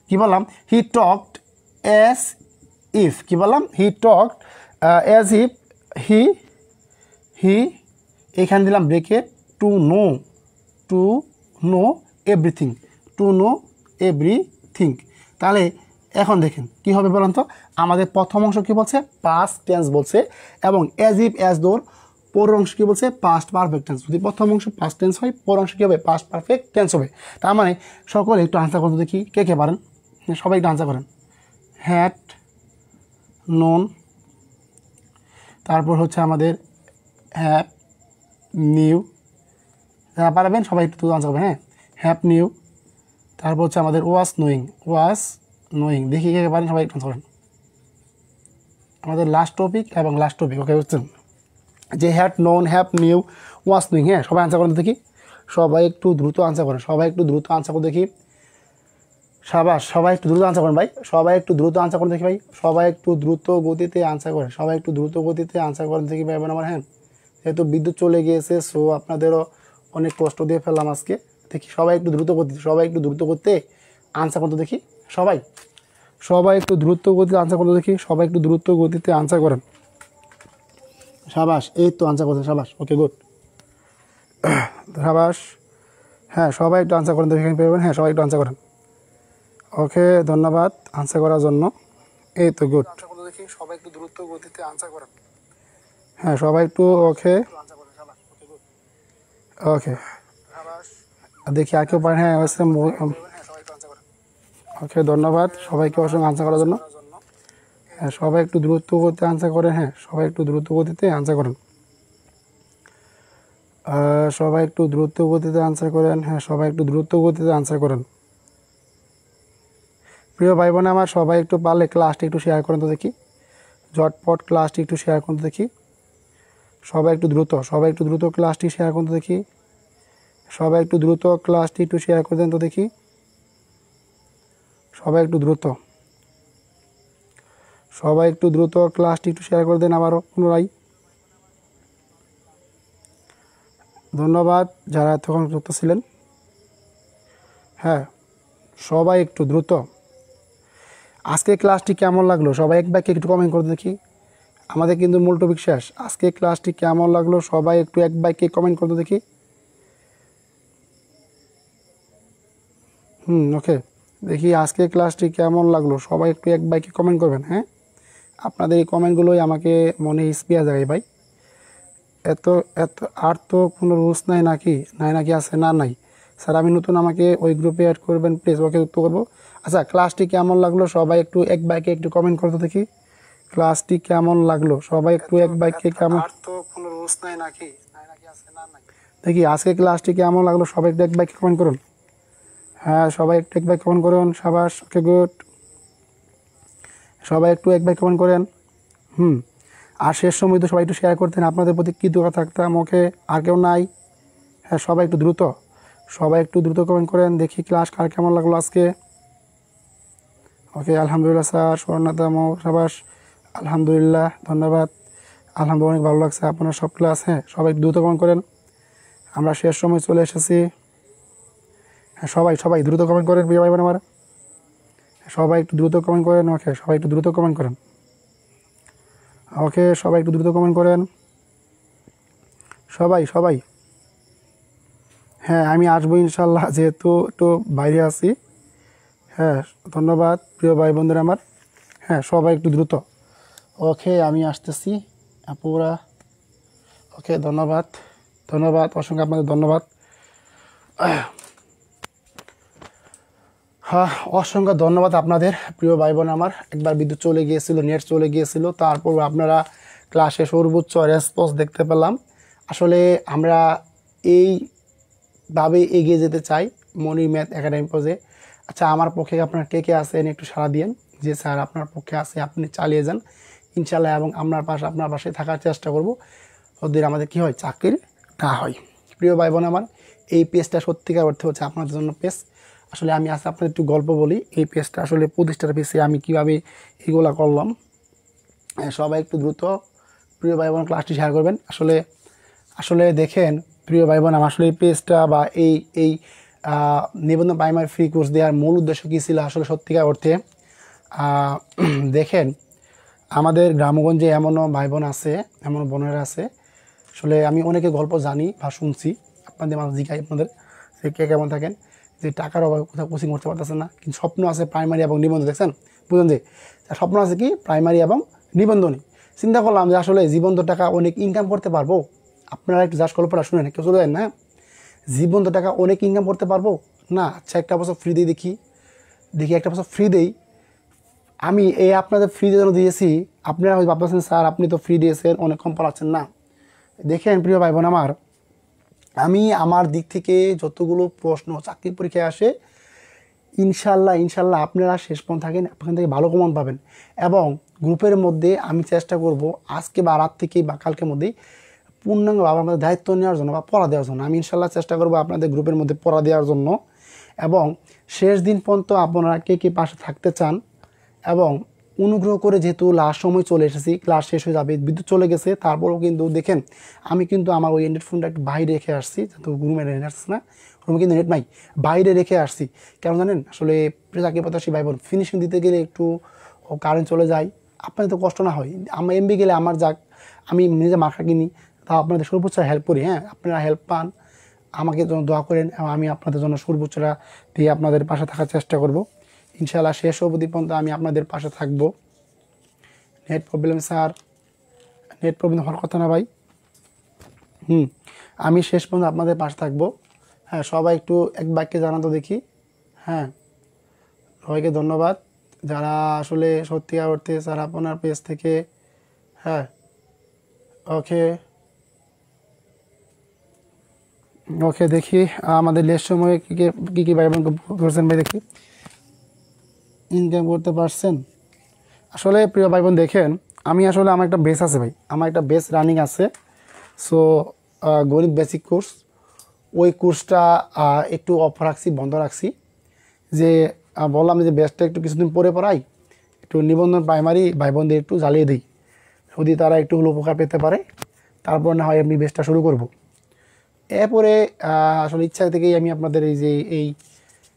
কী বললাম, হি টকড অ্যাজ ইফ, কী বললাম, হি টকড অ্যাজ ইফ হি এখানে দিলাম ব্রেকে টু নো এভরিথিং। তাহলে এখন দেখেন কি হবে বলেন তো, আমাদের প্রথম অংশ কী বলছে, পাস্ট টেন্স বলছে, এবং অ্যাজ ইফ অ্যাজ দোর পরের অংশ কী বলছে, পাস্ট পারফেক্ট টেন্স। যদি প্রথম অংশ পাস্ট টেন্স হয়, পরের অংশ কী হবে, পাস্ট পারফেক্ট টেন্স হবে। তার মানে সকলে একটু আনসার করতে দেখি, কে পারেন, সবাই একটু আনসার করেন। হ্যাড নোন, তারপর হচ্ছে আমাদের হ্যাভ নিউ, যারা পারবেন সবাই একটু আনসার করবেন। হ্যাঁ হ্যাভ নিউ, তারপর হচ্ছে আমাদের ওয়াজ নোয়িং, দেখি কে পারেন, সবাই একটু আনসার করেন। আমাদের লাস্ট টপিক, ওকে বুঝছেন, যে had known, have new, was knowing. হ্যাঁ সবাই আনসার করেন দেখি, সবাই একটু দ্রুত আনসার করেন, দেখি। সাবাস, সবাই একটু দ্রুত আনসার করেন ভাই, সবাই একটু দ্রুত আনসার করেন দেখি ভাই, সবাই একটু দ্রুত গতিতে আনসার করেন, দেখি ভাই আমার। হ্যাঁ যেহেতু বিদ্যুৎ চলে গিয়েছে, সো আপনাদেরও অনেক কষ্ট দিয়ে ফেললাম আজকে। দেখি সবাই একটু দ্রুত করতে আনসার করতে দেখি, সবাই একটু দ্রুত গতিতে আনসার করতে দেখি, সবাই একটু দ্রুত গতিতে আনসার করেন। সাবাস, এই তো আনসার করছেন, সাবাস, ওকে গুড, সাবাস। হ্যাঁ সবাই একটু আনসার করেন দেখি, হ্যাঁ সবাই একটু আনসার করেন। ওকে ধন্যবাদ আনসার করার জন্য, এই তো গুড, দেখি সবাই একটু দ্রুত গতিতে আনসার করেন। হ্যাঁ সবাই একটু ওকে দেখি আর কেউ পারেন। হ্যাঁ ওকে ধন্যবাদ সবাইকে অসংখ্য আনসার করার জন্য। হ্যাঁ সবাই একটু দ্রুত গতিতে আনসার করেন, হ্যাঁ সবাই একটু দ্রুত গতিতে আনসার করেন। সবাই একটু দ্রুত গতিতে আনসার করেন। হ্যাঁ, সবাই একটু দ্রুত গতিতে আনসার করেন। প্রিয় ভাই বোন আমার, সবাই একটু পারলে ক্লাসটি একটু শেয়ার করেন তো দেখি। ঝটপট ক্লাসটি একটু শেয়ার করুন তো দেখি। সবাই একটু দ্রুত ক্লাসটি শেয়ার করুন তো দেখি। সবাই একটু দ্রুত ক্লাসটি একটু শেয়ার করে দেন তো দেখি। সবাই একটু দ্রুত ক্লাসটি একটু শেয়ার করে দেন আবারও পুনরায়। ধন্যবাদ যারা এতক্ষণ যুক্ত ছিলেন। হ্যাঁ, সবাই একটু দ্রুত। আজকে ক্লাসটি কেমন লাগলো সবাই এক বাক্যে একটু কমেন্ট করে দেখি। আমাদের কিন্তু মূল টপিক শেষ। আজকে ক্লাসটি কেমন লাগলো সবাই একটু এক বাক্যে কমেন্ট করতে দেখি। ওকে, দেখি আজকে ক্লাসটি কেমন লাগলো সবাই একটু এক বাক্যে কমেন্ট করবেন। হ্যাঁ, আপনাদের এই কমেন্টগুলোই আমাকে মনে ইন্সপিয়ার জাগায় ভাই। এত এত আর তো কোনো রুলস নাই নাকি আছে? না নাই স্যার, আমি নতুন, আমাকে ওই গ্রুপে অ্যাড করবেন প্লিজ। ওকে, উত্তর করবো। আচ্ছা, ক্লাসটি কেমন লাগলো সবাই একটু এক বাক্যে একটু কমেন্ট করতে দেখি। ক্লাসটি কেমন লাগলো সবাই একটু এক বাক্যে কেমন। আর তো কোনো রুলস নাই নাকি আছে? না নাই দেখি আজকে ক্লাসটি কেমন লাগলো সবাই একটু এক বাক্যে কমেন্ট করুন। হ্যাঁ, সবাই একটু এক বাক্যে কমেন্ট করুন। সাবাস, ওকে, গুড। সবাই একটু এক বাক্যে কমেন্ট করেন। আর শেষ সময় তো সবাই একটু শেয়ার করতেন, আপনাদের প্রতি কৃতজ্ঞ থাকতাম। ওকে, আর কেউ নাই? হ্যাঁ, সবাই একটু দ্রুত কমেন্ট করেন দেখি ক্লাস কার কেমন লাগলো আজকে। ওকে, আলহামদুলিল্লাহ স্যার, স্বর্ণাতম, সাবাস, আলহামদুলিল্লাহ, ধন্যবাদ। আলহামদুলিল্লাহ, অনেক ভালো লাগছে আপনার সব ক্লাস। হ্যাঁ, সবাই একটু দ্রুত কমেন্ট করেন, আমরা শেষ সময় চলে এসেছি। হ্যাঁ, সবাই দ্রুত কমেন্ট করেন প্রিয় ভাই বোন আমার। সবাই একটু দ্রুত কমেন্ট করেন। ওকে, সবাই একটু দ্রুত কমেন্ট করেন। ওকে, সবাই একটু দ্রুত কমেন্ট করেন। সবাই হ্যাঁ, আমি আসবো ইনশাল্লাহ, যেহেতু একটু বাইরে আছি। হ্যাঁ, ধন্যবাদ প্রিয় ভাই বোনদের আমার। হ্যাঁ, সবাই একটু দ্রুত। ওকে, আমি আসতেছি আপুরা। ওকে, ধন্যবাদ, অসংখ্য আপনাদের ধন্যবাদ। হ্যাঁ, অসংখ্য ধন্যবাদ আপনাদের প্রিয় ভাই বোন আমার। একবার বিদ্যুৎ চলে গিয়েছিল, নেট চলে গিয়েছিল, তারপর আপনারা ক্লাসে সর্বোচ্চ রেসপন্স দেখতে পেলাম। আসলে আমরা এইভাবে এগিয়ে যেতে চাই মনি ম্যাথ একাডেমি পজে। আচ্ছা, আমার পক্ষে আপনারা কে আছেন একটু সাড়া দিন যে স্যার আপনার পক্ষে আছে, আপনি চালিয়ে যান ইনশাল্লাহ, এবং আপনার পাশে থাকার চেষ্টা করব ওদের আমাদের কী হয়, চাকরির না হয়। প্রিয় ভাই বোন আমার, এই পেজটা সত্যিকার অর্থে হচ্ছে আপনাদের জন্য পেজ। আসলে আমি আজকে আপনাদের একটু গল্প বলি। এই পেজটা আসলে প্রতিষ্ঠার পেজে আমি কীভাবে এগুলো করলাম। সবাই একটু দ্রুত প্রিয় ভাই বোন ক্লাসটি শেয়ার করবেন। আসলে দেখেন প্রিয় ভাই বোন, আসলে এই পেজটা বা এই নিবন্ধন প্রাইমারি ফ্রি কোর্স দেওয়ার মূল উদ্দেশ্য কী ছিল আসলে সত্যিকার অর্থে। দেখেন, আমাদের গ্রামগঞ্জে এমনও ভাই বোন আছে, এমন বোনেরা আছে, আসলে আমি অনেকে গল্প জানি বা শুনছি, আপনাদের মাঝে জিজ্ঞাই আপনাদের যে কে কেমন থাকেন, যে টাকার অভাবে কোথাও কোচিং করতে পারতেছেন না, কিন্তু স্বপ্ন আছে প্রাইমারি এবং নিবন্ধন। দেখছেন, বুঝলেন যে স্বপ্ন আছে কি প্রাইমারি এবং নিবন্ধনী। চিন্তা করলাম যে আসলে জীবন্ত টাকা অনেক ইনকাম করতে পারবো। আপনারা একটু জাস্ট গল্পটা শুনেন, কেউ চলে যায় না। জীবন্ত টাকা অনেক ইনকাম করতে পারবো না? আচ্ছা, একটা বছর ফ্রি দিই, দেখি একটা বছর ফ্রি দেই। আমি এই আপনাদের ফ্রি যেন দিয়েছি, আপনারা হয়তো ভাবতেছেন স্যার আপনি তো ফ্রি দিয়েছেন, অনেক কম পড়াচ্ছেন। না, দেখেন প্রিয় ভাই বোন আমার, আমি আমার দিক থেকে যতগুলো প্রশ্ন চাকরি পরীক্ষায় আসে, ইনশাল্লাহ আপনারা শেষ পর্যন্ত থাকেন, আপনার থেকে ভালো কমন পাবেন। এবং গ্রুপের মধ্যে আমি চেষ্টা করব আজকে বা রাত থেকে বা কালকের মধ্যেই পূর্ণাঙ্গভাবে আমাদের দায়িত্ব নেওয়ার জন্য বা পড়া দেওয়ার জন্য আমি ইনশাল্লাহ চেষ্টা করব আপনাদের গ্রুপের মধ্যে পড়া দেওয়ার জন্য। এবং শেষ দিন পর্যন্ত আপনারা কে পাশে থাকতে চান, এবং অনুগ্রহ করে, যেহেতু লাস্ট সময় চলে এসেছি, ক্লাস শেষ হয়ে যাবে, বিদ্যুৎ চলে গেছে, তারপরেও কিন্তু দেখেন আমি কিন্তু আমার ওই অ্যান্ড্রয়েড ফোনটা একটু বাইরে রেখে আসছি, যেহেতু রুমে নেট আসছে না, রুমে কিন্তু নেট নাই, বাইরে রেখে আসছি। কেন জানেন, আসলে চাকরি প্রত্যাশী ভাই বোন ফিনিশিং দিতে গেলে একটু কারেন্ট চলে যায়, আপনাদের তো কষ্ট না হয়। আমার এমবি গেলে আমার যাক, আমি নিজে মার্কা কিনি, তা আপনাদের সর্বোচ্চ হেল্প করি। হ্যাঁ, আপনারা হেল্প পান, আমাকে জন্য দোয়া করেন, এবং আমি আপনাদের জন্য সর্বোচ্চটা দিয়ে আপনাদের পাশে থাকার চেষ্টা করব ইনশাআল্লাহ। শেষ অবধি পর্যন্ত আমি আপনাদের পাশে থাকবো। Net problem sir, net problem হওয়ার কথা না ভাই। আমি শেষ পর্যন্ত আপনাদের পাশে থাকবো। হ্যাঁ, সবাই একটু এক বাক্যে জানাতো দেখি। হ্যাঁ, সবাইকে ধন্যবাদ যারা আসলে সত্যিকার অর্থে স্যার আপনার পেজ থেকে। হ্যাঁ, ওকে, ওকে, দেখি আমাদের লেস সময়ে কী কী ভাই বোন করছেন ভাই, দেখি ইনকাম করতে পারছেন। আসলে প্রিয় ভাই বোন দেখেন, আমি আসলে আমার একটা বেস আছে ভাই, আমার একটা বেস রানিং আছে। সো গণিত বেসিক কোর্স, ওই কোর্সটা একটু অফ রাখছি, বন্ধ রাখছি। যে বললাম যে বেসটা একটু কিছুদিন পরে পড়াই, একটু নিবন্ধন প্রাইমারি ভাই বোনদের একটু জ্বালিয়ে দিই, যদি তারা একটু হলো উপকার পেতে পারে, তারপর না হয় আমি বেসটা শুরু করব। এরপরে আসলে ইচ্ছা থেকেই আমি আপনাদের এই যে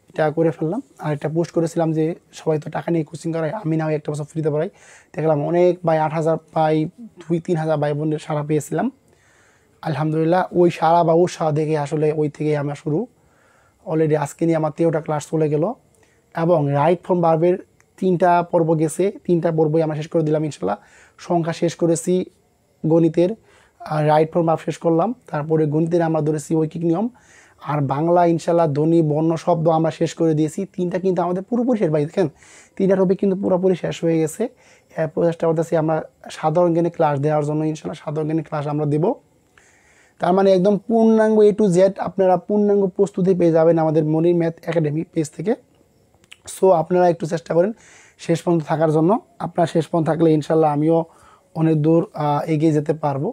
এটা করে ফেললাম। আর একটা পোস্ট করেছিলাম যে সবাই তো টাকা নিয়ে কোচিং করায়, আমি না হয় একটা বছর ফ্রিতে পড়াই। দেখলাম অনেক ভাই 8,000 ভাই 2-3 হাজার ভাই বোনদের সাড়া পেয়েছিলাম। আলহামদুলিল্লাহ, ওই সাড়া বা উৎসাহ দেখে আসলে ওই থেকেই আমার শুরু। অলরেডি আজকে নিয়ে আমার 13টা ক্লাস চলে গেল, এবং রাইট ফ্রম ভার্বের 3টা পর্ব গেছে, 3টা পর্বই আমরা শেষ করে দিলাম ইনশাল্লাহ। সংখ্যা শেষ করেছি, গণিতের রাইট ফ্রম ভার্ব শেষ করলাম, তারপরে গণিতের আমরা ধরেছি ঐকিক নিয়ম, আর বাংলা ইনশাল্লাহ ধ্বনি বর্ণ শব্দ আমরা শেষ করে দিয়েছি। 3টা কিন্তু আমাদের পুরোপুরি শেষ ভাই, দেখেন 3টা টপিক কিন্তু পুরোপুরি শেষ হয়ে গেছে। প্রচেষ্টা করতেছি আমরা সাধারণ জ্ঞানে ক্লাস দেওয়ার জন্য, ইনশাল্লাহ সাধারণ জ্ঞানে ক্লাস আমরা দেবো। তার মানে একদম পূর্ণাঙ্গ A to Z আপনারা পূর্ণাঙ্গ প্রস্তুতি পেয়ে যাবেন আমাদের মনির ম্যাথ একাডেমি পেজ থেকে। সো আপনারা একটু চেষ্টা করেন শেষ পর্যন্ত থাকার জন্য। আপনারা শেষ পর্যন্ত থাকলে ইনশাল্লাহ আমিও অনেক দূর এগিয়ে যেতে পারবো।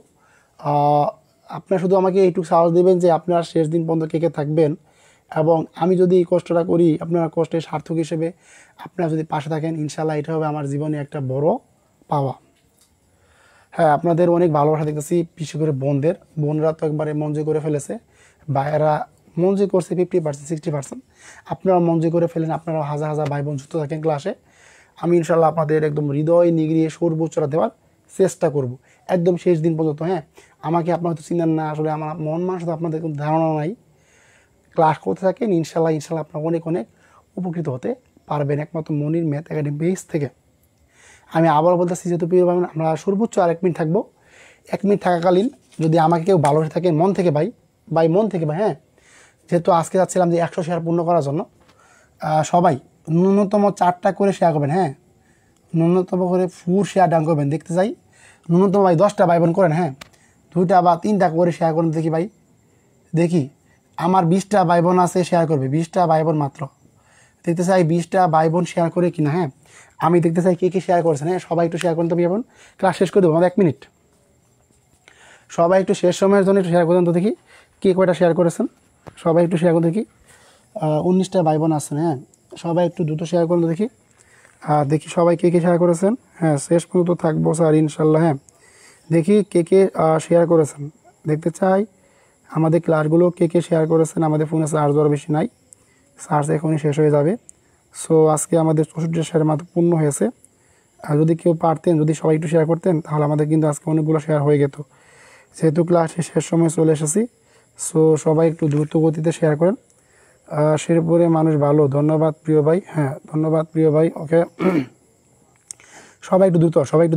আপনারা শুধু আমাকে এইটুকু সাহস দেবেন যে আপনারা শেষ দিন পর্যন্ত কে কে থাকবেন, এবং আমি যদি এই কষ্টটা করি আপনারা কষ্টের সার্থক হিসেবে আপনারা যদি পাশে থাকেন, ইনশাল্লাহ এটা হবে আমার জীবনে একটা বড় পাওয়া। হ্যাঁ, আপনাদের অনেক ভালোবাসা দেখতেছি, বিশেষ করে বোনরা তো একবারে মঞ্জুর করে ফেলেছে, ভাইয়েরা মঞ্জুর করছে 50%, 60%। আপনারা মঞ্জুর করে ফেলেন, আপনারা হাজার হাজার ভাই বোন যুক্ত থাকেন ক্লাসে। আমি ইনশাল্লাহ আপনাদের একদম হৃদয় নিগড়িয়ে সর্বোচ্চটা দেওয়ার চেষ্টা করব একদম শেষ দিন পর্যন্ত। হ্যাঁ, আমাকে আপনারা তো চিনেন না, আসলে আমার মন মানুষ তো আপনাদের কোনো ধারণা নাই। ক্লাস করতে থাকেন, ইনশাল্লাহ আপনারা অনেক অনেক উপকৃত হতে পারবেন একমাত্র মনির ম্যাথ একাডেমি পেজ থেকে। আমি আবার বলতেছি, যেহেতু প্রিয় ভাই আমরা সর্বোচ্চ আর 1 মিনিট থাকবো। 1 মিনিট থাকাকালীন যদি আমাকে কেউ ভালোবেসে থাকেন মন থেকে ভাই মন থেকে ভাই, হ্যাঁ, যেহেতু আজকে যাচ্ছিলাম যে 100 শেয়ার পূর্ণ করার জন্য, সবাই ন্যূনতম 4টা করে শেয়ার করবেন। হ্যাঁ, ন্যূনতম করে ফুল শেয়ার ডান করবেন, দেখতে চাই। ন্যূনতম ভাই 10টা ভাই বোন করেন, হ্যাঁ, 2টা বা 3টা করে শেয়ার করুন, দেখি ভাই, দেখি আমার 20টা ভাই বোন আছে শেয়ার করবে, 20টা ভাই বোন মাত্র। দেখতে চাই 20টা ভাই বোন শেয়ার করে কিনা। হ্যাঁ, আমি দেখতে চাই কে কে শেয়ার করেছেন। হ্যাঁ, সবাই একটু শেয়ার করুন তো, এখন ক্লাস শেষ করে দেবো, আমাদের 1 মিনিট। সবাই একটু শেষ সময়ের জন্য একটু শেয়ার করুন তো, দেখি কে কয়টা শেয়ার করেছেন। সবাই একটু শেয়ার করুন দেখি। 19টা ভাই বোন আছেন, হ্যাঁ, সবাই একটু দ্রুত শেয়ার করুন তো দেখি। দেখি সবাই কে কে শেয়ার করেছেন। হ্যাঁ, শেষ পর্যন্ত থাকবো স্যার ইনশাল্লাহ। হ্যাঁ, দেখি কে কে শেয়ার করেছেন, দেখতে চাই আমাদের ক্লাসগুলো কে কে শেয়ার করেছেন। আমাদের ফোনে চার্জ আরও বেশি নাই, চার্জ এখনই শেষ হয়ে যাবে। সো আজকে আমাদের 64 শেয়ার মাত্র পূর্ণ হয়েছে। আর যদি কেউ পারতেন, যদি সবাই একটু শেয়ার করতেন, তাহলে আমাদের কিন্তু আজকে অনেকগুলো শেয়ার হয়ে যেত। যেহেতু ক্লাসে শেষ সময় চলে এসেছি, সো সবাই একটু দ্রুত গতিতে শেয়ার করেন। শেরপুরে মানুষ ভালো, ধন্যবাদ প্রিয় ভাই। হ্যাঁ, ধন্যবাদ প্রিয় ভাই। ওকে, সবাই একটু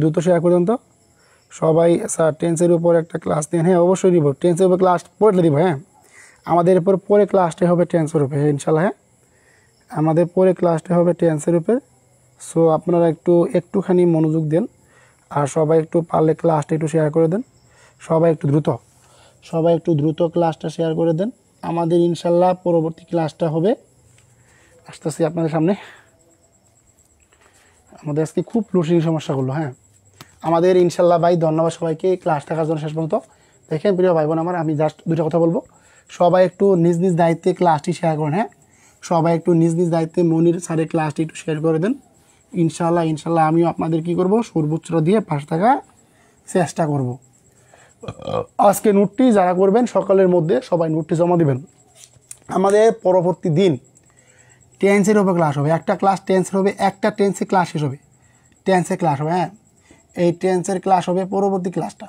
দ্রুত শেয়ার করুন তো সবাই। স্যার টেন্সের উপর একটা ক্লাস দেন। হ্যাঁ, অবশ্যই দিব, টেন্সের উপর ক্লাস পড়লে দিব। হ্যাঁ, আমাদের এরপর পরে ক্লাসটা হবে টেন্সের উপরে ইনশাল্লাহ। হ্যাঁ, আমাদের পরে ক্লাসটা হবে টেন্সের উপরে। সো আপনারা একটুখানি মনোযোগ দেন, আর সবাই একটু পারলে ক্লাসটা একটু শেয়ার করে দেন। সবাই একটু দ্রুত ক্লাসটা শেয়ার করে দেন। আমাদের ইনশাল্লাহ পরবর্তী ক্লাসটা হবে, আসতেছি আপনাদের সামনে। আমাদের আজকে খুব লোডশেডিং সমস্যা করলো। হ্যাঁ, আমাদের ইনশাল্লাহ ভাই, ধন্যবাদ সবাইকে ক্লাস থাকার জন্য শেষ পর্যন্ত। দেখেন প্রিয় ভাই বোন আমার, আমি জাস্ট 2টা কথা বলবো। সবাই একটু নিজ নিজ দায়িত্বে ক্লাসটি শেয়ার করেন। হ্যাঁ, সবাই একটু নিজ নিজ দায়িত্বে মনির স্যারের ক্লাসটি একটু শেয়ার করে দেন। ইনশাল্লাহ আমিও আপনাদের কী করবো, সর্বোচ্চটা দিয়ে পাশে থাকার চেষ্টা করব। আজকে নোটটি যারা করবেন সকালের মধ্যে সবাই নোটটি জমা দিবেন। আমাদের পরবর্তী দিন টেন্সের উপর ক্লাস হবে, একটা ক্লাস টেন্সের হবে, একটা টেন্সে ক্লাস শেষ হবে, টেন্সের ক্লাস হবে। হ্যাঁ, এই টেন্সের ক্লাস হবে পরবর্তী ক্লাসটা,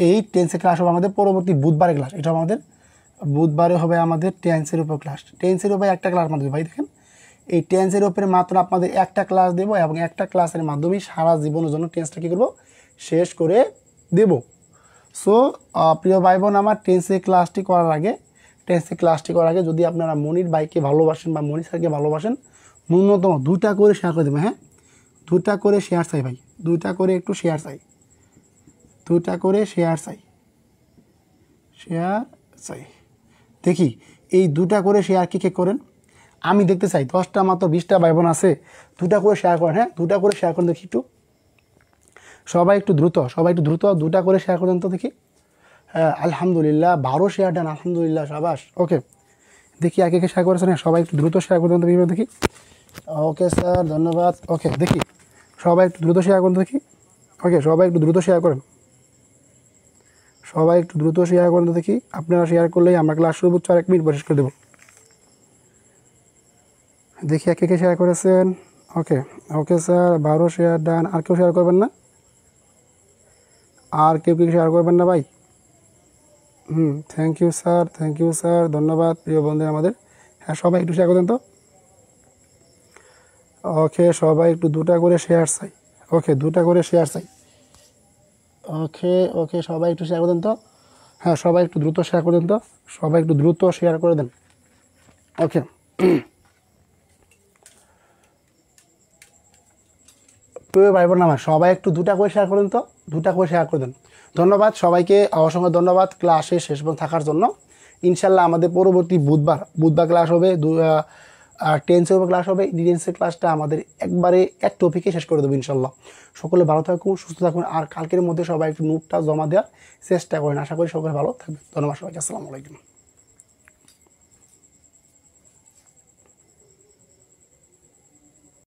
এই টেন্সের ক্লাস হবে আমাদের পরবর্তী বুধবারের ক্লাস। এটা আমাদের বুধবারে হবে আমাদের টেন্সের উপর ক্লাস। টেন্সের উপরে একটা ক্লাস মাত্র ভাই, দেখেন এই টেন্সের উপরে মাত্র আপনাদের একটা ক্লাস দেবো, এবং একটা ক্লাসের মাধ্যমে সারা জীবনের জন্য টেন্সটা কী করবো, শেষ করে দেব। সো প্রিয় ভাই বোন আমার, টেন্সের ক্লাসটি করার আগে যদি আপনারা মনির ভাইকে ভালোবাসেন বা মনির স্যারকে ভালোবাসেন, ন্যূনতম 2টা করে শেয়ার করে দেবেন। হ্যাঁ, 2টা করে শেয়ার চাই ভাই, 2টা করে একটু শেয়ার চাই, 2টা করে শেয়ার চাই। দেখি এই 2টা করে শেয়ার কে করেন, আমি দেখতে চাই 10টা মাত্র 20টা ভাই বোন আছে, 2টা করে শেয়ার করেন। হ্যাঁ 2টা করে শেয়ার করেন দেখি একটু, সবাই একটু দ্রুত 2টা করে শেয়ার করেন তো দেখি। হ্যাঁ আলহামদুলিল্লাহ 12 শেয়ার দেন, আলহামদুলিল্লাহ সাবাস। ওকে দেখি একে একে শেয়ার করেছেন, হ্যাঁ সবাই একটু দ্রুত শেয়ার করে দেন তো দেখি। ওকে স্যার ধন্যবাদ। ওকে দেখি সবাই একটু দ্রুত শেয়ার করুন দেখি। ওকে সবাই একটু দ্রুত শেয়ার করেন, সবাই একটু দ্রুত শেয়ার করেন তো দেখি। আপনারা শেয়ার করলেই আমরা ক্লাস শুরু করছি, আর 1 মিনিট শেষ করে দেবো। দেখি একে একে শেয়ার করেছেন। ওকে ওকে স্যার 12 শেয়ার ডান। আর কেউ শেয়ার করবেন না? আর কেউ কি শেয়ার করবেন না ভাই? থ্যাংক ইউ স্যার ধন্যবাদ প্রিয় বন্ধু আমাদের। হ্যাঁ সবাই একটু শেয়ার করেন তো। ওকে সবাই একটু 2টা করে শেয়ার চাই। ওকে 2টা করে শেয়ার চাই। ওকে ওকে সবাই একটু শেয়ার করে দেন তো। হ্যাঁ সবাই একটু দ্রুত শেয়ার করে দেন তো, সবাই একটু দ্রুত শেয়ার করে দেন। ওকে প্রিয় ভাই বোন আমার সবাই একটু 2টা করে শেয়ার করেন তো, 2টা করে শেয়ার করে দেন। ধন্যবাদ সবাইকে, অসংখ্য ধন্যবাদ ক্লাসে শেষ পর্যন্ত থাকার জন্য। ইনশাল্লাহ আমাদের পরবর্তী বুধবার ক্লাস হবে, টেন্সের উপর ক্লাস হবে। ডিটেন্সের ক্লাসটা আমাদের একবারে এক টপিকে শেষ করে দেবো ইনশাল্লাহ। সকলে ভালো থাকুন, সুস্থ থাকুন, আর কালকের মধ্যে সবাই একটু নোটটা জমা দেওয়ার চেষ্টা করেন। আশা করি সকলে ভালো থাকবেন। ধন্যবাদ সবাইকে, আসসালামু আলাইকুম।